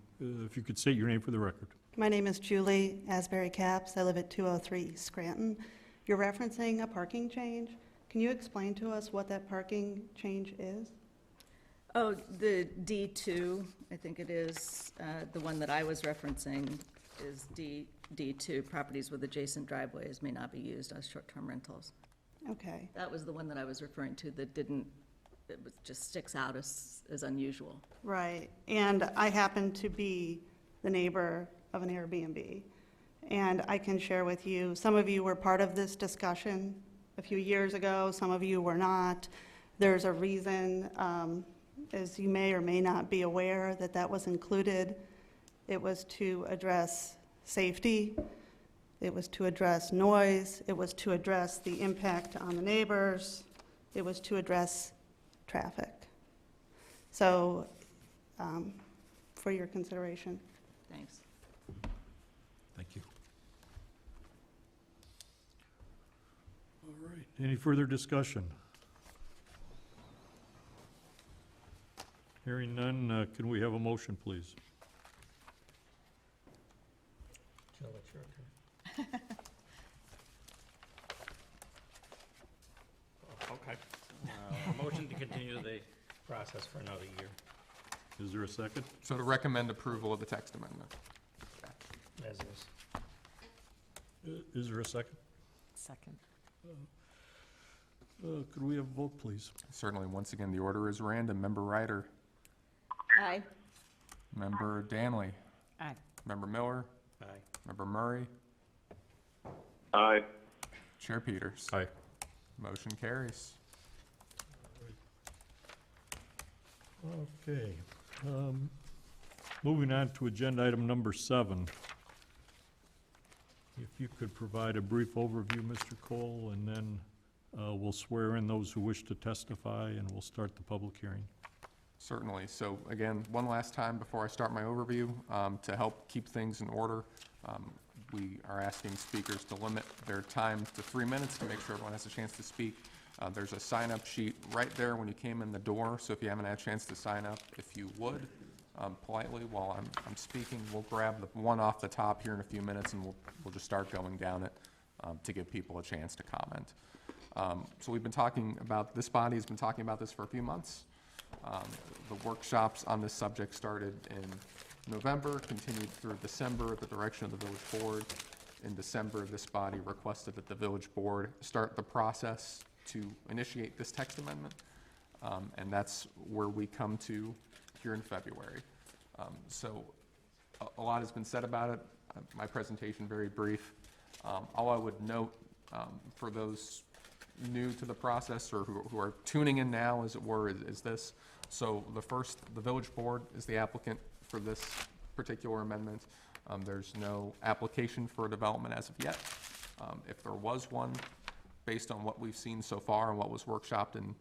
If you could state your name for the record. My name is Julie Asbury Capps. I live at 203 Scranton. You're referencing a parking change. Can you explain to us what that parking change is? Oh, the D2, I think it is, the one that I was referencing is D2, properties with adjacent driveways may not be used as short-term rentals. Okay. That was the one that I was referring to that just sticks out as unusual. Right. And I happen to be the neighbor of an Airbnb. And I can share with you, some of you were part of this discussion a few years ago, some of you were not. There's a reason, as you may or may not be aware, that was included. It was to address safety. It was to address noise. It was to address the impact on the neighbors. It was to address traffic. So, for your consideration. Thanks. Thank you. All right. Any further discussion? Hearing none, can we have a motion, please? Jill, it's your turn. Okay. Motion to continue the process for another year. Is there a second? So to recommend approval of the text amendment. As is. Is there a second? Second. Could we have a vote, please? Certainly, once again, the order is random. Member Ryder. Aye. Member Danley. Aye. Member Miller. Aye. Member Murray. Aye. Chair Peters. Aye. Motion carries. Okay. Moving on to agenda item number 7. If you could provide a brief overview, Mr. Cole, and then we'll swear in those who wish to testify, and we'll start the public hearing. Certainly. So again, one last time before I start my overview, to help keep things in order, we are asking speakers to limit their time to 3 minutes to make sure everyone has a chance to speak. There's a sign-up sheet right there when you came in the door, so if you haven't had a chance to sign up, if you would, politely while I'm speaking, we'll grab the one off the top here in a few minutes, and we'll just start going down it to give people a chance to comment. So we've been talking about, this body has been talking about this for a few months. The workshops on this subject started in November, continued through December at the direction of the village board. In December, this body requested that the village board start the process to initiate this text amendment, and that's where we come to here in February. So a lot has been said about it. My presentation very brief. All I would note for those new to the process or who are tuning in now, as it were, is this. So the village board is the applicant for this particular amendment. There's no application for a development as of yet. If there was one, based on what we've seen so far and what was workshopped in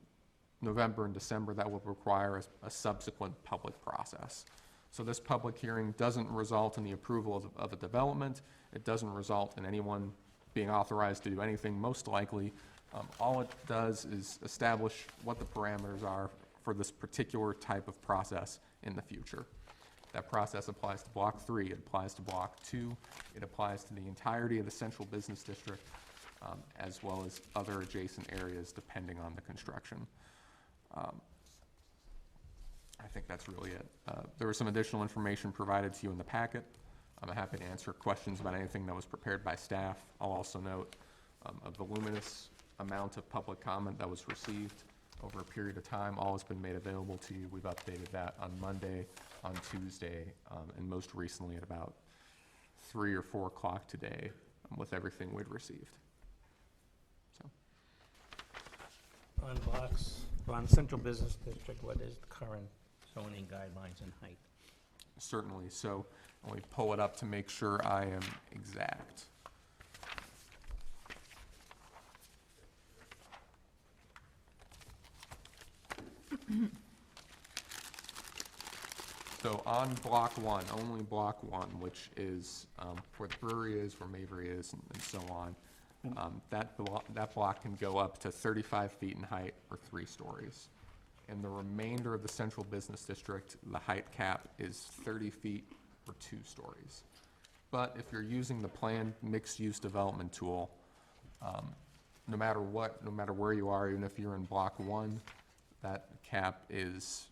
November and December, that would require a subsequent public process. So this public hearing doesn't result in the approval of a development. It doesn't result in anyone being authorized to do anything, most likely. All it does is establish what the parameters are for this particular type of process in the future. That process applies to Block 3, it applies to Block 2, it applies to the entirety of the central business district, as well as other adjacent areas depending on the construction. I think that's really it. There was some additional information provided to you in the packet. I'm happy to answer questions about anything that was prepared by staff. I'll also note a voluminous amount of public comment that was received over a period of time. All has been made available to you. We've updated that on Monday, on Tuesday, and most recently at about 3 or 4 o'clock today with everything we'd received. So. On blocks, on central business district, what is the current zoning guidelines and height? Certainly. So let me pull it up to make sure I am exact. So on Block 1, only Block 1, which is where the brewery is, where Mavory is, and so on, that block can go up to 35 feet in height or 3 stories. In the remainder of the central business district, the height cap is 30 feet or 2 stories. But if you're using the planned mixed-use development tool, no matter where you are, even if you're in Block 1, that cap is,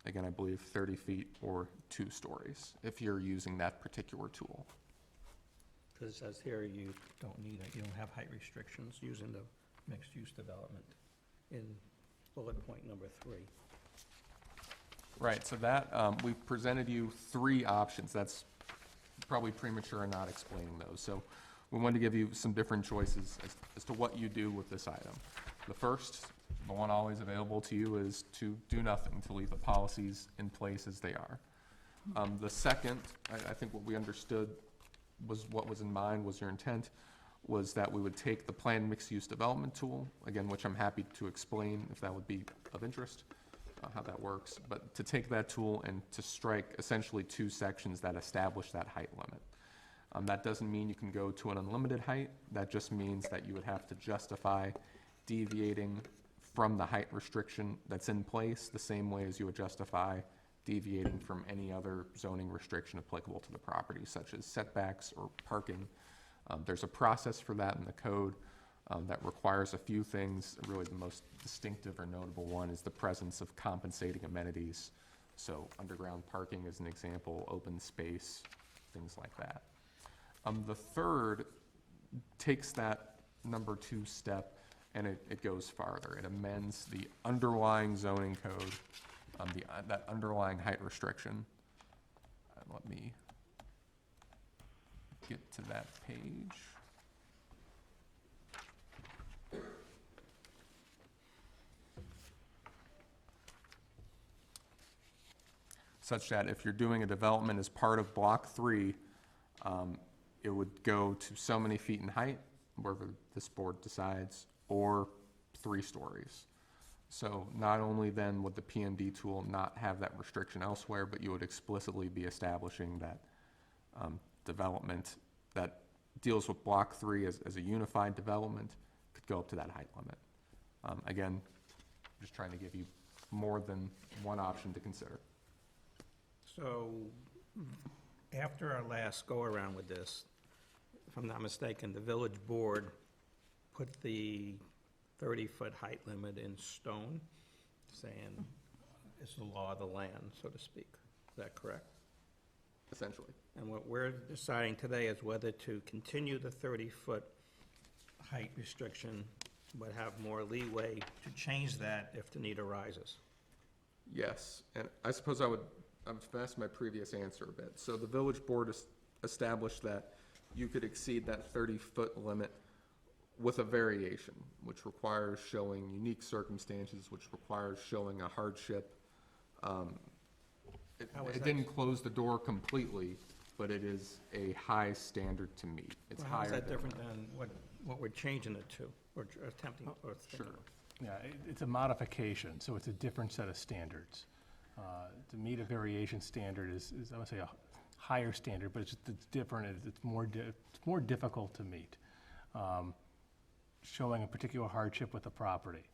again, I believe 30 feet or 2 stories if you're using that particular tool. Because it says here you don't have height restrictions using the mixed-use development in bullet point number 3. Right, so that, we've presented you 3 options. That's probably premature in not explaining those. So we wanted to give you some different choices as to what you do with this item. The first, the one always available to you, is to do nothing, to leave the policies in place as they are. The second, I think what we understood was what was in mind, was your intent, was that we would take the planned mixed-use development tool, again, which I'm happy to explain if that would be of interest, how that works, but to take that tool and to strike essentially 2 sections that establish that height limit. That doesn't mean you can go to an unlimited height. That just means that you would have to justify deviating from the height restriction that's in place the same way as you would justify deviating from any other zoning restriction applicable to the property, such as setbacks or parking. There's a process for that in the code that requires a few things. Really the most distinctive or notable one is the presence of compensating amenities. So underground parking is an example, open space, things like that. The third takes that number 2 step and it goes farther. It amends the underlying zoning code, that underlying height restriction. Let me get to that page. Such that if you're doing a development as part of Block 3, it would go to so many feet in height, wherever this board decides, or 3 stories. So not only then would the PMD tool not have that restriction elsewhere, but you would explicitly be establishing that development that deals with Block 3 as a unified development could go up to that height limit. Again, just trying to give you more than one option to consider. So, after our last go-around with this, if I'm not mistaken, the village board put the 30-foot height limit in stone, saying it's the law of the land, so to speak. Is that correct? Essentially. And what we're deciding today is whether to continue the 30-foot height restriction, but have more leeway to change that if the need arises. Yes, and I suppose I've finessed my previous answer a bit. So the village board established that you could exceed that 30-foot limit with a variation, which requires showing unique circumstances, which requires showing a hardship. It didn't close the door completely, but it is a high standard to meet. It's Well, higher. how is that than different than what we're changing it to, or attempting, or thinking Sure. of? Yeah, it's a modification, so it's a different set of standards. To meet a variation standard is I would say, a higher standard, but it's different, it's more difficult to meet. Showing a particular hardship with the property,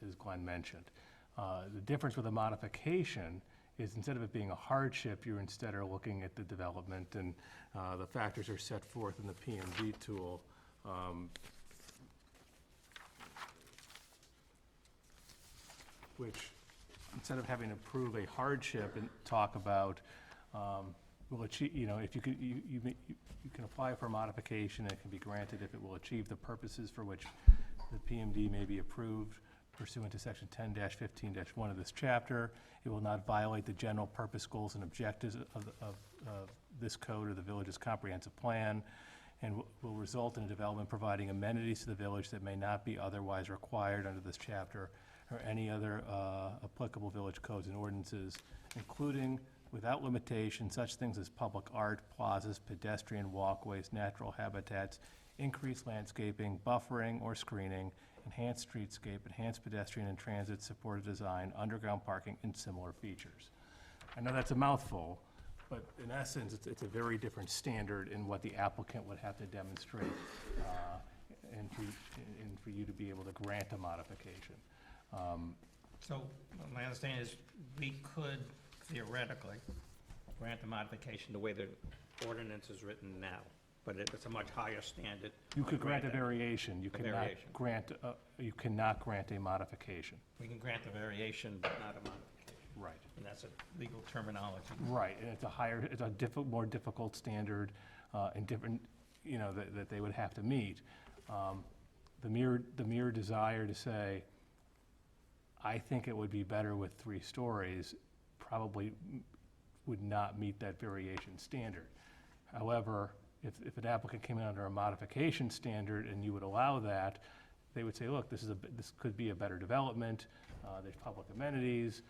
as Glenn mentioned. The difference with a modification is instead of it being a hardship, you're instead are looking at the development, and the factors are set forth in the PMD tool. Which, instead of having to prove a hardship and talk about, will achieve, if you could, you can apply for a modification, and it can be granted if it will achieve the purposes for which the PMD may be approved pursuant to section 10-15-1 of this chapter. It will not violate the general purpose, goals, and objectives of this code or the village's comprehensive plan, and will result in a development providing amenities to the village that may not be otherwise required under this chapter or any other applicable village codes and ordinances, including, without limitation, such things as public art, plazas, pedestrian walkways, natural habitats, increased landscaping, buffering or screening, enhanced streetscape, enhanced pedestrian and transit supported design, underground parking, and similar features. I know that's a mouthful, but in essence, it's a very different standard in what the applicant would have to demonstrate, and for you to be able to grant a modification. So, my understanding is, we could theoretically grant the modification the way the ordinance is written now, but it's a much higher standard. You could grant a that. variation, you A cannot variation. grant, you cannot grant a modification. We can grant the variation, but not a modification. Right. And that's a legal terminology. Right, and it's a more difficult standard, and different, that they would have to meet. The mere desire to say, I think it would be better with 3 stories, probably would not meet that variation standard. However, if an applicant came in under a modification standard and you would allow that, they would say, look, this could be a better development, there's public amenities,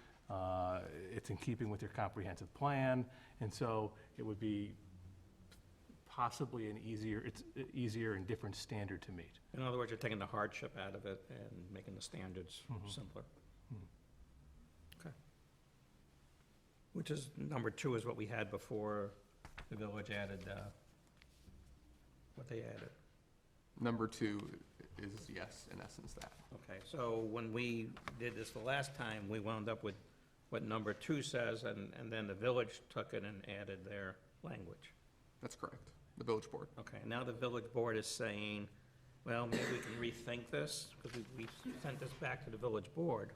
it's in keeping with your comprehensive plan, and so it would be possibly it's easier and different standard to meet. In other words, you're taking the hardship out of it and making the standards simpler. Okay. Which is, number 2 is what we had before the village added, what they added. Number 2 is, yes, in essence, that. Okay, so when we did this the last time, we wound up with what number 2 says, and then the village took it and added their language. That's correct, the village board. Okay, now the village board is saying, well, maybe we can rethink this, because we sent this back to the village board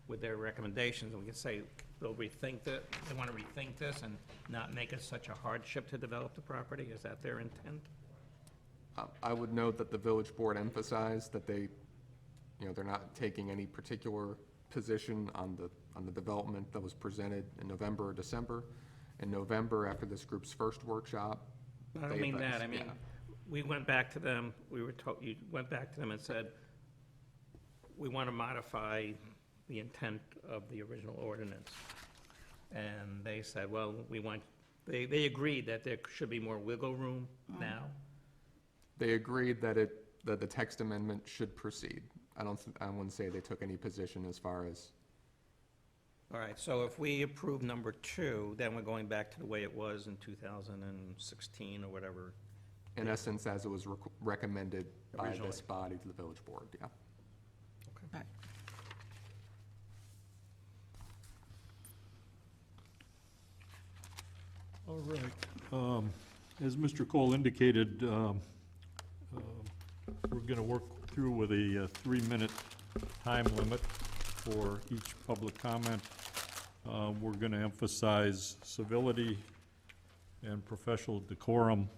with their recommendations, and we can say, they'll rethink it, they want to rethink this and not make it such a hardship to develop the property. Is that their intent? I would note that the village board emphasized that they're not taking any particular position on the development that was presented in November or December. In November, after this group's first workshop. I don't mean that, I mean, we went back to them, you went back to them and said, we want to modify the intent of the original ordinance. And they said, well, they agreed that there should be more wiggle room now. They agreed that the text amendment should proceed. I wouldn't say they took any position as far as, All right, so if we approve number 2, then we're going back to the way it was in 2016 or whatever. in essence, as it was recommended by Originally. this body to the village board, yeah. All right. As Mr. Cole indicated, we're going to work through with a 3-minute time limit for each public comment. We're going to emphasize civility and professional decorum.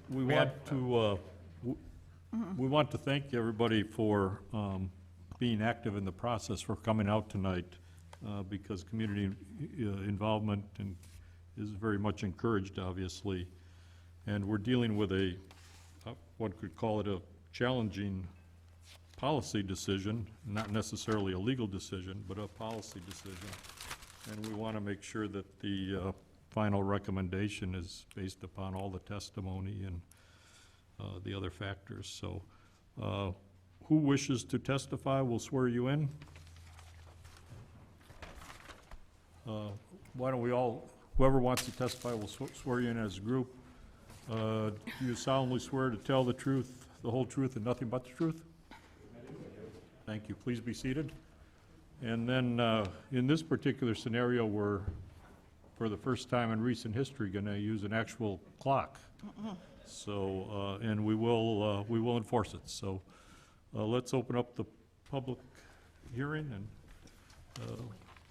We want to thank everybody for being active in the process, for coming out tonight, because community involvement is very much encouraged, obviously. And we're dealing with one could call it a challenging policy decision, not necessarily a legal decision, but a policy decision. And we want to make sure that the final recommendation is based upon all the testimony and the other factors. So who wishes to testify will swear you in. Why don't we all, whoever wants to testify will swear you in as a group. Do you solemnly swear to tell the truth, the whole truth, and nothing but the truth? Thank you. Please be seated. And then in this particular scenario, we're, for the first time in recent history, going to use an actual clock. So, and we will enforce it. So let's open up the public hearing, and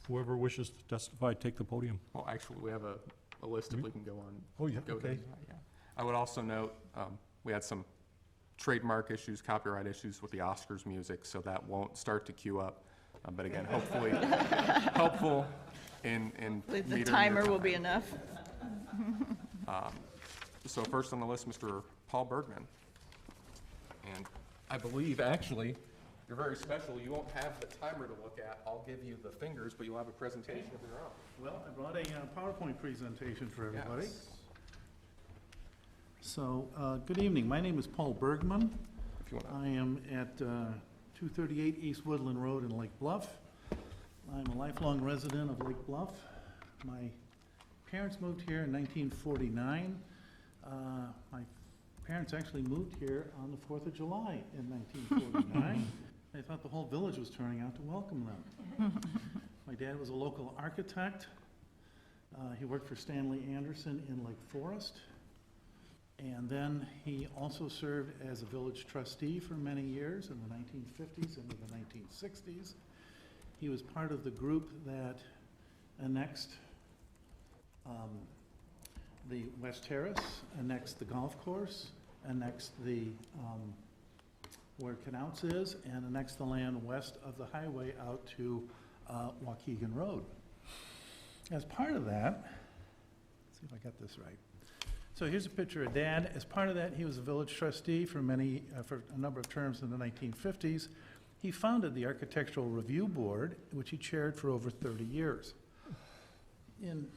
whoever wishes to testify, take the podium. Well, actually, we have a list if we can go on. Oh, yeah, go okay. there. Yeah. I would also note, we had some trademark issues, copyright issues with the Oscars music, so that won't start to queue up. But again, hopefully, helpful in The metering your timer will time. be enough. So first on the list, Mr. Paul Bergman. And I believe, actually, you're very special. You won't have the timer to look at. I'll give you the fingers, but you'll have a presentation of your own. Well, I brought a PowerPoint presentation for everybody. Yes. So, good evening. My name is Paul Bergman. If you want to. I am at 238 East Woodland Road in Lake Bluff. I'm a lifelong resident of Lake Bluff. My parents moved here in 1949. My parents actually moved here on the 4th of July in 1949. They thought the whole village was turning out to welcome them. My dad was a local architect. He worked for Stanley Anderson in Lake Forest. And then he also served as a village trustee for many years in the 1950s and in the 1960s. He was part of the group that annexed the West Terrace, annexed the golf course, annexed the where Canouts is, and annexed the land west of the highway out to Waukegan Road. As part of that, let's see if I got this right. So here's a picture of Dad. As part of that, he was a village trustee for for a number of terms in the 1950s. He founded the Architectural Review Board, which he chaired for over 30 years. In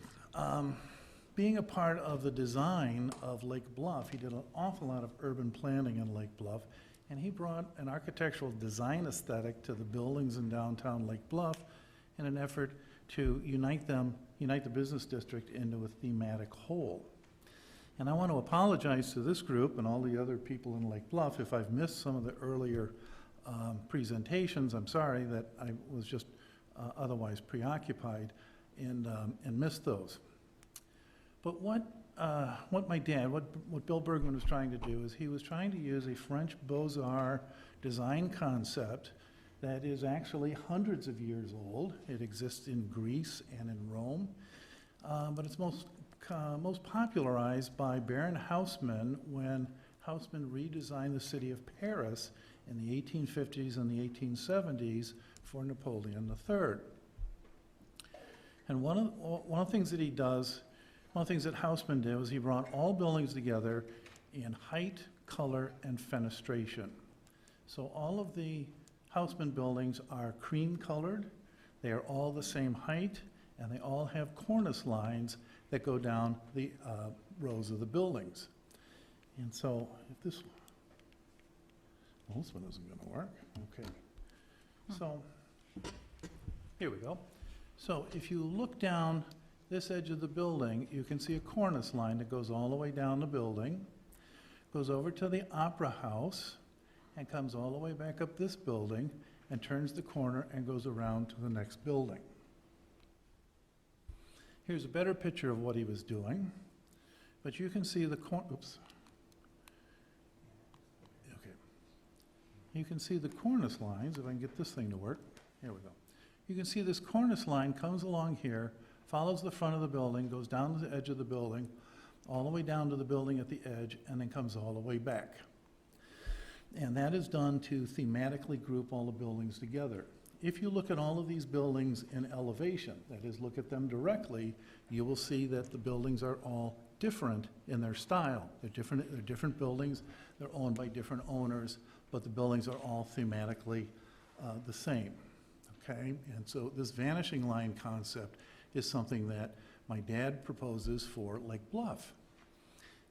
being a part of the design of Lake Bluff, he did an awful lot of urban planning in Lake Bluff, and he brought an architectural design aesthetic to the buildings in downtown Lake Bluff in an effort to unite the business district into a thematic whole. And I want to apologize to this group and all the other people in Lake Bluff if I've missed some of the earlier presentations. I'm sorry that I was just otherwise preoccupied and missed those. But what Bill Bergman was trying to do is he was trying to use a French Beaux-Arts design concept that is actually hundreds of years old. It exists in Greece and in Rome, but it's most popularized by Baron Haussmann when Haussmann redesigned the city of Paris in the 1850s and the 1870s for Napoleon III. And one of the things that he does, one of the things that Haussmann did was he brought all buildings together in height, color, and fenestration. So all of the Haussmann buildings are cream colored, they are all the same height, and they all have cornice lines that go down the rows of the buildings. And so, if this, Well, this one isn't gonna work. Okay. So, here we go. So if you look down this edge of the building, you can see a cornice line that goes all the way down the building, goes over to the Opera House, and comes all the way back up this building, and turns the corner and goes around to the next building. Here's a better picture of what he was doing, but you can see the oops. Okay. You can see the cornice lines, if I can get this thing to work. Here we go. You can see this cornice line comes along here, follows the front of the building, goes down to the edge of the building, all the way down to the building at the edge, and then comes all the way back. And that is done to thematically group all the buildings together. If you look at all of these buildings in elevation, that is, look at them directly, you will see that the buildings are all different in their style. They're different buildings, they're owned by different owners, but the buildings are all thematically the same. Okay, and so this vanishing line concept is something that my dad proposes for Lake Bluff.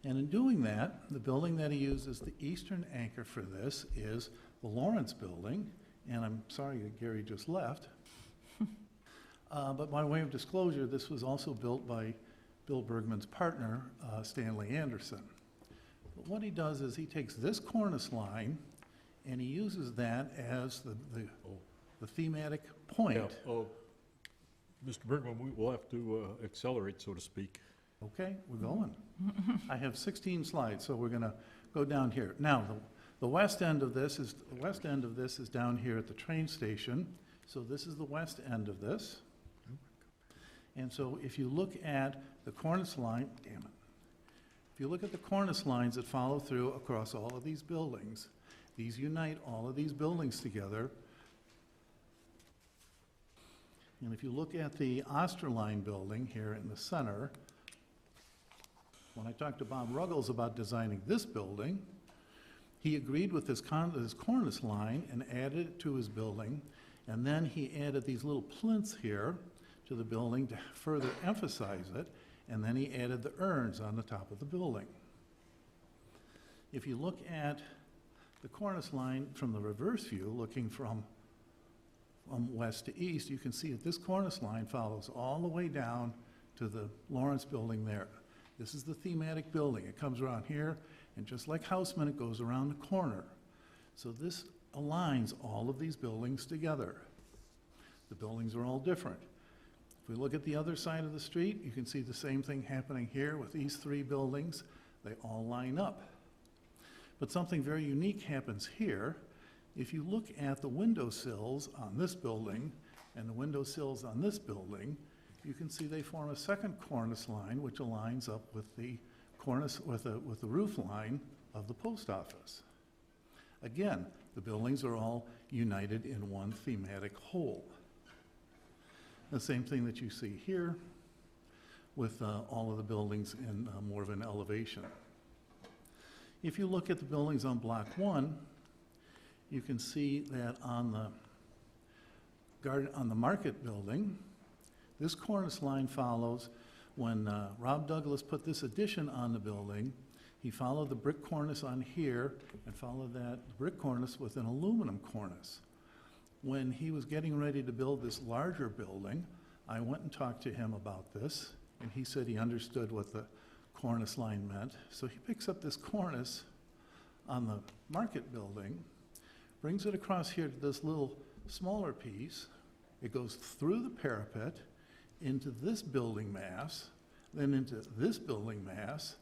And in doing that, the building that he uses, the eastern anchor for this, is the Lawrence Building, and I'm sorry that Gary just left. But by way of disclosure, this was also built by Bill Bergman's partner, Stanley Anderson. But what he does is he takes this cornice line and he uses that as the thematic point. Yeah, Mr. Bergman, we will have to accelerate, so to speak. Okay, we're going. I have 16 slides, so we're going to go down here. Now, the west end of this is down here at the train station. So this is the west end of this. And so if you look at the cornice line, damn it. If you look at the cornice lines that follow through across all of these buildings, these unite all of these buildings together. And if you look at the Osterline building here in the center, when I talked to Bob Ruggles about designing this building, he agreed with this cornice line and added it to his building, and then he added these little plinths here to the building to further emphasize it, and then he added the urns on the top of the building. If you look at the cornice line from the reverse view, looking from west to east, you can see that this cornice line follows all the way down to the Lawrence Building there. This is the thematic building. It comes around here, and just like Houseman, it goes around the corner. So this aligns all of these buildings together. The buildings are all different. If we look at the other side of the street, you can see the same thing happening here with these three buildings. They all line up. But something very unique happens here. If you look at the windowsills on this building and the windowsills on this building, you can see they form a second cornice line which aligns up with the cornice with the roof line of the post office. Again, the buildings are all united in one thematic whole. The same thing that you see here with all of the buildings in more of an elevation. If you look at the buildings on Block 1, you can see that on the Market Building, this cornice line follows when Rob Douglas put this addition on the building. He followed the brick cornice on here and followed that brick cornice with an aluminum cornice. When he was getting ready to build this larger building, I went and talked to him about this, and he said he understood what the cornice line meant. So he picks up this cornice on the Market Building, brings it across here to this little smaller piece. It goes through the parapet into this building mass, then into this building mass,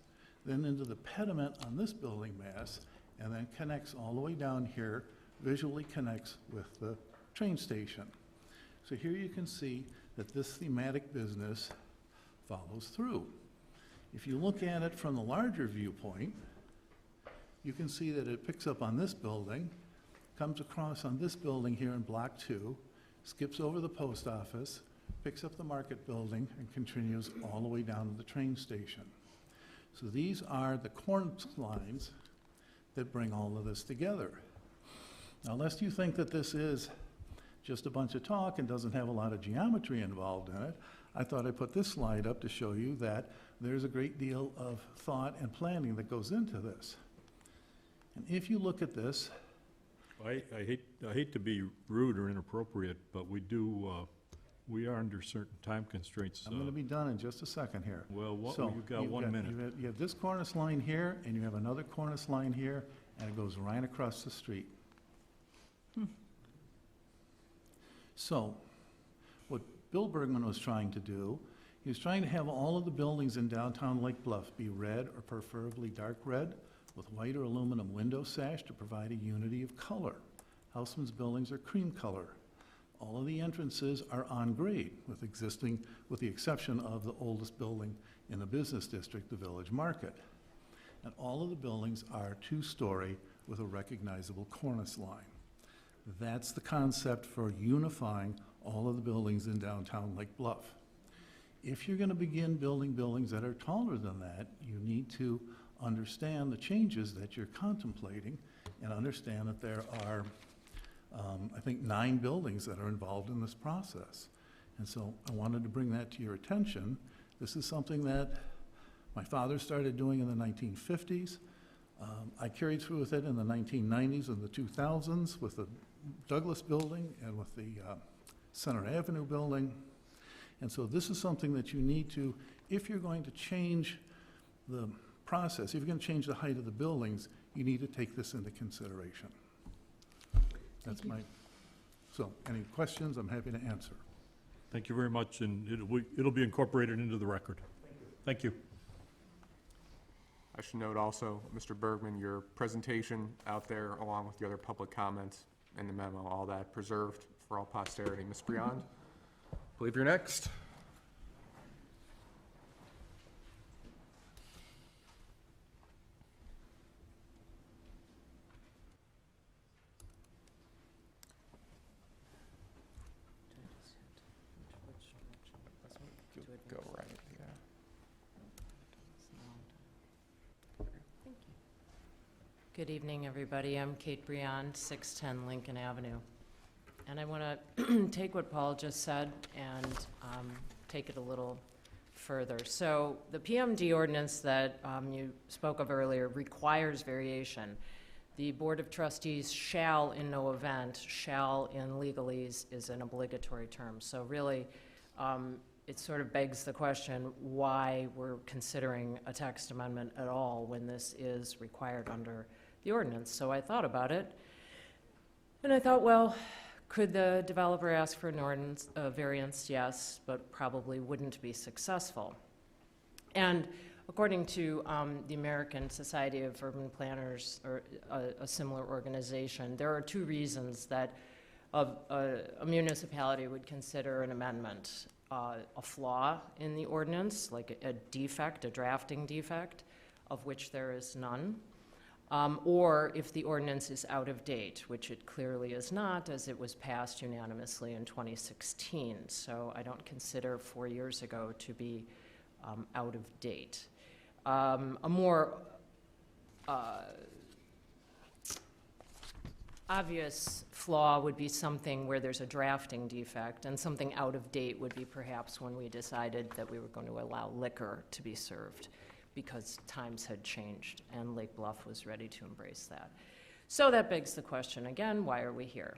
then into the pediment on this building mass, and then connects all the way down here, visually connects with the train station. So here you can see that this thematic business follows through. If you look at it from the larger viewpoint, you can see that it picks up on this building, comes across on this building here in Block 2, skips over the post office, picks up the Market Building, and continues all the way down to the train station. So these are the cornice lines that bring all of this together. Now, lest you think that this is just a bunch of talk and doesn't have a lot of geometry involved in it, I thought I'd put this slide up to show you that there's a great deal of thought and planning that goes into this. And if you look at this I hate to be rude or inappropriate, but we are under certain time constraints. I'm gonna be done in just a second here. Well, So, you've got 1 minute. You have this cornice line here, and you have another cornice line here, and it goes right across the street. So, what Bill Bergman was trying to do, he was trying to have all of the buildings in downtown Lake Bluff be red or preferably dark red with white or aluminum window sash to provide a unity of color. Houseman's buildings are cream color. All of the entrances are on grade with the exception of the oldest building in the business district, the Village Market. And all of the buildings are two-story with a recognizable cornice line. That's the concept for unifying all of the buildings in downtown Lake Bluff. If you're gonna begin building buildings that are taller than that, you need to understand the changes that you're contemplating and understand that there are, I think, 9 buildings that are involved in this process. And so I wanted to bring that to your attention. This is something that my father started doing in the 1950s. I carried through with it in the 1990s and the 2000s with the Douglas building and with the Center Avenue building. And so this is something that you need to, if you're going to change the process, if you're going to change the height of the buildings, you need to take this into consideration. That's so any questions, I'm happy to answer. Thank you very much, and it'll be incorporated into the record. Thank you. I should note also, Mr. Bergman, your presentation out there, along with the other public comments and the memo, all that preserved for all posterity. Ms. Briand, I believe you're next. Go right, yeah. Good evening, everybody. I'm Kate Briand, 610 Lincoln Avenue. And I want to take what Paul just said and take it a little further. So the PMD ordinance that you spoke of earlier requires variation. The Board of Trustees shall in no event, shall in legalese is an obligatory term. So really, it sort of begs the question why we're considering a text amendment at all when this is required under the ordinance. So I thought about it, and I thought, well, could the developer ask for an ordinance, a variance? Yes, but probably wouldn't be successful. And according to the American Society of Urban Planners, or a similar organization, there are 2 reasons that a municipality would consider an amendment. A flaw in the ordinance, like a defect, a drafting defect, of which there is none, or if the ordinance is out of date, which it clearly is not, as it was passed unanimously in 2016. So I don't consider 4 years ago to be out of date. A more obvious flaw would be something where there's a drafting defect, and something out of date would be perhaps when we decided that we were going to allow liquor to be served because times had changed and Lake Bluff was ready to embrace that. So that begs the question again, why are we here?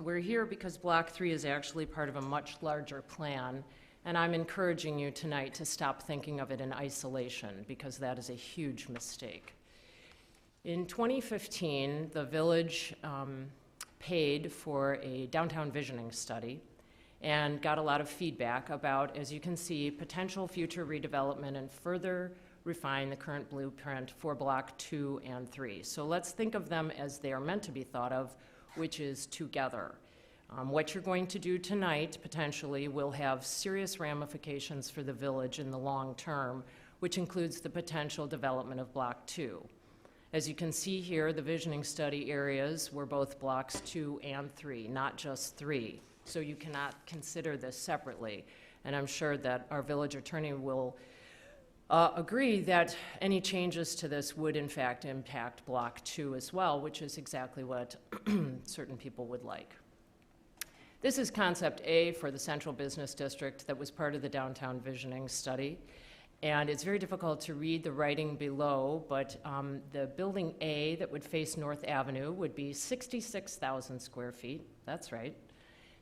We're here because Block 3 is actually part of a much larger plan, and I'm encouraging you tonight to stop thinking of it in isolation because that is a huge mistake. In 2015, the village paid for a downtown visioning study and got a lot of feedback about, as you can see, potential future redevelopment and further refine the current blueprint for Block 2 and 3. So let's think of them as they are meant to be thought of, which is together. What you're going to do tonight, potentially, will have serious ramifications for the village in the long term, which includes the potential development of Block 2. As you can see here, the visioning study areas were both blocks 2 and 3, not just 3. So you cannot consider this separately. And I'm sure that our village attorney will agree that any changes to this would in fact impact Block 2 as well, which is exactly what certain people would like. This is concept A for the Central Business District that was part of the downtown visioning study. And it's very difficult to read the writing below, but the building A that would face North Avenue would be 66,000 square feet. That's right.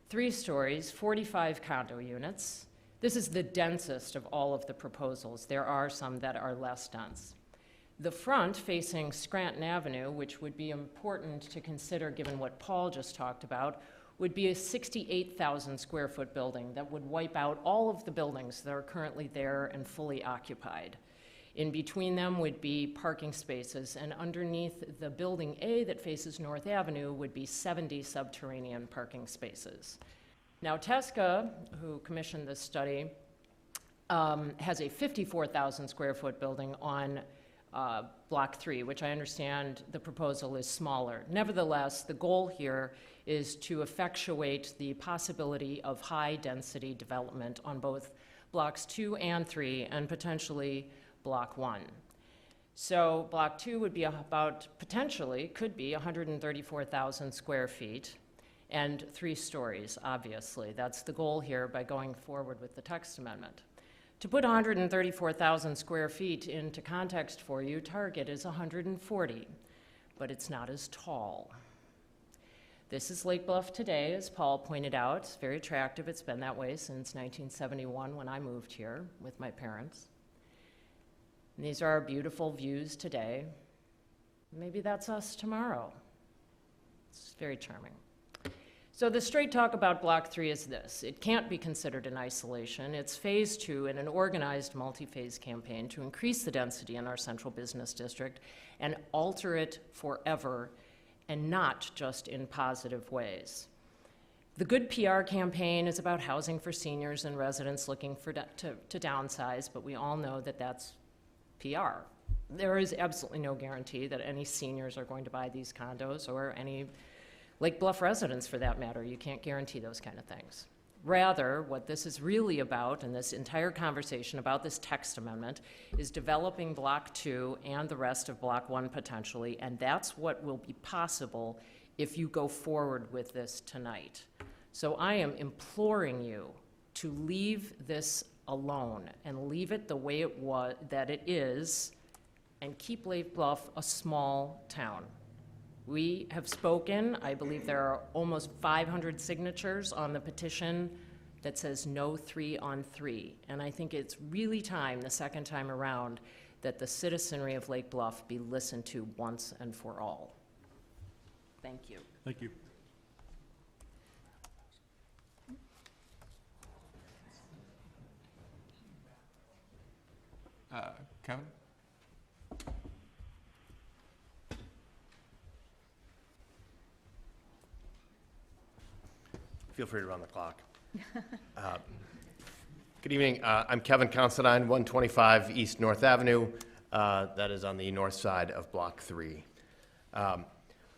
3 stories, 45 condo units. This is the densest of all of the proposals. There are some that are less dense. The front facing Scranton Avenue, which would be important to consider given what Paul just talked about, would be a 68,000 square foot building that would wipe out all of the buildings that are currently there and fully occupied. In between them would be parking spaces, and underneath the building A that faces North Avenue would be 70 subterranean parking spaces. Now, Tesca, who commissioned this study, has a 54,000 square foot building on Block 3, which I understand the proposal is smaller. Nevertheless, the goal here is to effectuate the possibility of high-density development on both Blocks 2 and 3, and potentially Block 1. So Block 2 would be about, potentially, could be 134,000 square feet, and 3 stories, obviously. That's the goal here by going forward with the text amendment. To put 134,000 square feet into context for you, Target is 140, but it's not as tall. This is Lake Bluff today, as Paul pointed out. It's very attractive. It's been that way since 1971 when I moved here with my parents. And these are our beautiful views today. Maybe that's us tomorrow. It's very charming. So the straight talk about Block 3 is this. It can't be considered in isolation. It's phase 2 in an organized multi-phase campaign to increase the density in our central business district and alter it forever, and not just in positive ways. The Good PR campaign is about housing for seniors and residents looking for to downsize, but we all know that that's PR. There is absolutely no guarantee that any seniors are going to buy these condos, or any Lake Bluff residents for that matter. You can't guarantee those kind of things. Rather, what this is really about, and this entire conversation about this text amendment, is developing Block 2 and the rest of Block 1 potentially, and that's what will be possible if you go forward with this tonight. So I am imploring you to leave this alone and leave it the way it was, that it is, and keep Lake Bluff a small town. We have spoken. I believe there are almost 500 signatures on the petition that says no 3 on 3. And I think it's really time, the second time around, that the citizenry of Lake Bluff be listened to once and for all. Thank you. Thank you. Kevin? Feel free to run the clock. Good evening. I'm Kevin Considine, 125 East North Avenue. That is on the north side of Block 3.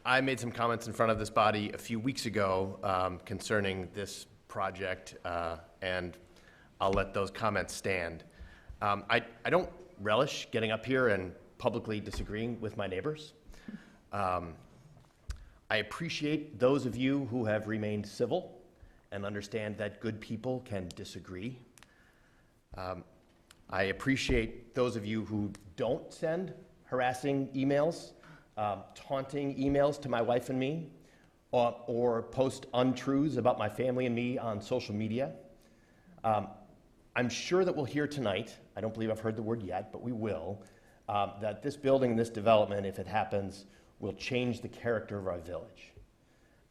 I made some comments in front of this body a few weeks ago concerning this project, and I'll let those comments stand. I don't relish getting up here and publicly disagreeing with my neighbors. I appreciate those of you who have remained civil and understand that good people can disagree. I appreciate those of you who don't send harassing emails, taunting emails to my wife and me, or post untruths about my family and me on social media. I'm sure that we'll hear tonight, I don't believe I've heard the word yet, but we will, that this building, this development, if it happens, will change the character of our village.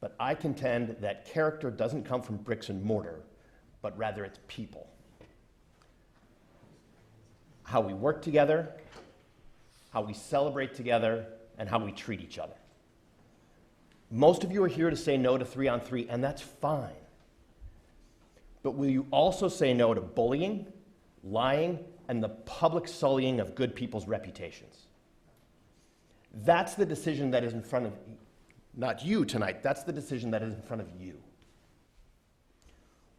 But I contend that character doesn't come from bricks and mortar, but rather it's people. How we work together, how we celebrate together, and how we treat each other. Most of you are here to say no to 3 on 3, and that's fine. But will you also say no to bullying, lying, and the public sullying of good people's reputations? That's the decision that is in front of not you tonight, that's the decision that is in front of you.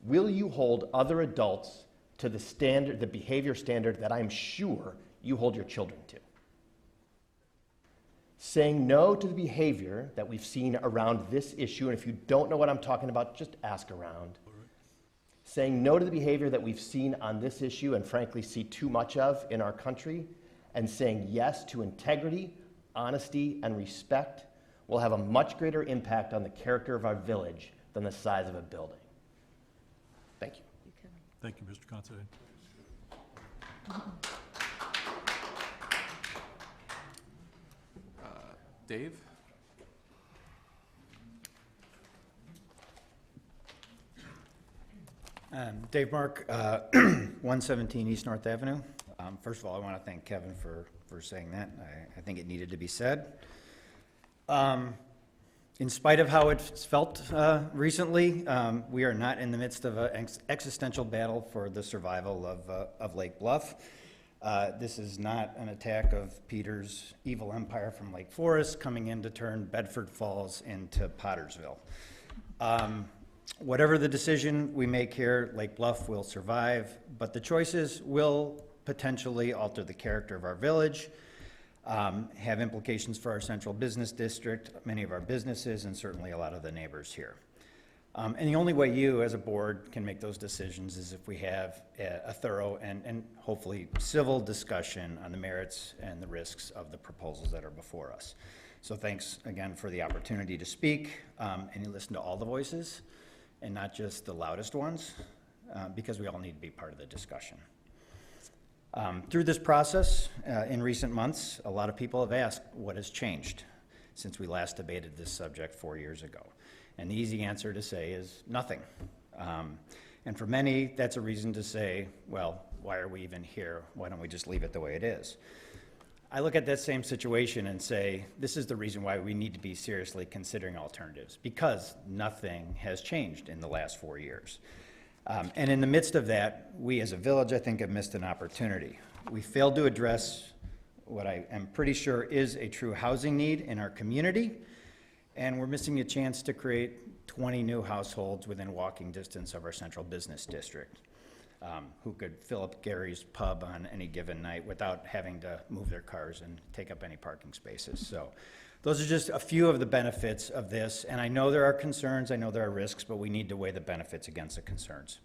Will you hold other adults to the standard, the behavior standard that I'm sure you hold your children to? Saying no to the behavior that we've seen around this issue, and if you don't know what I'm talking about, just ask around. saying no to the behavior that we've seen on this issue and frankly see too much of in our country, and saying yes to integrity, honesty, and respect will have a much greater impact on the character of our village than the size of a building. Thank you. Thank you, Mr. Considine. Dave? Dave Mark, 117 East North Avenue. First of all, I want to thank Kevin for saying that. I think it needed to be said. In spite of how it's felt recently, we are not in the midst of an existential battle for the survival of Lake Bluff. This is not an attack of Peter's evil empire from Lake Forest coming in to turn Bedford Falls into Pottersville. Whatever the decision we make here, Lake Bluff will survive, but the choices will potentially alter the character of our village, have implications for our central business district, many of our businesses, and certainly a lot of the neighbors here. And the only way you, as a board, can make those decisions is if we have a thorough and hopefully civil discussion on the merits and the risks of the proposals that are before us. So thanks again for the opportunity to speak, and you listen to all the voices and not just the loudest ones, because we all need to be part of the discussion. Through this process, in recent months, a lot of people have asked what has changed since we last debated this subject 4 years ago. And the easy answer to say is nothing. And for many, that's a reason to say, well, why are we even here? Why don't we just leave it the way it is? I look at that same situation and say, this is the reason why we need to be seriously considering alternatives, because nothing has changed in the last 4 years. And in the midst of that, we as a village, I think, have missed an opportunity. We failed to address what I am pretty sure is a true housing need in our community, and we're missing a chance to create 20 new households within walking distance of our central business district, who could fill up Gary's pub on any given night without having to move their cars and take up any parking spaces. So those are just a few of the benefits of this, and I know there are concerns, I know there are risks, but we need to weigh the benefits against the concerns.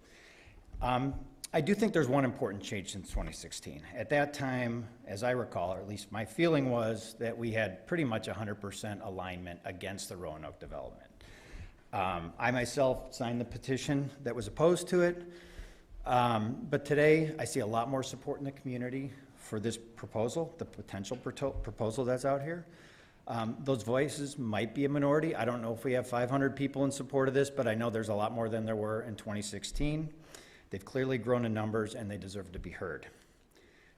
I do think there's one important change since 2016. At that time, as I recall, or at least my feeling was that we had pretty much 100% alignment against the Roanoke development. I myself signed the petition that was opposed to it, but today I see a lot more support in the community for this proposal, the potential proposal that's out here. Those voices might be a minority. I don't know if we have 500 people in support of this, but I know there's a lot more than there were in 2016. They've clearly grown in numbers and they deserve to be heard.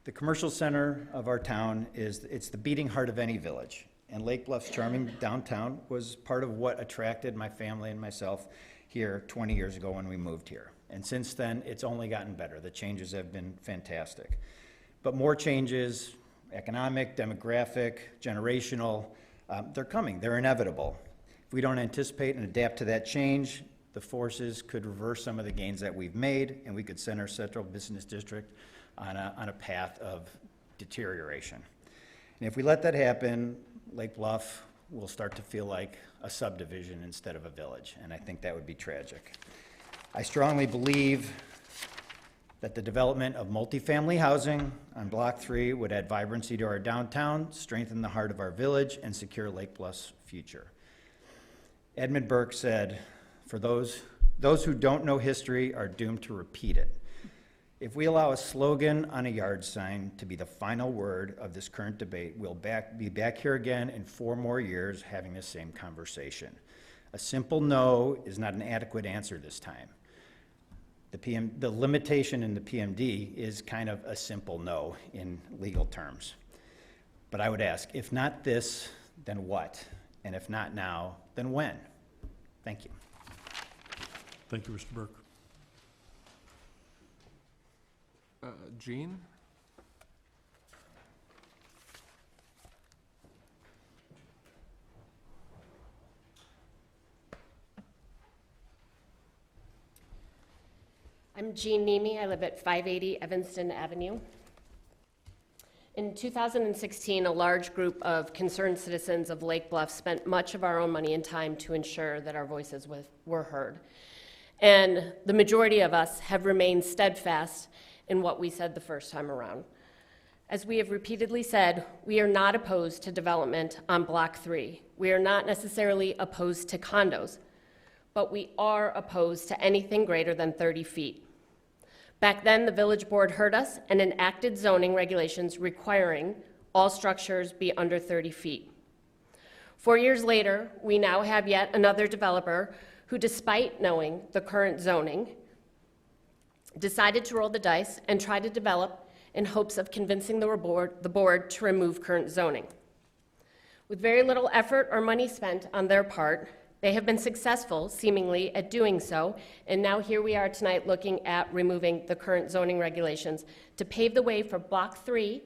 The commercial center of our town it's the beating heart of any village. And Lake Bluff's charming downtown was part of what attracted my family and myself here 20 years ago when we moved here. And since then, it's only gotten better. The changes have been fantastic. But more changes, economic, demographic, generational, they're coming, they're inevitable. If we don't anticipate and adapt to that change, the forces could reverse some of the gains that we've made, and we could send our central business district on a path of deterioration. And if we let that happen, Lake Bluff will start to feel like a subdivision instead of a village, and I think that would be tragic. I strongly believe that the development of multifamily housing on Block 3 would add vibrancy to our downtown, strengthen the heart of our village, and secure Lake Bluff's future. Edmund Burke said, "For those who don't know history are doomed to repeat it." If we allow a slogan on a yard sign to be the final word of this current debate, we'll be back here again in 4 more years having the same conversation. A simple no is not an adequate answer this time. The limitation in the PMD is kind of a simple no in legal terms. But I would ask, if not this, then what? And if not now, then when? Thank you. Thank you, Mr. Burke. Jean? I'm Jean Nemi. I live at 580 Evanston Avenue. In 2016, a large group of concerned citizens of Lake Bluff spent much of our own money and time to ensure that our voices were heard. And the majority of us have remained steadfast in what we said the first time around. As we have repeatedly said, we are not opposed to development on Block 3. We are not necessarily opposed to condos, but we are opposed to anything greater than 30 feet. Back then, the village board heard us and enacted zoning regulations requiring all structures be under 30 feet. 4 years later, we now have yet another developer who, despite knowing the current zoning, decided to roll the dice and try to develop in hopes of convincing the board to remove current zoning. With very little effort or money spent on their part, they have been successful, seemingly, at doing so, and now here we are tonight looking at removing the current zoning regulations to pave the way for Block 3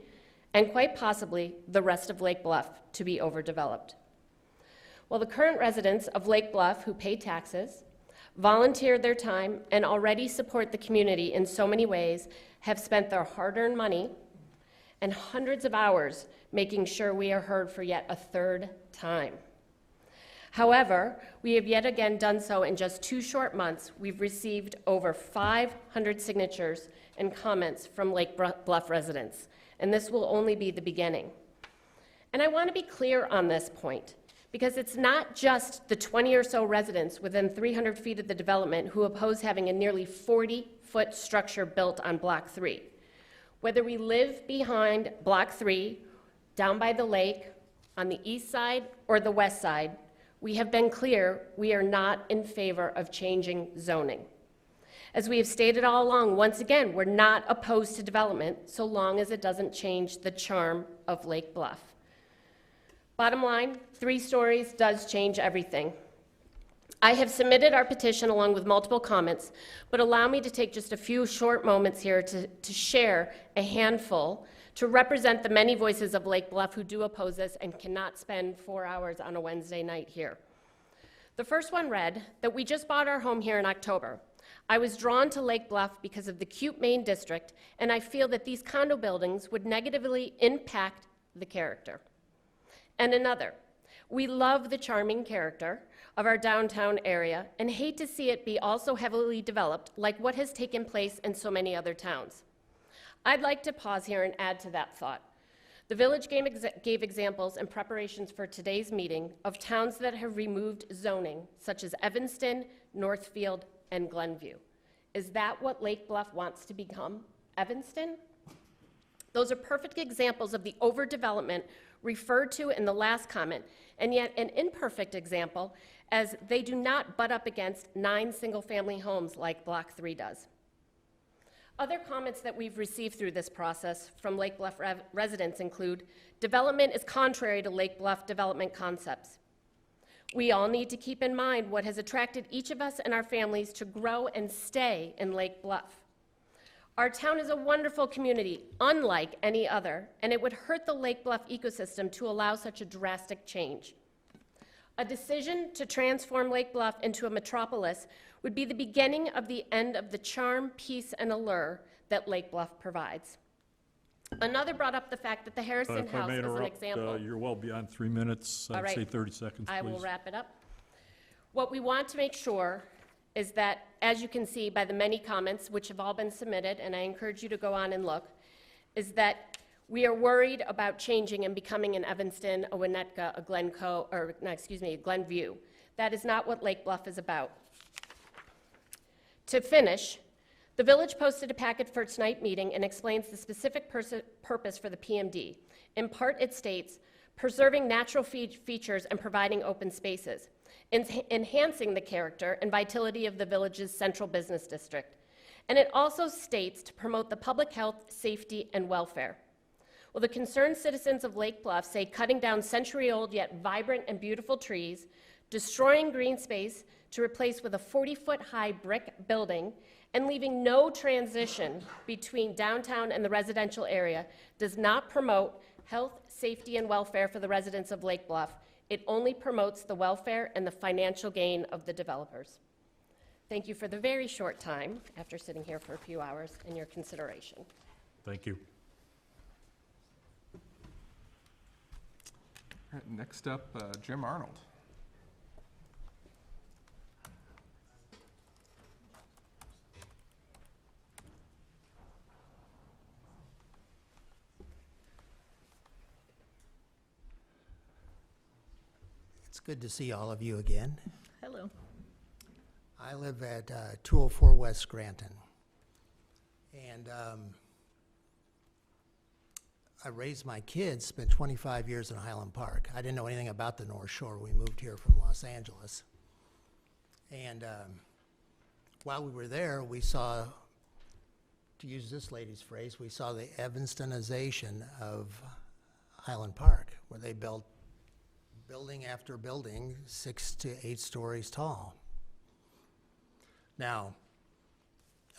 and quite possibly the rest of Lake Bluff to be overdeveloped. While the current residents of Lake Bluff who pay taxes, volunteer their time, and already support the community in so many ways have spent their hard-earned money and hundreds of hours making sure we are heard for yet a third time. However, we have yet again done so in just 2 short months. We've received over 500 signatures and comments from Lake Bluff residents, and this will only be the beginning. And I want to be clear on this point, because it's not just the 20 or so residents within 300 feet of the development who oppose having a nearly 40-foot structure built on Block 3. Whether we live behind Block 3, down by the lake, on the east side or the west side, we have been clear we are not in favor of changing zoning. As we have stated all along, once again, we're not opposed to development so long as it doesn't change the charm of Lake Bluff. Bottom line, 3 stories does change everything. I have submitted our petition along with multiple comments, but allow me to take just a few short moments here to share a handful to represent the many voices of Lake Bluff who do oppose this and cannot spend 4 hours on a Wednesday night here. The first one read that we just bought our home here in October. I was drawn to Lake Bluff because of the cute main district, and I feel that these condo buildings would negatively impact the character. And another, we love the charming character of our downtown area and hate to see it be also heavily developed like what has taken place in so many other towns. I'd like to pause here and add to that thought. The village gave examples in preparations for today's meeting of towns that have removed zoning, such as Evanston, Northfield, and Glenview. Is that what Lake Bluff wants to become, Evanston? Those are perfect examples of the overdevelopment referred to in the last comment, and yet an imperfect example, as they do not butt up against 9 single-family homes like Block 3 does. Other comments that we've received through this process from Lake Bluff residents include, development is contrary to Lake Bluff development concepts. We all need to keep in mind what has attracted each of us and our families to grow and stay in Lake Bluff. Our town is a wonderful community, unlike any other, and it would hurt the Lake Bluff ecosystem to allow such a drastic change. A decision to transform Lake Bluff into a metropolis would be the beginning of the end of the charm, peace, and allure that Lake Bluff provides. Another brought up the fact that the Harrison If I House may is an interrupt, example. you're well beyond 3 minutes. All I'd right. say 30 seconds, please. I will wrap it up. What we want to make sure is that, as you can see by the many comments which have all been submitted, and I encourage you to go on and look, is that we are worried about changing and becoming an Evanston, a Winnetka, a Glencoe, or no, excuse me, a Glenview. That is not what Lake Bluff is about. To finish, the village posted a packet for tonight's meeting and explains the specific purpose for the PMD. In part, it states, preserving natural features and providing open spaces, enhancing the character and vitality of the village's central business district. And it also states to promote the public health, safety, and welfare. Well, the concerned citizens of Lake Bluff say cutting down century-old yet vibrant and beautiful trees, destroying green space to replace with a 40-foot-high brick building, and leaving no transition between downtown and the residential area does not promote health, safety, and welfare for the residents of Lake Bluff. It only promotes the welfare and the financial gain of the developers. Thank you for the very short time, after sitting here for a few hours, and your consideration. Thank you. All right, next up, Jim Arnold. It's good to see all of you again. Hello. I live at 204 West Scranton. And I raised my kids, spent 25 years in Highland Park. I didn't know anything about the North Shore. We moved here from Los Angeles. And while we were there, we saw, to use this lady's phrase, we saw the Evanstonization of Highland Park, where they built building after building 6 to 8 stories tall. Now,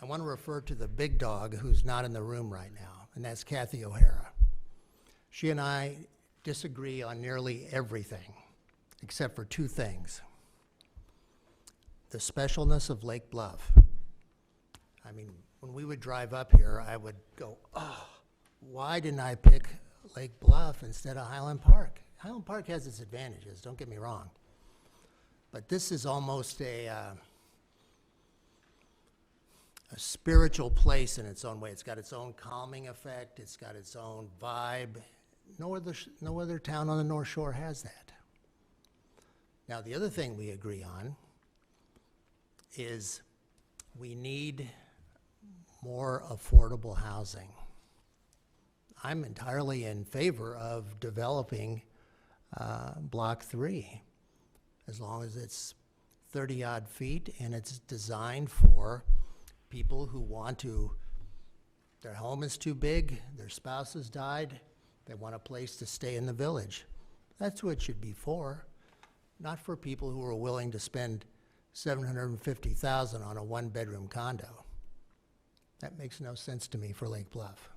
I want to refer to the big dog who's not in the room right now, and that's Kathy O'Hara. She and I disagree on nearly everything, except for 2 things. The specialness of Lake Bluff. I mean, when we would drive up here, I would go, oh, why didn't I pick Lake Bluff instead of Highland Park? Highland Park has its advantages, don't get me wrong. But this is almost a spiritual place in its own way. It's got its own calming effect. It's got its own vibe. No other town on the North Shore has that. Now, the other thing we agree on is we need more affordable housing. I'm entirely in favor of developing Block 3, as long as it's 30-odd feet and it's designed for people who want to, their home is too big, their spouse has died, they want a place to stay in the village. That's who it should be for, not for people who are willing to spend $750,000 on a 1-bedroom condo. That makes no sense to me for Lake Bluff.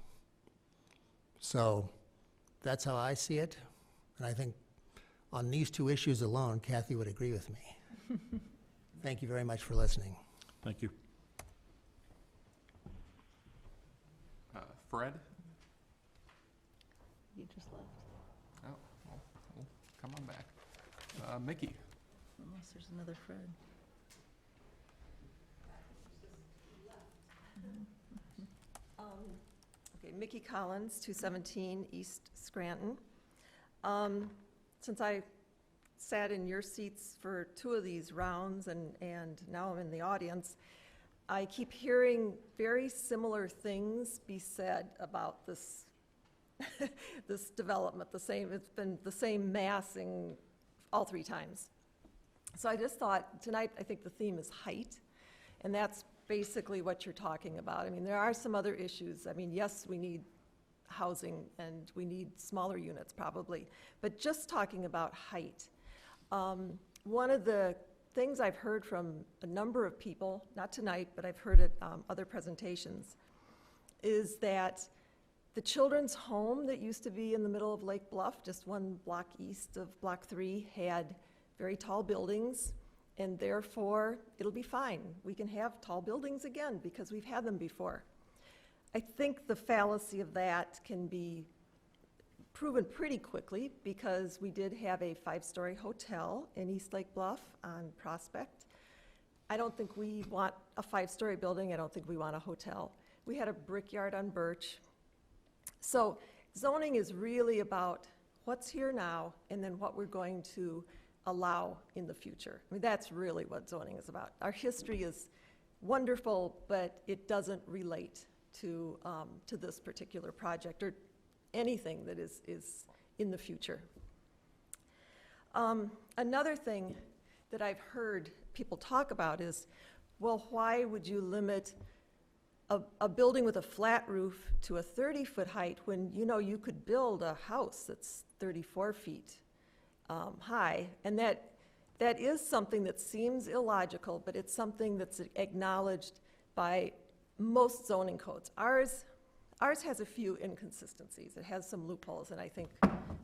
So that's how I see it, and I think on these 2 issues alone, Kathy would agree with me. Thank you very much for listening. Thank you. Fred? You just left, Oh, well, come on back. Mickey? unless there's another Fred. Okay, Mickey Collins, 217 East Scranton. Since I sat in your seats for 2 of these rounds and now I'm in the audience, I keep hearing very similar things be said about this this development. It's been the same massing all 3 times. So I just thought tonight, I think the theme is height, and that's basically what you're talking about. I mean, there are some other issues. I mean, yes, we need housing and we need smaller units probably, but just talking about height. One of the things I've heard from a number of people, not tonight, but I've heard at other presentations, is that the children's home that used to be in the middle of Lake Bluff, just 1 block east of Block 3, had very tall buildings, and therefore it'll be fine. We can have tall buildings again because we've had them before. I think the fallacy of that can be proven pretty quickly because we did have a 5-story hotel in East Lake Bluff on Prospect. I don't think we want a 5-story building. I don't think we want a hotel. We had a brickyard on Birch. So zoning is really about what's here now and then what we're going to allow in the future. I mean, that's really what zoning is about. Our history is wonderful, but it doesn't relate to this particular project or anything that is in the future. Another thing that I've heard people talk about is, well, why would you limit a building with a flat roof to a 30-foot height when you could build a house that's 34 feet high? And that is something that seems illogical, but it's something that's acknowledged by most zoning codes. Ours has a few inconsistencies. It has some loopholes, and I think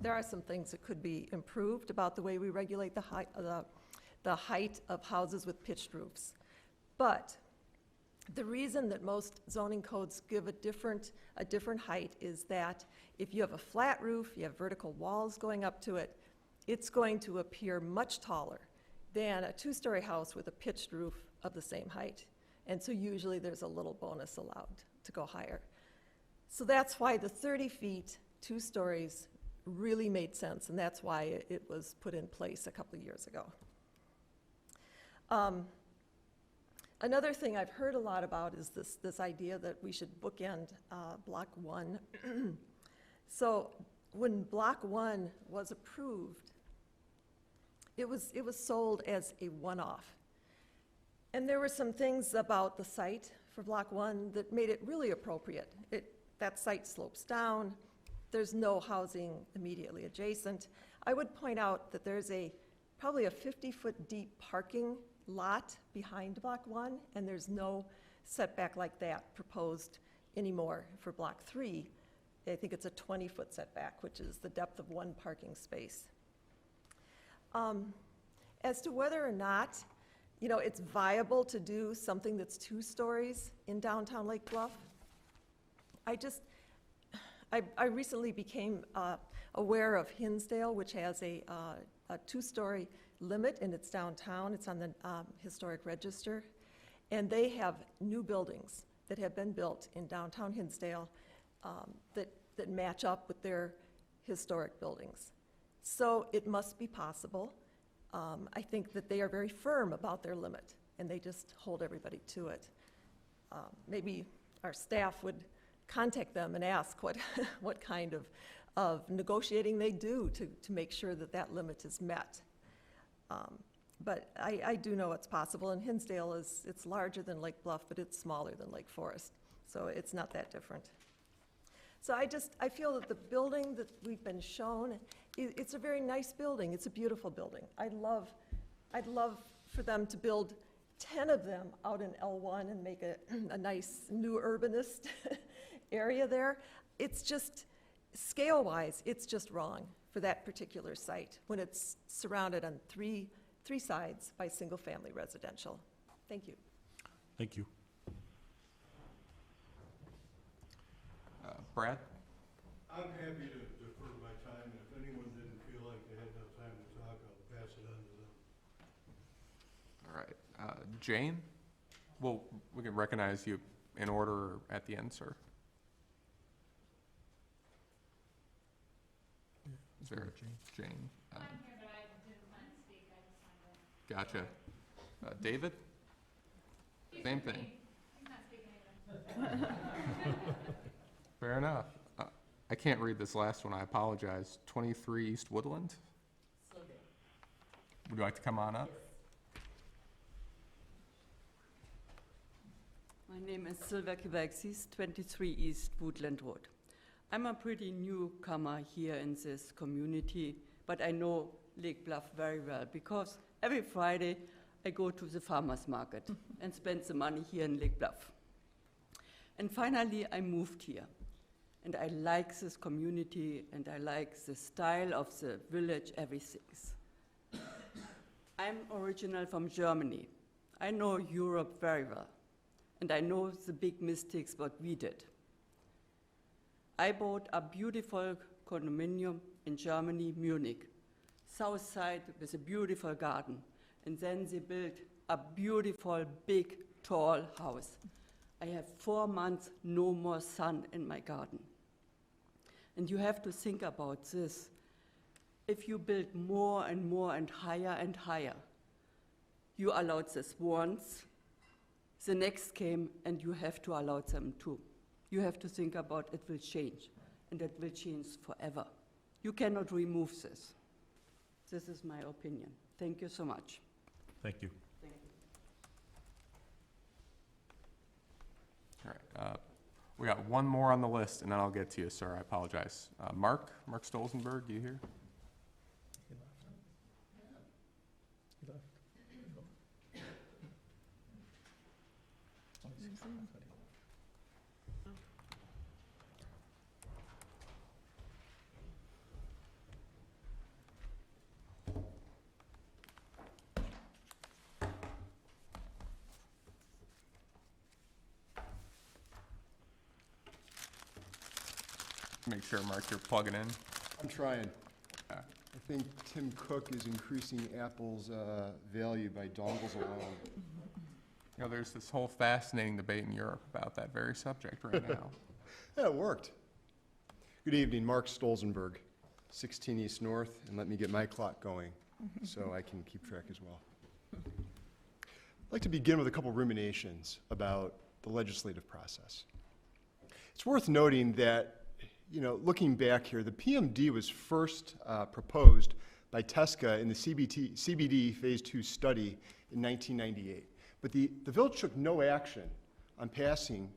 there are some things that could be improved about the way we regulate the height of houses with pitched roofs. But the reason that most zoning codes give a different height is that if you have a flat roof, you have vertical walls going up to it, it's going to appear much taller than a 2-story house with a pitched roof of the same height. And so usually there's a little bonus allowed to go higher. So that's why the 30 feet, 2 stories really made sense, and that's why it was put in place a couple of years ago. Another thing I've heard a lot about is this idea that we should bookend Block 1. So when Block 1 was approved, it was sold as a one-off. And there were some things about the site for Block 1 that made it really appropriate. That site slopes down. There's no housing immediately adjacent. I would point out that there's probably a 50-foot deep parking lot behind Block 1, and there's no setback like that proposed anymore for Block 3. I think it's a 20-foot setback, which is the depth of one parking space. As to whether or not, it's viable to do something that's 2 stories in downtown Lake Bluff, I recently became aware of Hinsdale, which has a 2-story limit in its downtown. It's on the Historic Register. And they have new buildings that have been built in downtown Hinsdale that match up with their historic buildings. So it must be possible. I think that they are very firm about their limit, and they just hold everybody to it. Maybe our staff would contact them and ask what kind of negotiating they do to make sure that limit is met. But I do know it's possible, and Hinsdale it's larger than Lake Bluff, but it's smaller than Lake Forest, so it's not that different. So I feel that the building that we've been shown, it's a very nice building. It's a beautiful building. I'd love for them to build 10 of them out in L1 and make a nice new urbanist area there. It's just, scale-wise, it's just wrong for that particular site when it's surrounded on three sides by single-family residential. Thank you. Thank you. Brad? I'm happy to defer my time, and if anyone didn't feel like they had enough time to talk, I'll pass it on to them. All right. Jane? Well, we can recognize you in order at the end, sir. Is there Jane? I'm here, but I didn't plan to speak. I just wanted to. Gotcha. David? Same thing. He's not speaking either. Fair enough. I can't read this last one. I apologize. 23 East Woodland? Would you like to come on up? My name is Sylvia Kivaksis, 23 East Woodland Road. I'm a pretty newcomer here in this community, but I know Lake Bluff very well because every Friday I go to the farmer's market and spend the money here in Lake Bluff. And finally I moved here. And I like this community and I like the style of the village, everything. I'm original from Germany. I know Europe very well. And I know the big mistakes what we did. I bought a beautiful condominium in Germany, Munich, south side with a beautiful garden. And then they built a beautiful, big, tall house. I have 4 months, no more sun in my garden. And you have to think about this. If you build more and more and higher, you allowed this once, the next came and you have to allow them too. You have to think about it will change, and it will change forever. You cannot remove this. This is my opinion. Thank you so much. Thank you. Thank you. All right. We got one more on the list, and then I'll get to you, sir. I apologize. Mark Stolzenberg, you here? Make sure, Mark, you're plugging in. I'm trying. Okay. I think Tim Cook is increasing Apple's value by dongles alone. You know, there's this whole fascinating debate in Europe about that very subject right now. Yeah, it worked. Good evening, Mark Stolzenberg, 16 East North, and let me get my clock going so I can keep track as well. I'd like to begin with a couple ruminations about the legislative process. It's worth noting that, looking back here, the PMD was first proposed by TSCA in the CBD Phase 2 study in 1998. But the village took no action on passing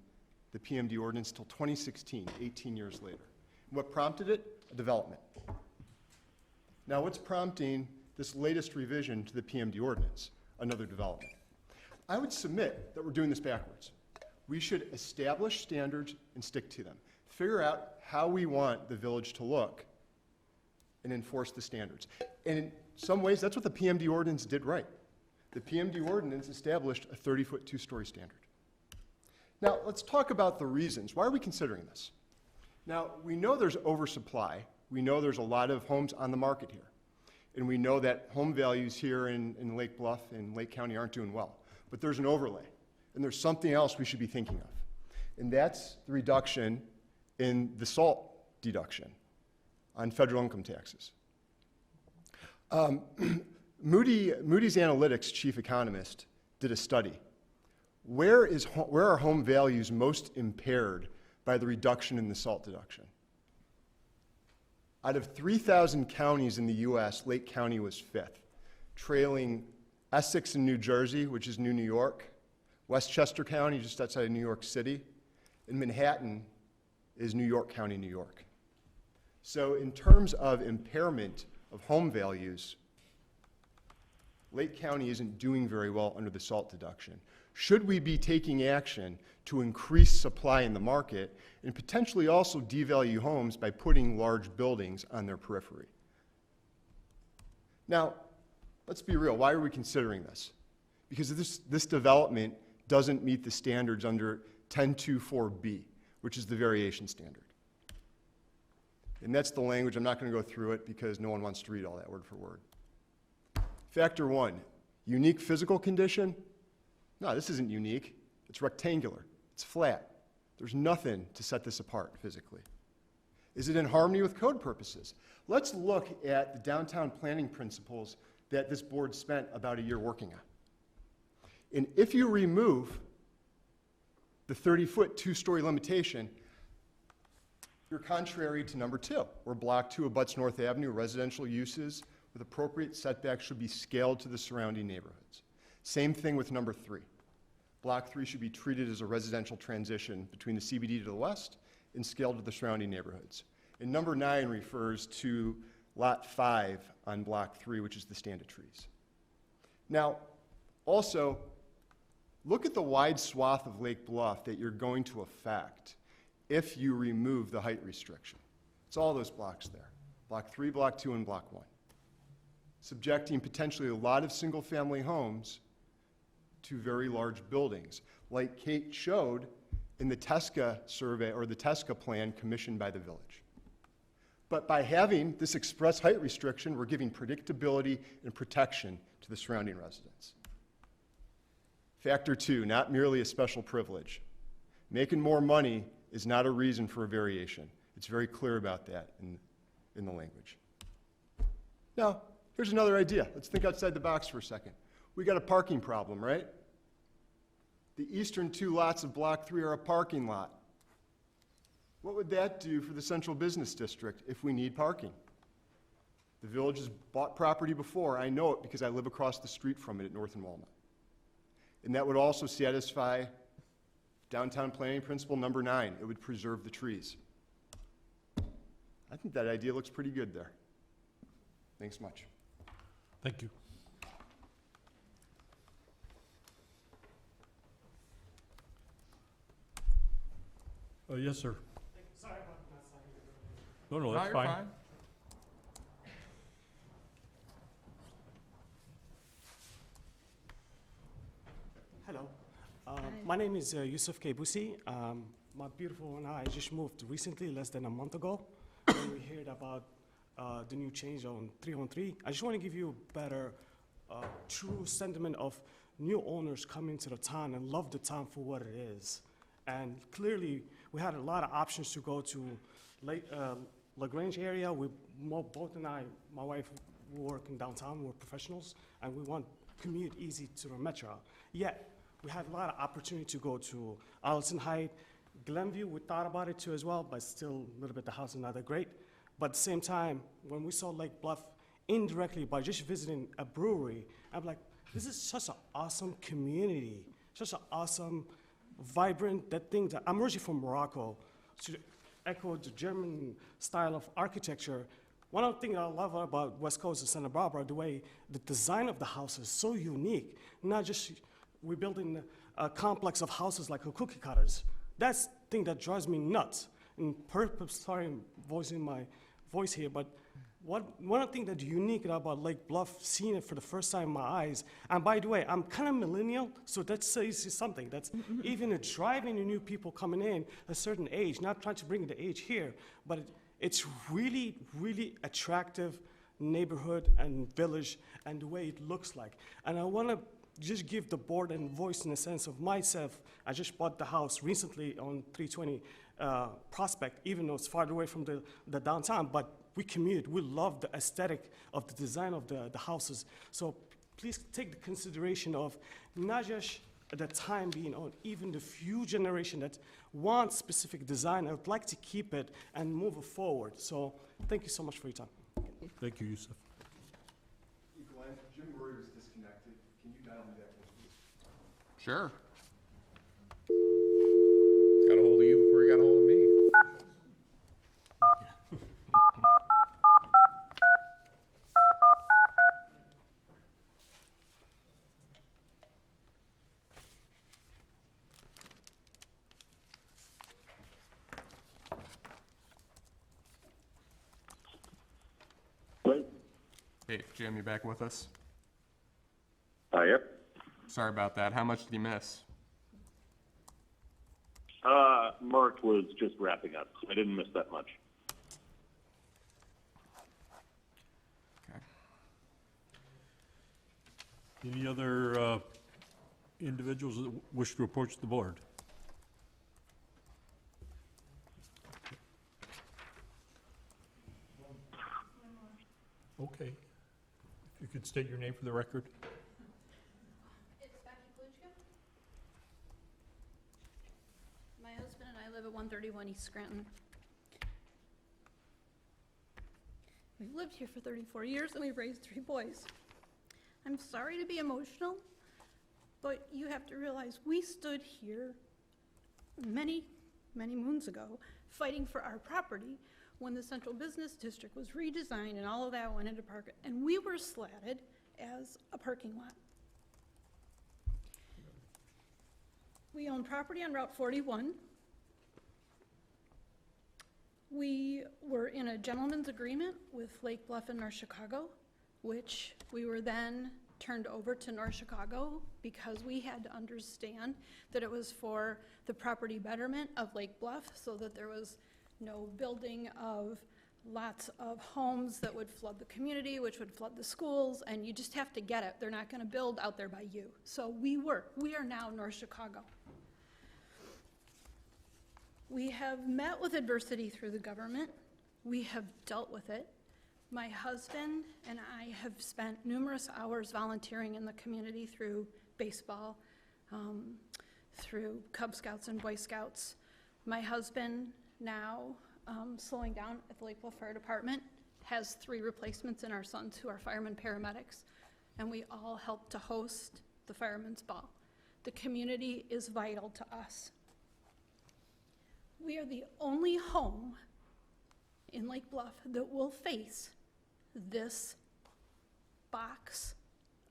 the PMD ordinance until 2016, 18 years later. And what prompted it? A development. Now, what's prompting this latest revision to the PMD ordinance? Another development. I would submit that we're doing this backwards. We should establish standards and stick to them. Figure out how we want the village to look and enforce the standards. And in some ways, that's what the PMD ordinance did right. The PMD ordinance established a 30-foot, two-story standard. Now, let's talk about the reasons. Why are we considering this? Now, we know there's oversupply. We know there's a lot of homes on the market here. And we know that home values here in Lake Bluff and Lake County aren't doing well. But there's an overlay. And there's something else we should be thinking of. And that's the reduction in the SALT deduction on federal income taxes. Moody's Analytics chief economist did a study. Where are home values most impaired by the reduction in the SALT deduction? Out of 3,000 counties in the U.S., Lake County was 5th, trailing Essex in New Jersey, which is New York, Westchester County, just outside of New York City, and Manhattan is New York County, New York. So in terms of impairment of home values, Lake County isn't doing very well under the SALT deduction. Should we be taking action to increase supply in the market and potentially also devalue homes by putting large buildings on their periphery? Now, let's be real. Why are we considering this? Because this development doesn't meet the standards under 1024B, which is the variation standard. And that's the language. I'm not going to go through it because no one wants to read all that word for word. Factor 1, unique physical condition. No, this isn't unique. It's rectangular. It's flat. There's nothing to set this apart physically. Is it in harmony with code purposes? Let's look at the downtown planning principles that this board spent about a year working on. And if you remove the 30-foot, two-story limitation, you're contrary to number 2, where Block 2 abuts North Avenue, residential uses with appropriate setbacks should be scaled to the surrounding neighborhoods. Same thing with number 3. Block 3 should be treated as a residential transition between the CBD to the west and scaled to the surrounding neighborhoods. And number 9 refers to Lot 5 on Block 3, which is the stand of trees. Now, also, look at the wide swath of Lake Bluff that you're going to affect if you remove the height restriction. It's all those blocks there. Block 3, Block 2, and Block 1. Subjecting potentially a lot of single-family homes to very large buildings, like Kate showed in the TSCA survey or the TSCA plan commissioned by the village. But by having this express height restriction, we're giving predictability and protection to the surrounding residents. Factor 2, not merely a special privilege. Making more money is not a reason for a variation. It's very clear about that in the language. Now, here's another idea. Let's think outside the box for a second. We got a parking problem, right? The eastern 2 lots of Block 3 are a parking lot. What would that do for the central business district if we need parking? The village has bought property before. I know it because I live across the street from it at North and Walnut. And that would also satisfy downtown planning principle number 9. It would preserve the trees. I think that idea looks pretty good there. Thanks much. Thank you. Yes, sir. Sorry about that. No, that's you're fine. Hello. My name is Yusuf Kebusi. My beautiful and I just moved recently, less than a month ago. When we heard about the new change on 313, I just want to give you a better, true sentiment of new owners coming to the town and love the town for what it is. And clearly, we had a lot of options to go to LaGrange area, both and I, my wife, we work in downtown, we're professionals, and we want commute easy to the metro. Yet, we have a lot of opportunity to go to Arlington Heights, Glenview, we thought about it too as well, but still a little bit the house is not that great. But at the same time, when we saw Lake Bluff indirectly by just visiting a brewery, I'm like, this is such an awesome community, such an awesome, vibrant, that thing that I'm originally from Morocco, to echo the German style of architecture. One of the things I love about West Coast and Santa Barbara, the way the design of the house is so unique. Not just we're building a complex of houses like a cookie cutters. That's the thing that drives me nuts. And sorry, I'm voicing my voice here, but one of the things that's unique about Lake Bluff, seeing it for the first time in my eyes, and by the way, I'm kind of millennial, so that says something. That's even driving the new people coming in a certain age, not trying to bring the age here, but it's really, really attractive neighborhood and village and the way it looks like. And I want to just give the board and voice in the sense of myself. I just bought the house recently on 320 Prospect, even though it's farther away from the downtown, but we commute. We love the aesthetic of the design of the houses. So please take the consideration of not just the time being on, even the few generation that want specific design. I would like to keep it and move it forward. So thank you so much for your time. Thank you, Yusuf. Glenn, Jim Murray was disconnected. Can you dial me back in, please? Sure. Got a hold of you before you got a hold of me. Hey, Jim, you back with us? Yep. Sorry about that. How much did you miss? Mark was just wrapping up, so I didn't miss that much. Okay. Any other individuals that wish to approach the board? Okay. If you could state your name for the record. It's Becky Kluchka. My husband and I live at 131 East Scranton. We've lived here for 34 years and we've raised 3 boys. I'm sorry to be emotional, but you have to realize we stood here many, many moons ago fighting for our property when the Central Business District was redesigned and all of that went into park, and we were slatted as a parking lot. We own property on Route 41. We were in a gentleman's agreement with Lake Bluff and North Chicago, which we were then turned over to North Chicago because we had to understand that it was for the property betterment of Lake Bluff so that there was no building of lots of homes that would flood the community, which would flood the schools, and you just have to get it. They're not going to build out there by you. So we are now North Chicago. We have met with adversity through the government. We have dealt with it. My husband and I have spent numerous hours volunteering in the community through baseball, through Cub Scouts and Boy Scouts. My husband now, slowing down at the Lake Bluff Fire Department, has 3 replacements in our sons who are firemen paramedics, and we all help to host the Fireman's Ball. The community is vital to us. We are the only home in Lake Bluff that will face this box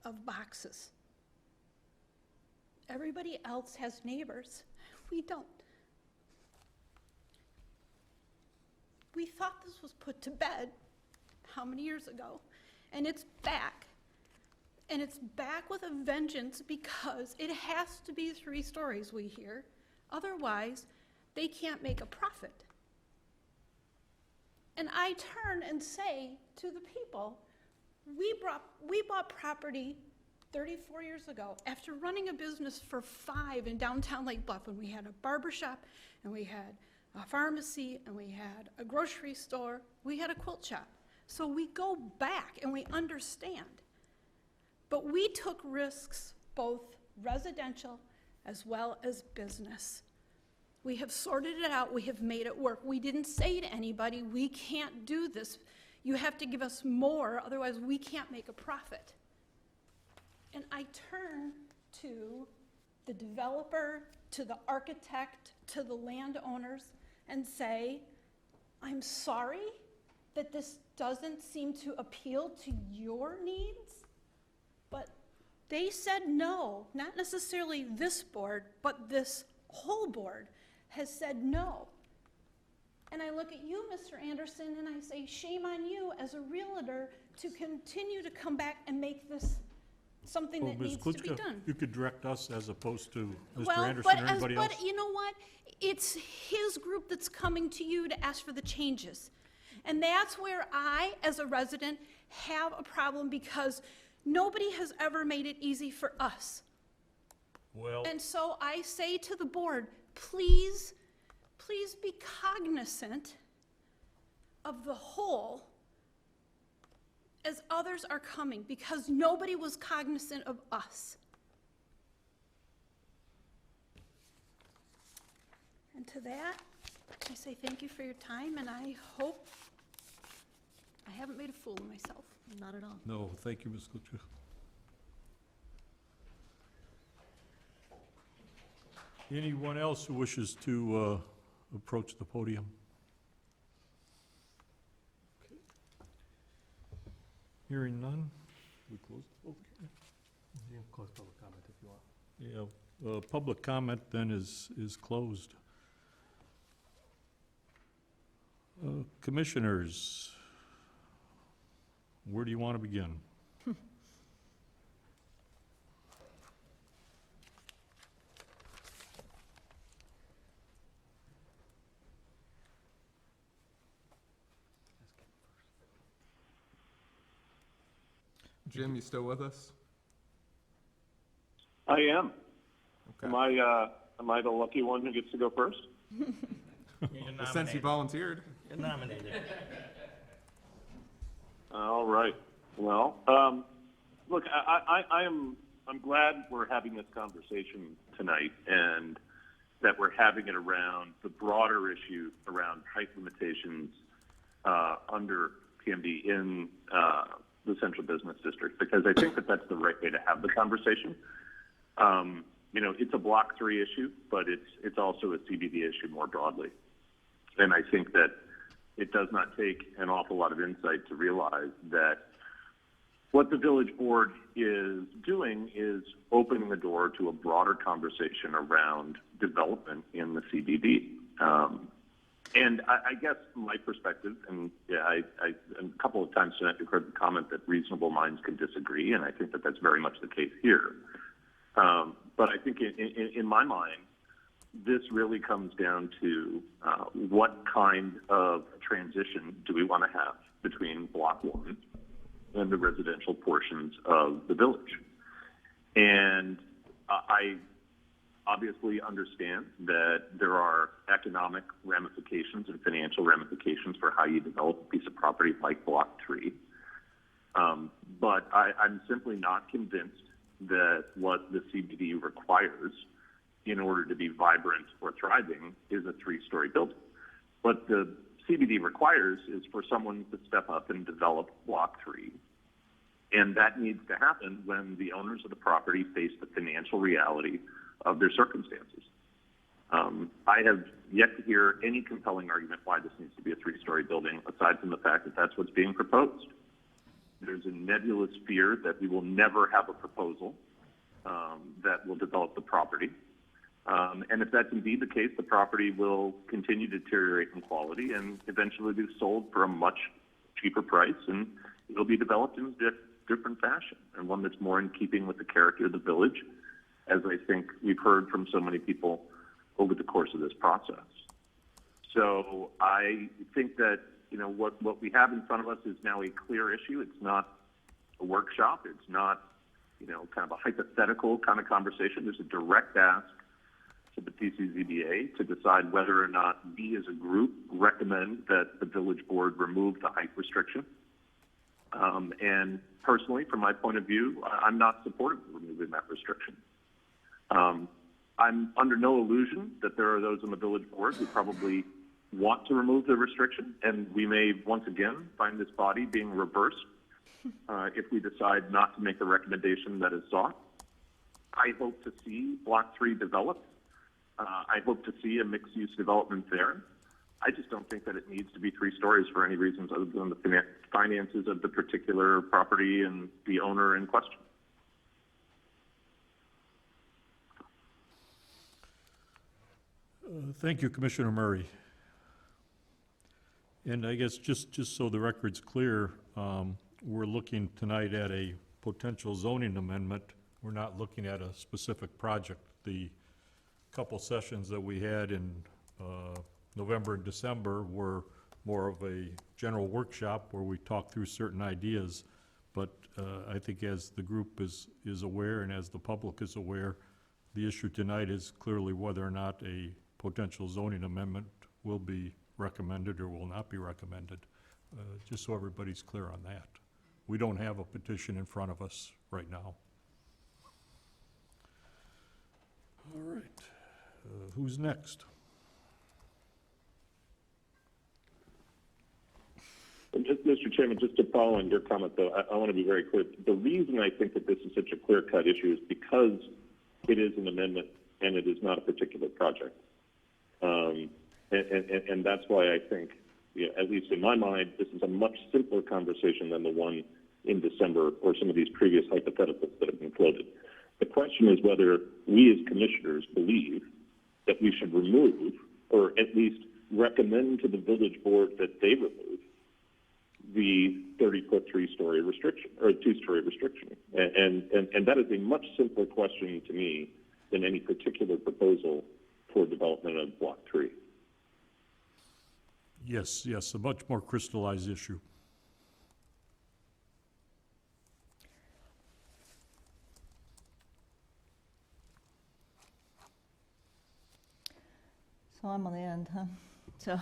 of boxes. Everybody else has neighbors. We don't. We thought this was put to bed how many years ago? And it's back. And it's back with a vengeance because it has to be 3 stories, we hear. Otherwise, they can't make a profit. And I turn and say to the people, we bought property 34 years ago after running a business for 5 in downtown Lake Bluff when we had a barber shop and we had a pharmacy, and we had a grocery store, we had a quilt shop. So we go back and we understand. But we took risks, both residential as well as business. We have sorted it out, we have made it work. We didn't say to anybody, we can't do this. You have to give us more, otherwise we can't make a profit. And I turn to the developer, to the architect, to the landowners, and say, I'm sorry that this doesn't seem to appeal to your needs, but they said no, not necessarily this board, but this whole board has said no. And I look at you, Mr. Anderson, and I say, shame on you as a realtor to continue to come back and make this something that Ms. needs to be Klitschko, done. you could direct us as opposed to Mr. Well, Anderson or anybody else. but you know what? It's his group that's coming to you to ask for the changes. And that's where I, as a resident, have a problem because nobody has ever made it easy for us. Well, And so I say to the board, please, please be cognizant of the whole as others are coming, because nobody was cognizant of us. And to that, I say thank you for your time, and I hope I haven't made a fool of myself. Not at all. no, thank you, Ms. Klitschko. Anyone else who wishes to approach the podium? Okay. Hearing none, we close the public hearing? You can close public comment if you want. Yeah, public comment then is closed. Commissioners, where do you want to begin? Jim, you still with us? I am. Okay. Am I the lucky one who gets to go first? Well, since you volunteered. You're nominated. All right. Well, look, I'm glad we're having this conversation tonight and that we're having it around the broader issue around height limitations under PMD in the central business district, because I think that that's the right way to have the conversation. You know, it's a Block 3 issue, but it's also a CBD issue more broadly. And I think that it does not take an awful lot of insight to realize that what the village board is doing is opening the door to a broader conversation around development in the CBD. And I guess from my perspective, and yeah, a couple of times tonight we've heard the comment that reasonable minds can disagree, and I think that that's very much the case here. But I think in my mind, this really comes down to what kind of transition do we want to have between Block 1 and the residential portions of the village. And I obviously understand that there are economic ramifications and financial ramifications for how you develop a piece of property like Block 3. But I'm simply not convinced that what the CBD requires in order to be vibrant or thriving is a 3-story building. What the CBD requires is for someone to step up and develop Block 3. And that needs to happen when the owners of the property face the financial reality of their circumstances. I have yet to hear any compelling argument why this needs to be a 3-story building, aside from the fact that that's what's being proposed. There's a nebulous fear that we will never have a proposal that will develop the property. And if that's indeed the case, the property will continue to deteriorate in quality and eventually be sold for a much cheaper price, and it'll be developed in a different fashion, and one that's more in keeping with the character of the village, as I think we've heard from so many people over the course of this process. So I think that, you know, what we have in front of us is now a clear issue. It's not a workshop. It's not, you know, kind of a hypothetical kind of conversation. There's a direct ask to the PCZBA to decide whether or not we as a group recommend that the village board remove the height restriction. And personally, from my point of view, I'm not supportive of removing that restriction. I'm under no illusion that there are those on the village board who probably want to remove the restriction, and we may once again find this body being reversed if we decide not to make the recommendation that is sought. I hope to see Block 3 developed. I hope to see a mixed-use development there. I just don't think that it needs to be 3 stories for any reasons other than the finances of the particular property and the owner in question. Thank you, Commissioner Murray. And I guess just so the record's clear, we're looking tonight at a potential zoning amendment. We're not looking at a specific project. The couple sessions that we had in November and December were more of a general workshop where we talked through certain ideas. But I think as the group is aware and as the public is aware, the issue tonight is clearly whether or not a potential zoning amendment will be recommended or will not be recommended, just so everybody's clear on that. We don't have a petition in front of us right now. All right, who's next? Mr. Chairman, just to follow on your comment, though, I want to be very clear. The reason I think that this is such a clear-cut issue is because it is an amendment and it is not a particular project. And that's why I think, at least in my mind, this is a much simpler conversation than the one in December or some of these previous hypotheticals that have been floated. The question is whether we as commissioners believe that we should remove, or at least recommend to the village board that they remove, the 30-foot 3-story restriction, or 2-story restriction. And that is a much simpler question to me than any particular proposal for development of Block 3. Yes, a much more crystallized issue. So I'm on the end, huh? So,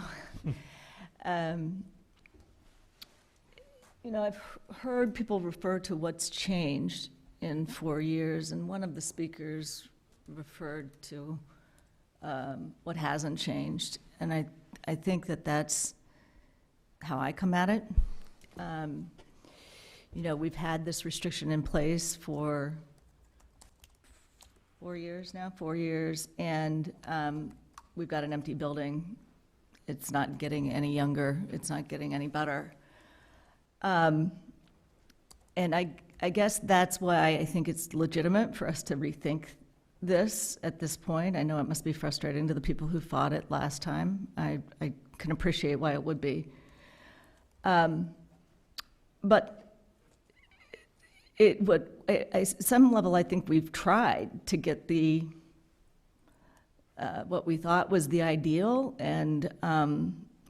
I've heard people refer to what's changed in 4 years, and one of the speakers referred to what hasn't changed. And I think that that's how I come at it. We've had this restriction in place for 4 years now, and we've got an empty building. It's not getting any younger. It's not getting any better. And I guess that's why I think it's legitimate for us to rethink this at this point. I know it must be frustrating to the people who fought it last time. I can appreciate why it would be. But it would, at some level, I think we've tried to get the what we thought was the ideal, and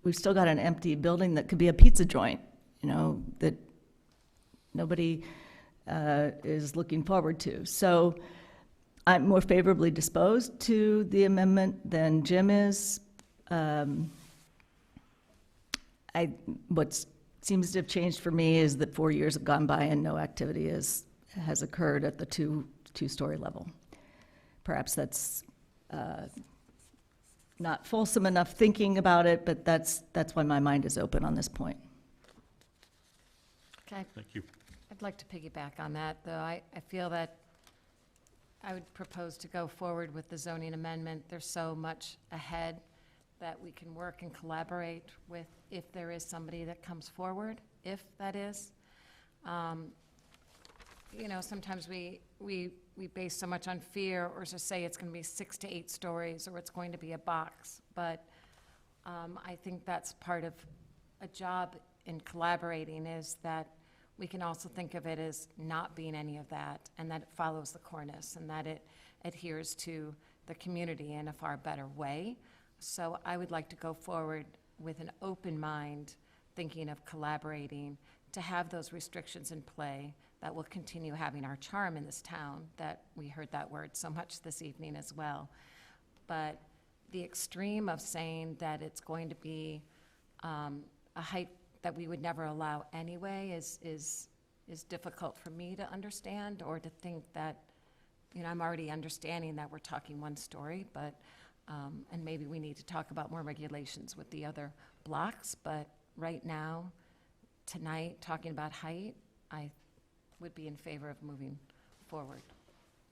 we've still got an empty building that could be a pizza joint, that nobody is looking forward to. So I'm more favorably disposed to the amendment than Jim is. What seems to have changed for me is that 4 years have gone by and no activity has occurred at the two-story level. Perhaps that's not fulsome enough thinking about it, but that's why my mind is open on this point. Okay. Thank you. I'd like to piggyback on that, though. I feel that I would propose to go forward with the zoning amendment. There's so much ahead that we can work and collaborate with if there is somebody that comes forward, if that is. Sometimes we base so much on fear, or to say it's going to be 6 to 8 stories, or it's going to be a box. But I think that's part of a job in collaborating, is that we can also think of it as not being any of that, and that it follows the cornice, and that it adheres to the community in a far better way. So I would like to go forward with an open mind, thinking of collaborating to have those restrictions in play that will continue having our charm in this town, that we heard that word so much this evening as well. but the extreme of saying that it's going to be a height that we would never allow anyway is difficult for me to understand, or to think that, you know, I'm already understanding that we're talking one story, but, and maybe we need to talk about more regulations with the other blocks, but right now, tonight, talking about height, I would be in favor of moving forward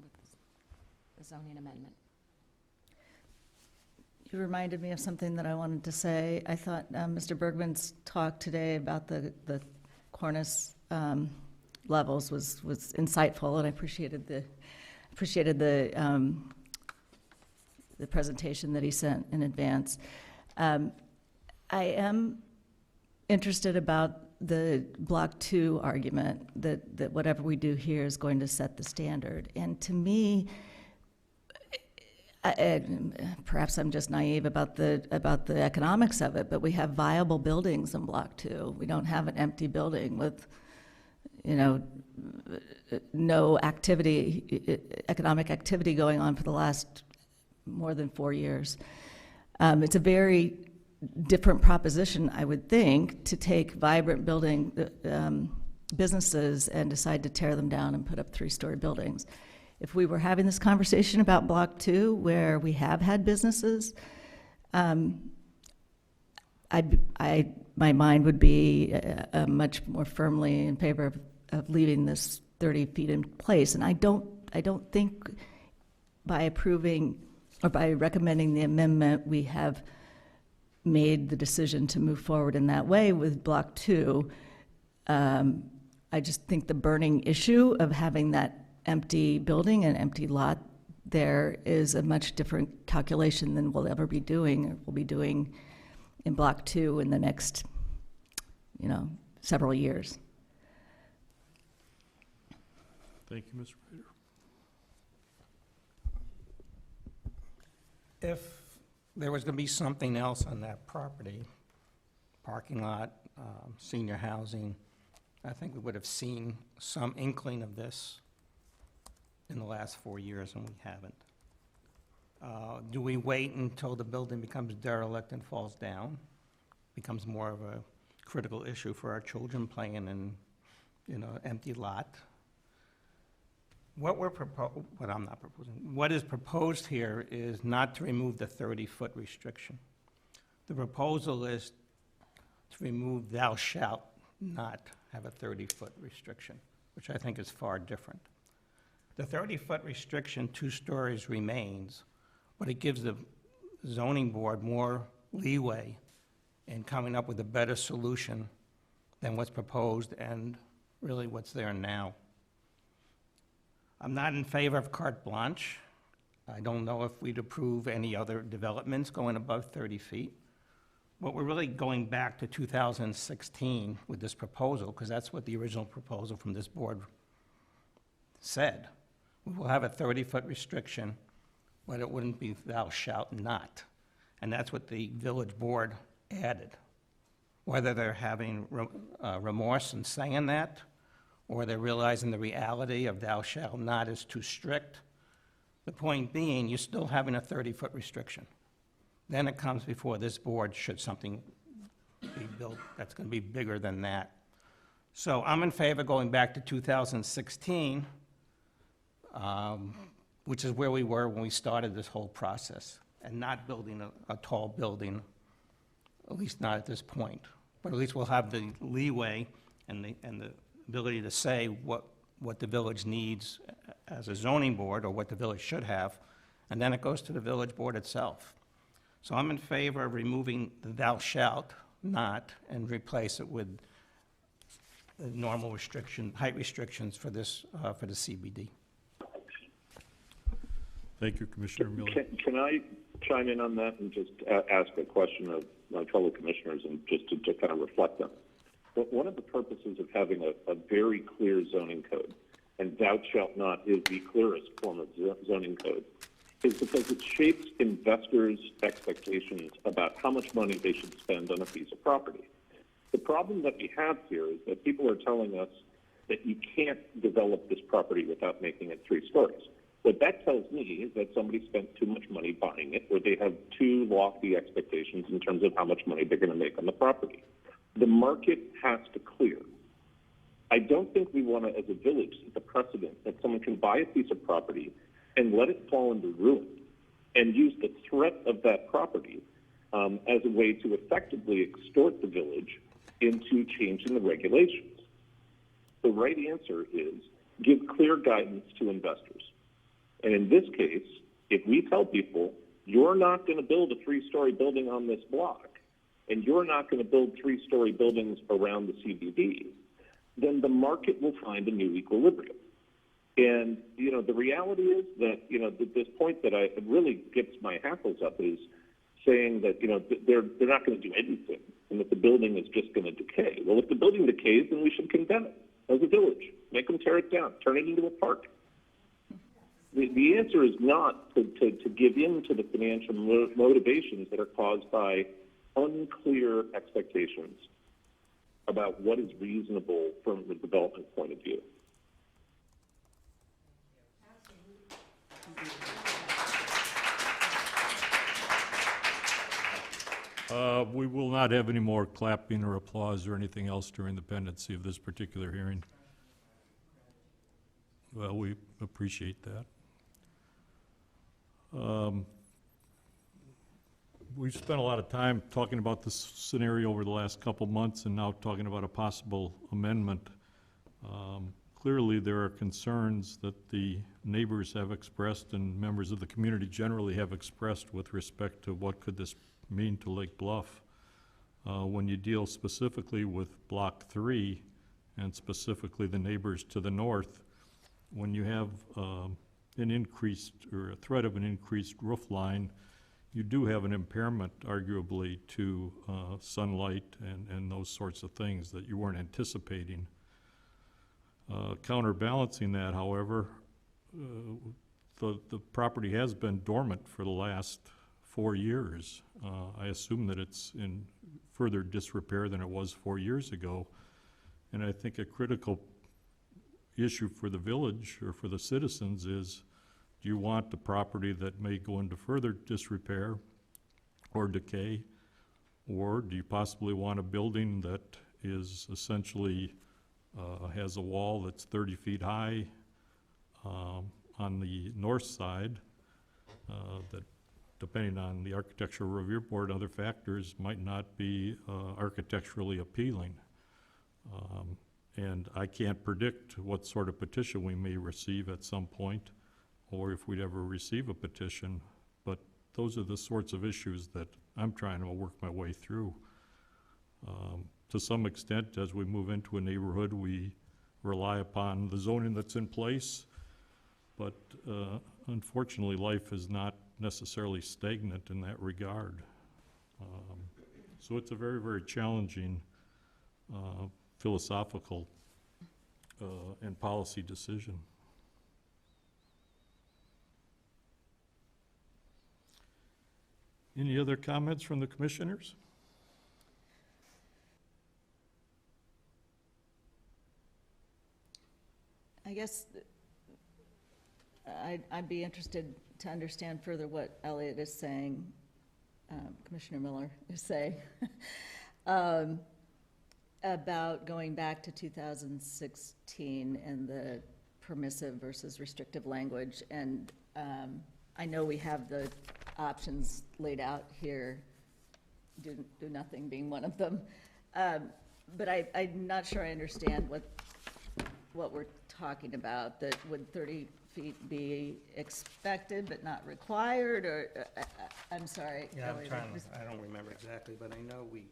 with the zoning amendment. You reminded me of something that I wanted to say. I thought Mr. Bergman's talk today about the cornice levels was insightful, and I appreciated the presentation that he sent in advance. I am interested about the Block 2 argument that whatever we do here is going to set the standard. And to me, perhaps I'm just naive about the economics of it, but we have viable buildings in Block 2. We don't have an empty building with, you know, no activity, economic activity going on for the last more than 4 years. It's a very different proposition, I would think, to take vibrant building businesses and decide to tear them down and put up 3-story buildings. If we were having this conversation about Block 2, where we have had businesses, my mind would be much more firmly in favor of leaving this 30 feet in place. And I don't think by approving or by recommending the amendment, we have made the decision to move forward in that way with Block 2. I just think the burning issue of having that empty building and empty lot there is a much different calculation than we'll ever be doing, or we'll be doing in Block 2 in the next, you know, several years. Thank you, Mr. Rader. If there was going to be something else on that property, parking lot, senior housing, I think we would have seen some inkling of this in the last 4 years, and we haven't. Do we wait until the building becomes derelict and falls down? Becomes more of a critical issue for our children playing in, you know, empty lot? What I'm not proposing, what is proposed here is not to remove the 30-foot restriction. The proposal is to remove thou shalt not have a 30-foot restriction, which I think is far different. The 30-foot restriction, 2 stories, remains, but it gives the zoning board more leeway in coming up with a better solution than what's proposed and really what's there now. I'm not in favor of carte blanche. I don't know if we'd approve any other developments going above 30 feet. But we're really going back to 2016 with this proposal, because that's what the original proposal from this board said. We will have a 30-foot restriction, but it wouldn't be thou shalt not. And that's what the village board added. Whether they're having remorse in saying that, or they're realizing the reality of thou shalt not is too strict. The point being, you're still having a 30-foot restriction. Then it comes before this board should something be built that's going to be bigger than that. So I'm in favor of going back to 2016, which is where we were when we started this whole process, and not building a tall building, at least not at this point. But at least we'll have the leeway and the ability to say what the village needs as a zoning board, or what the village should have, and then it goes to the village board itself. So I'm in favor of removing the thou shalt not and replace it with the normal height restrictions for this, for the CBD. Thank you, Commissioner Miller. Can I chime in on that and just ask a question of my fellow commissioners, and just to kind of reflect them? But one of the purposes of having a very clear zoning code, and thou shalt not is the clearest form of zoning code, is because it shapes investors' expectations about how much money they should spend on a piece of property. The problem that we have here is that people are telling us that you can't develop this property without making it 3 stories. What that tells me is that somebody spent too much money buying it, or they have too lofty expectations in terms of how much money they're going to make on the property. The market has to clear. I don't think we want to, as a village, set the precedent that someone can buy a piece of property and let it fall into ruin and use the threat of that property as a way to effectively extort the village into changing the regulations. The right answer is give clear guidance to investors. And in this case, if we tell people, you're not going to build a 3-story building on this block, and you're not going to build 3-story buildings around the CBD, then the market will find a new equilibrium. And, the reality is that, this point that really gets my hackles up is saying that, they're not going to do anything and that the building is just going to decay. Well, if the building decays, then we should condemn it as a village. Make them tear it down, turn it into a park. The answer is not to give in to the financial motivations that are caused by unclear expectations about what is reasonable from the development point of view. We will not have any more clapping or applause or anything else during the pendency of this particular hearing. Well, we appreciate that. We've spent a lot of time talking about this scenario over the last couple months and now talking about a possible amendment. Clearly, there are concerns that the neighbors have expressed and members of the community generally have expressed with respect to what could this mean to Lake Bluff. When you deal specifically with Block 3 and specifically the neighbors to the north, when you have an increased or a threat of an increased roof line, you do have an impairment arguably to sunlight and those sorts of things that you weren't anticipating. Counterbalancing that, however, the property has been dormant for the last 4 years. I assume that it's in further disrepair than it was 4 years ago. And I think a critical issue for the village or for the citizens is, do you want the property that may go into further disrepair or decay? Or do you possibly want a building that is essentially has a wall that's 30 feet high on the north side that, depending on the architectural review board, other factors might not be architecturally appealing. And I can't predict what sort of petition we may receive at some point, or if we'd ever receive a petition, but those are the sorts of issues that I'm trying to work my way through. To some extent, as we move into a neighborhood, we rely upon the zoning that's in place, but unfortunately, life is not necessarily stagnant in that regard. So it's a very, very challenging philosophical and policy decision. Any other comments from the commissioners? I guess I'd be interested to understand further what Elliot is saying, Commissioner Miller is saying, about going back to 2016 and the permissive versus restrictive language. And I know we have the options laid out here, do nothing being one of them. But I'm not sure I understand what we're talking about. That would 30 feet be expected but not required, or I'm sorry. Yeah, Elliot, I don't remember exactly, but I know we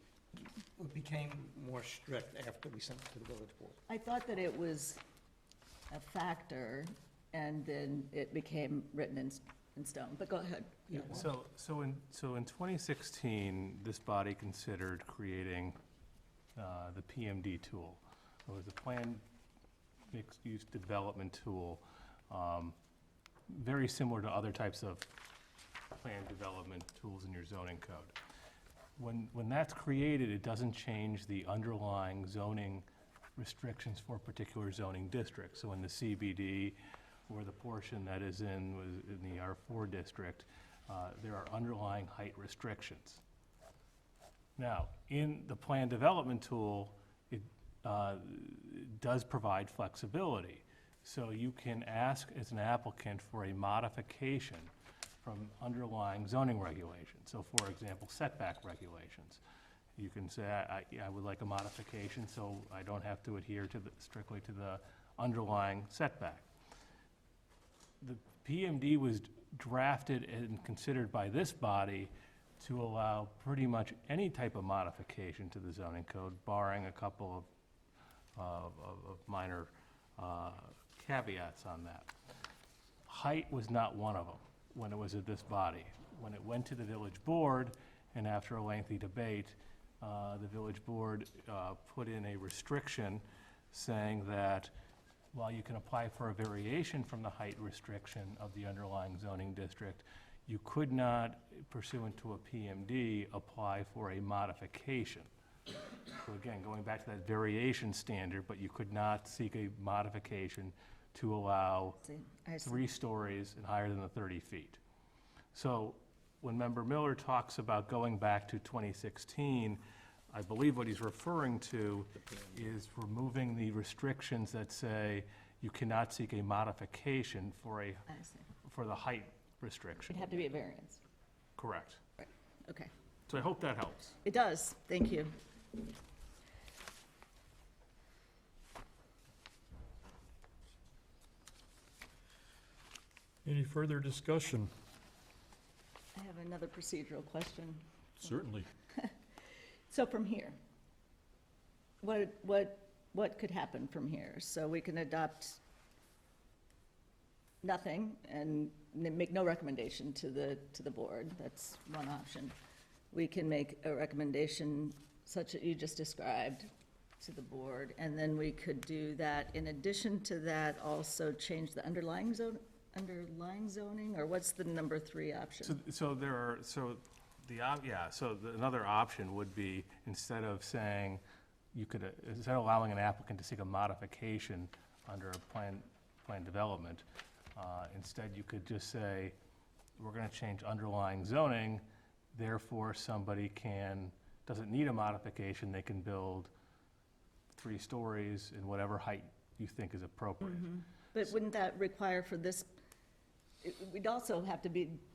became more strict after we sent it to the village board. I thought that it was a factor, and then it became written in stone, but go ahead. Yeah, so in 2016, this body considered creating the PMD tool. It was a planned mixed-use development tool, very similar to other types of planned development tools in your zoning code. When that's created, it doesn't change the underlying zoning restrictions for a particular zoning district. So in the CBD, for the portion that is in the R4 district, there are underlying height restrictions. Now, in the plan development tool, it does provide flexibility. So you can ask as an applicant for a modification from underlying zoning regulations. So for example, setback regulations. You can say, I would like a modification so I don't have to adhere to strictly to the underlying setback. The PMD was drafted and considered by this body to allow pretty much any type of modification to the zoning code, barring a couple of minor caveats on that. Height was not one of them when it was at this body. When it went to the village board, and after a lengthy debate, the village board put in a restriction saying that while you can apply for a variation from the height restriction of the underlying zoning district, you could not, pursuant to a PMD, apply for a modification. So again, going back to that variation standard, but you could not seek a modification to allow I see. 3 stories and higher than the 30 feet. So when Member Miller talks about going back to 2016, I believe what he's referring to is removing the restrictions that say you cannot seek a modification for the height restriction. It'd have to be a variance. Correct. Right, okay. So I hope that helps. It does, thank you. Any further discussion? I have another procedural question. Certainly. So from here, what could happen from here? So we can adopt nothing and make no recommendation to the board. That's one option. We can make a recommendation such that you just described to the board, and then we could do that. In addition to that, also change the underlying zoning, or what's the number 3 option? Another option would be, instead of saying, instead of allowing an applicant to seek a modification under a plan development, instead you could just say, we're gonna change underlying zoning, therefore somebody doesn't need a modification, they can build 3 stories in whatever height you think is appropriate. But wouldn't that require for this, we'd also have to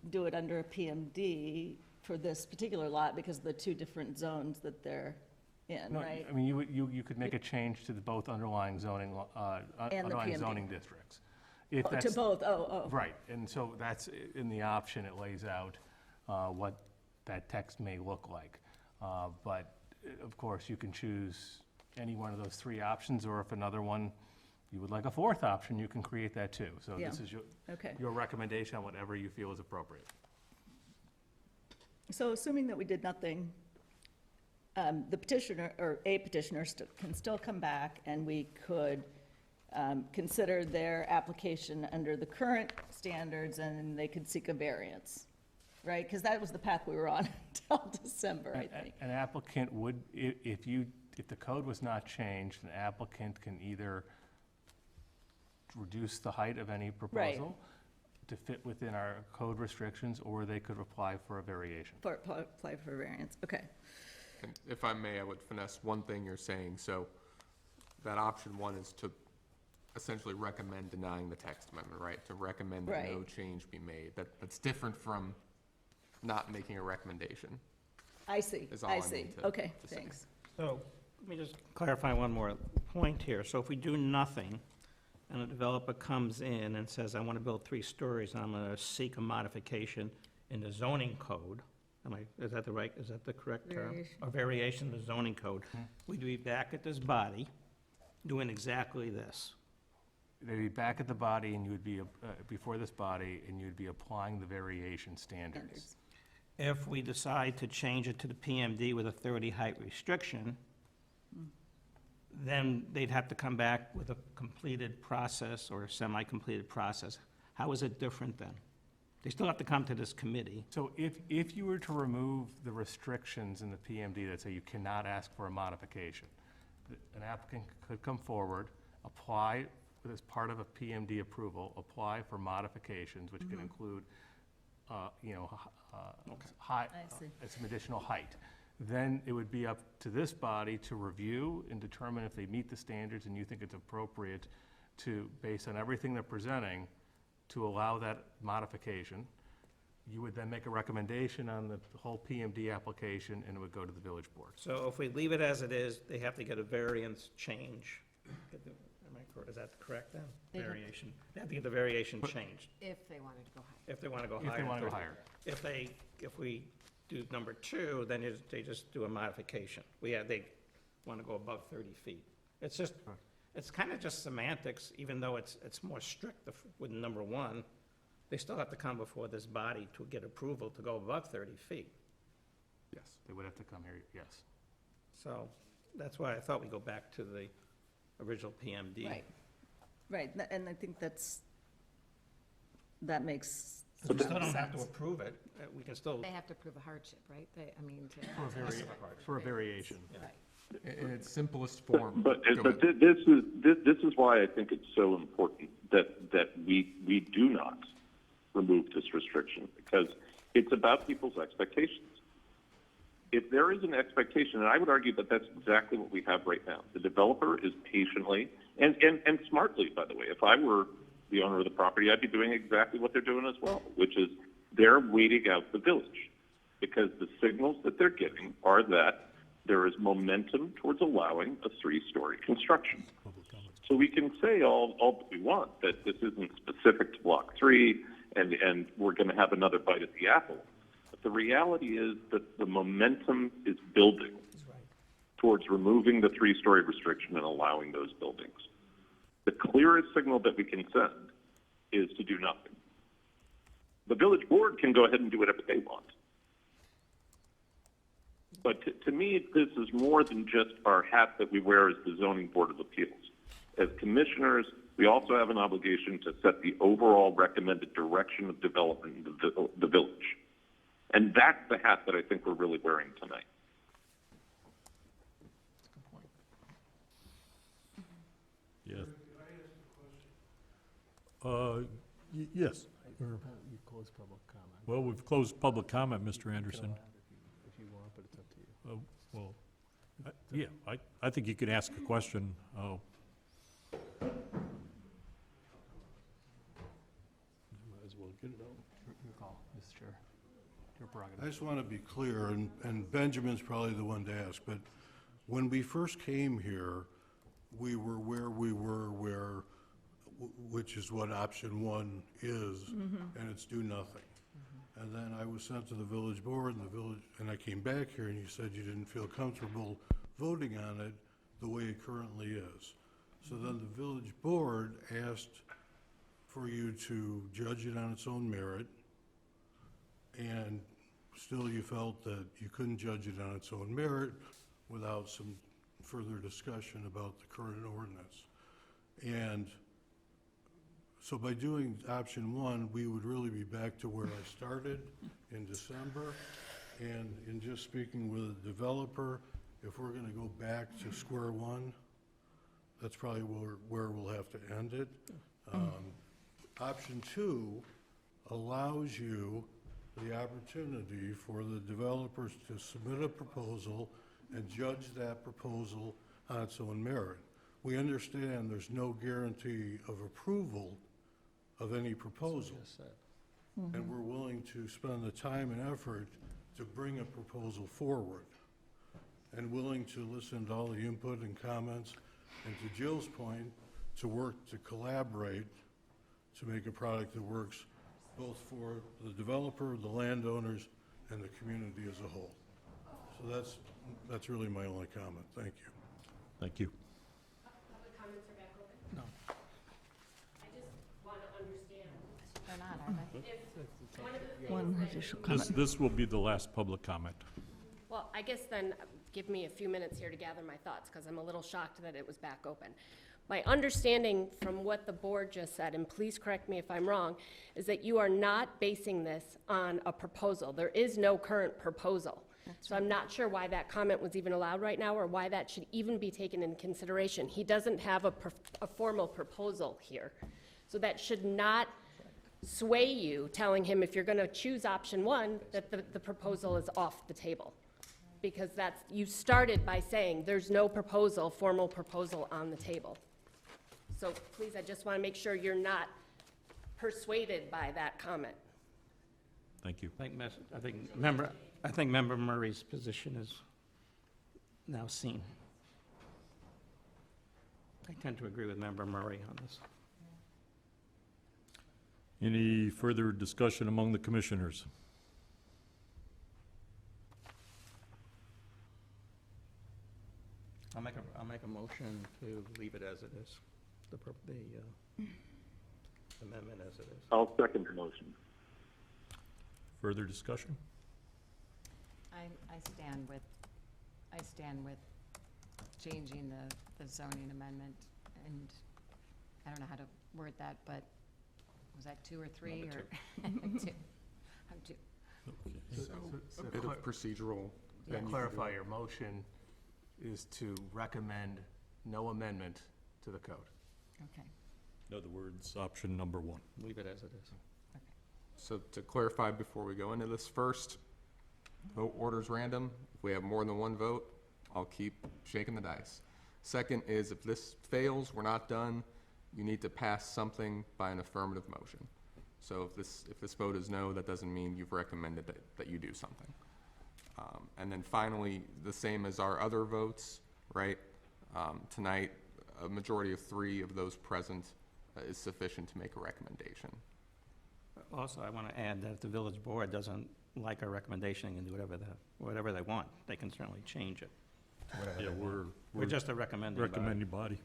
do it under a PMD for this particular lot because of the 2 different zones that they're in, No, right? I mean, you could make a change to both underlying zoning, underlying PMD. zoning districts. If To that's- both, oh. Right, and so that's, in the option, it lays out what that text may look like. But, of course, you can choose any one of those 3 options, or if another one, you would like a 4th option, you can create that too. So Yeah. this is Okay. your recommendation on whatever you feel is appropriate. So assuming that we did nothing, the petitioner, or a petitioner can still come back and we could consider their application under the current standards and they could seek a variance, right? Because that was the path we were on until December, I think. An applicant would, if the code was not changed, an applicant can either reduce the height of any proposal to fit within our code restrictions, or they could apply for a variation. Apply for a variance, okay. And if I may, I would finesse one thing you're saying. So that option 1 is to essentially recommend denying the text amendment, right? To recommend that no Right. change be made. That's different from not making a recommendation. I see, Is all I I see, mean to- okay, to say. thanks. So, let me just clarify one more point here. So if we do nothing, and a developer comes in and says, I want to build 3 stories, and I'm going to seek a modification in the zoning code, is that the correct term? Variation. A variation in the zoning code. We'd be back at this body doing exactly this. They'd be back at the body, and you would be, before this body, and you'd be applying the variation standards. If we decide to change it to the PMD with a 30 height restriction, then they'd have to come back with a completed process or a semi-completed process. How is it different then? They still have to come to this committee. So if you were to remove the restrictions in the PMD that say you cannot ask for a modification, an applicant could come forward, apply as part of a PMD approval, apply for modifications, which can include, you know, high, I see. some additional height. Then it would be up to this body to review and determine if they meet the standards and you think it's appropriate to, based on everything they're presenting, to allow that modification. You would then make a recommendation on the whole PMD application, and it would go to the village board. So if we leave it as it is, they have to get a variance change. Is that correct then? They have- Variation. They have to get the variation changed If they wanted to go higher. if they want to go If higher. they want to go higher. If we do number 2, then they just do a modification. They want to go above 30 feet. It's just, it's kind of just semantics, even though it's more strict with number 1. They still have to come before this body to get approval to go above 30 feet. Yes, they would have to come here, yes. So that's why I thought we'd go back to the original PMD. Right, right, and I think that makes We still don't have to sense. approve it. We can still. They have to prove a hardship, right? I mean, For a variation. Right. In its simplest form. But go ahead. this is why I think it's so important that we do not remove this restriction, because it's about people's expectations. If there is an expectation, and I would argue that that's exactly what we have right now. The developer is patiently and smartly, by the way. If I were the owner of the property, I'd be doing exactly what they're doing as well, which is they're waiting out the village, because the signals that they're giving are that there is momentum towards allowing a 3-story construction. So we can say all that we want, that this isn't specific to Block 3 and we're going to have another bite at the apple. But the reality is that the momentum is building towards removing the 3-story restriction and allowing those buildings. The clearest signal that we can send is to do nothing. The village board can go ahead and do whatever they want. But to me, this is more than just our hat that we wear as the Zoning Board of Appeals. As commissioners, we also have an obligation to set the overall recommended direction of development in the village. And that's the hat that I think we're really wearing tonight. Yes. Yes. You close public comment. Well, we've closed public comment, Mr. Anderson. If you want, but it's up to you. Well, yeah, I think you can ask a question. Might as well get it out. Your call, Mr. Chair. Your prerogative. I just want to be clear, and Benjamin's probably the one to ask, but when we first came here, we were where we were, which is what option 1 is, and it's do nothing. And then I was sent to the village board, and I came back here, and you said you didn't feel comfortable voting on it the way it currently is. So then the village board asked for you to judge it on its own merit, and still you felt that you couldn't judge it on its own merit without some further discussion about the current ordinance. And so by doing option 1, we would really be back to where I started in December. And in just speaking with the developer, if we're going to go back to square one, that's probably where we'll have to end it. Option 2 allows you the opportunity for the developers to submit a proposal and judge that proposal on its own merit. We understand there's no guarantee of approval of any proposal. And we're willing to spend the time and effort to bring a proposal forward, and willing to listen to all the input and comments, and to Jill's point, to work to collaborate to make a product that works both for the developer, the landowners, and the community as a whole. So that's really my only comment. Thank you. Thank you. Public comments are back open? No. I just want to understand. They're not, are they? If one of the things One that- additional comment. This will be the last public comment. Well, I guess then give me a few minutes here to gather my thoughts, because I'm a little shocked that it was back open. My understanding from what the board just said, and please correct me if I'm wrong, is that you are not basing this on a proposal. There is no current proposal. So I'm not sure why that comment was even allowed right now, or why that should even be taken into consideration. He doesn't have a formal proposal here. So that should not sway you, telling him if you're gonna choose option one, that the proposal is off the table. Because you started by saying there's no formal proposal on the table. So please, I just wanna make sure you're not persuaded by that comment. Thank you. I think Member Murray's position is now seen. I tend to agree with Member Murray on this. Any further discussion among the commissioners? I'll make a motion to leave it as it is, the amendment as it is. I'll second the motion. Further discussion? I stand with changing the zoning amendment, and I don't know how to word that, but was that 2 or 3 Number or? 2. I'm 2. A bit of procedural. To clarify, your motion is to recommend no amendment to the code. Okay. In other words, option number 1. Leave it as it is. So to clarify before we go into this, first, vote order's random. If we have more than one vote, I'll keep shaking the dice. Second is if this fails, we're not done, you need to pass something by an affirmative motion. So if this vote is no, that doesn't mean you've recommended that you do something. And then finally, the same as our other votes, right? Tonight, a majority of 3 of those present is sufficient to make a recommendation. Also, I want to add that if the village board doesn't like our recommendation and do whatever they want, they can certainly change it. to whatever Yeah, they want. we're We're just a recommending body.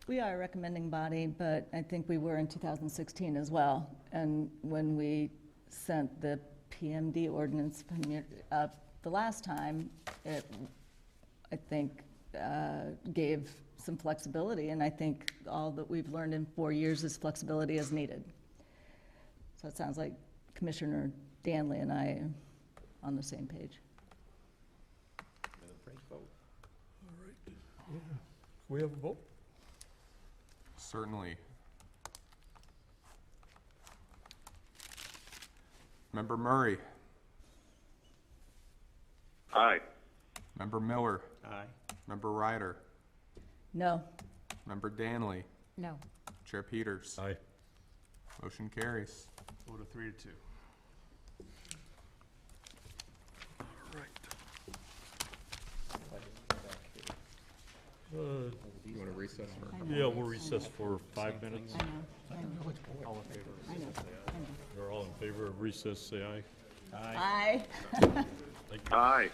We are a recommending body, but I think we were in 2016 as well. And when we sent the PMD ordinance up the last time, it, I think, gave some flexibility, and I think all that we've learned in 4 years is flexibility as needed. So it sounds like Commissioner Danley and I are on the same page. We have a vote? Certainly. Member Murray. Aye. Member Miller. Aye. Member Ryder. No. Member Danley. No. Chair Peters. Aye. Motion carries. Vote of 3 to 2. You want to recess for? Yeah, we'll recess for 5 minutes. I know. All in favor? I know. You're all in favor of recess, say aye. Aye. Thank you. Aye.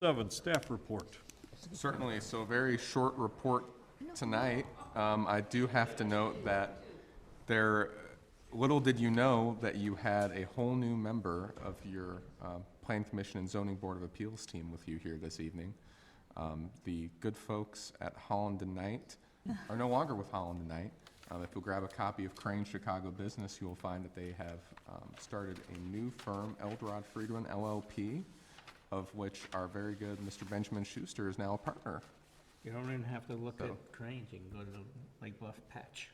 7, staff report. Certainly, so a very short report tonight. I do have to note that little did you know that you had a whole new member of your Plan Commission and Zoning Board of Appeals team with you here this evening. The good folks at Holland and Knight are no longer with Holland and Knight. If you'll grab a copy of Crane Chicago Business, you will find that they have started a new firm, Eldrod Friedman LLP, of which our very good Mr. Benjamin Schuster is now a partner. You don't even have to look So- at cranes, you can go to the Lake Bluff patch.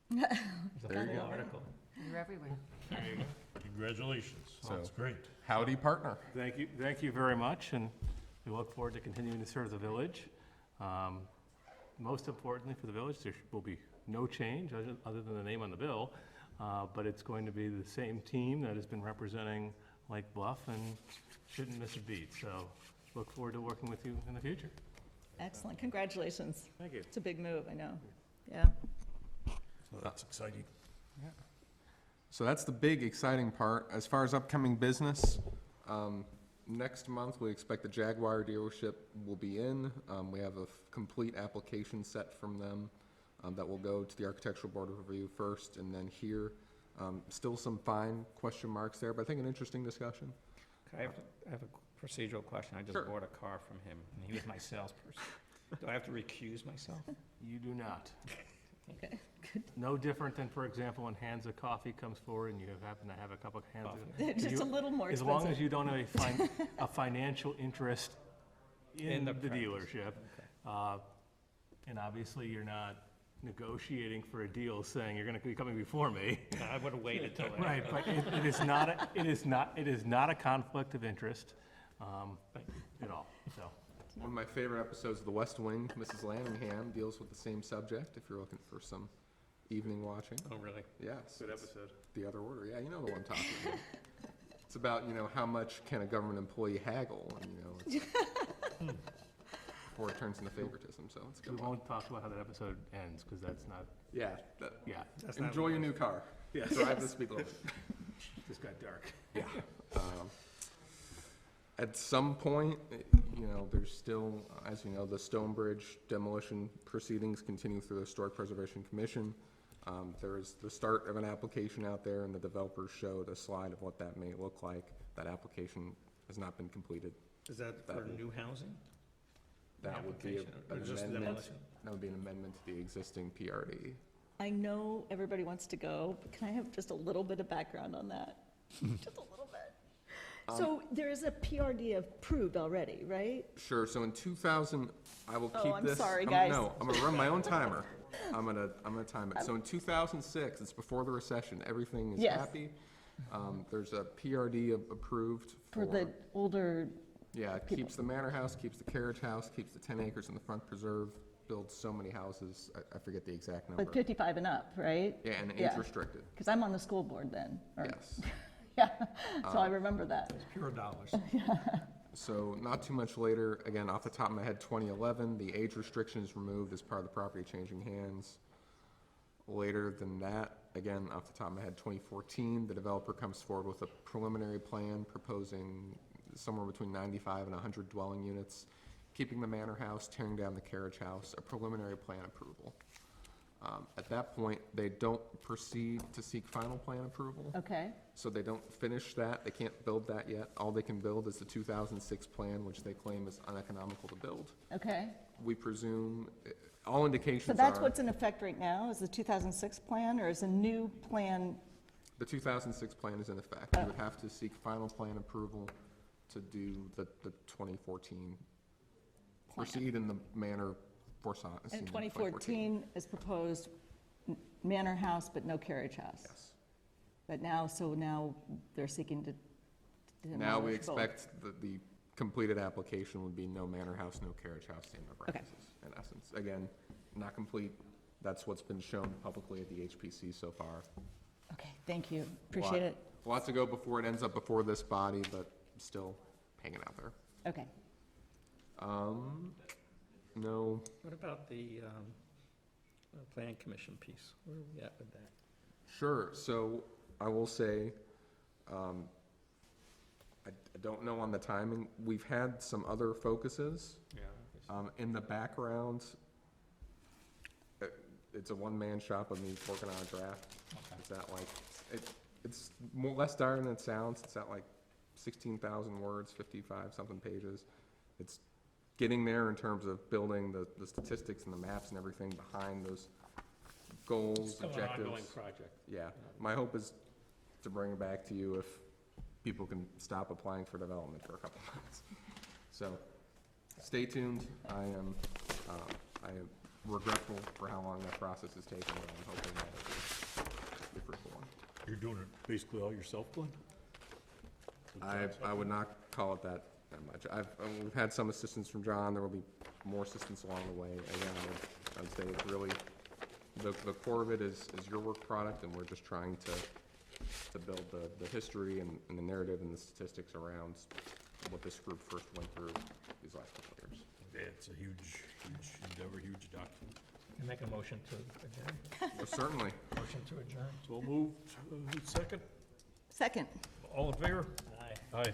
There There's you a go. whole article. You're everywhere. Congratulations. Sounds great. Howdy, partner. Thank you very much, and we look forward to continuing to serve the village. Most importantly for the village, there will be no change other than the name on the bill, but it's going to be the same team that has been representing Lake Bluff and shouldn't miss a beat. So look forward to working with you in the future. Excellent, congratulations. Thank you. It's a big move, I know. Yeah. So that's exciting. So that's the big exciting part. As far as upcoming business, next month we expect the Jaguar dealership will be in. We have a complete application set from them that will go to the Architectural Board of Review first and then here. Still some fine question marks there, but I think an interesting discussion. I have a procedural question. I just Sure. bought a car from him, and he was my salesperson. Do I have to recuse myself? You do not. Okay. No different than, for example, when Hansa Coffee comes forward and you happen to have a cup of Hansa. Just a little more As long expensive. as you don't have a financial interest in the practice. dealership. And obviously, you're not negotiating for a deal saying you're gonna be coming before me. I would have waited till after. Right, but it is not a conflict of interest, at all, so. One of my favorite episodes of The West Wing, Mrs. Lanningham deals with the same subject if you're looking for some evening watching. Oh, really? Yes. Good it's episode. The Other Order, yeah, you know the one I'm talking about. It's about, how much can a government employee haggle, and, it's before it turns into favoritism, so it's a We good one. won't talk about how that episode ends, because that's not, Yeah, yeah, That's not enjoy what your it new was. car. Yes. Drive the speed limit. just got dark. Yeah. At some point, there's still, as you know, the Stonebridge demolition proceedings continue through the Historic Preservation Commission. There is the start of an application out there, and the developers showed a slide of what that may look like. That application has not been completed. Is that That for will- new housing? That would be Application, or an just amendment. demolition? That would be an amendment to the existing PRD. I know everybody wants to go, but can I have just a little bit of background on that? Just a little bit. So there is a PRD approved already, right? Sure, so in 2000, I will Oh, keep I'm this. sorry, I'm- guys. No, I'm gonna run my own timer. I'm gonna time it. So in 2006, it's before the recession, everything is Yes. happy. There's a PRD approved For the older, Yeah, it keeps the manor house, keeps the carriage house, keeps the 10 acres in the front preserve, builds so many houses, I forget the exact number. like 55 and up, right? Yeah, and age restricted. Because I'm on the school board then. or- Yes. Yeah, so I remember that. Pure dollars. So not too much later, again, off the top of my head, 2011, the age restriction is removed as part of the property changing hands. Later than that, again, off the top of my head, 2014, the developer comes forward with a preliminary plan proposing somewhere between 95 and 100 dwelling units, keeping the manor house, tearing down the carriage house, a preliminary plan approval. At that point, they don't proceed to seek final plan approval. Okay, So they don't finish that, they can't build that yet. All they can build is the 2006 plan, which they claim is uneconomical to build. okay. We presume, all indications So are. that's what's in effect right now, is the 2006 plan, or is a new plan? The 2006 plan is in effect. You would have to seek final plan approval to do the 2014, proceed in the manner foreseen in In 2014. 2014 is proposed manor house, but no carriage house. Yes. But now, so now they're seeking to Now we demolish both. expect the completed application would be no manor house, no carriage house, same number of Okay. houses, in essence. Again, not complete. That's what's been shown publicly at the HPC so far. Okay, thank you, appreciate it. Lots to go before it ends up before this body, but still hanging out there. Okay. No, What about the planning commission piece? Where are we at with that? sure, so I will say, I I don't know on the timing. We've had some other focuses. Yeah. In the background, it's a one-man shop of me working on a draft. It's at like, it's more, less dire than it sounds. It's at like 16,000 words, 55 something pages. It's getting there in terms of building the statistics and the maps and everything behind those goals, Still an objectives. ongoing project. Yeah, my hope is to bring it back to you if people can stop applying for development for a couple months. So, stay tuned. I am regretful for how long that process has taken, but I'm hoping that it'll be a fruitful one. You're doing it basically all yourself, Glenn? I would not call it that much. We've had some assistance from John. There will be more assistance along the way. Again, I would say it's really, the core of it is your work product, and we're just trying to build the history and the narrative and the statistics around what this group first went through these last couple of years. Yeah, it's a huge endeavor, huge document. Can I make a motion to adjourn? Well, certainly. Motion to adjourn? So moved. Second? Second. All in favor? Aye. Aye.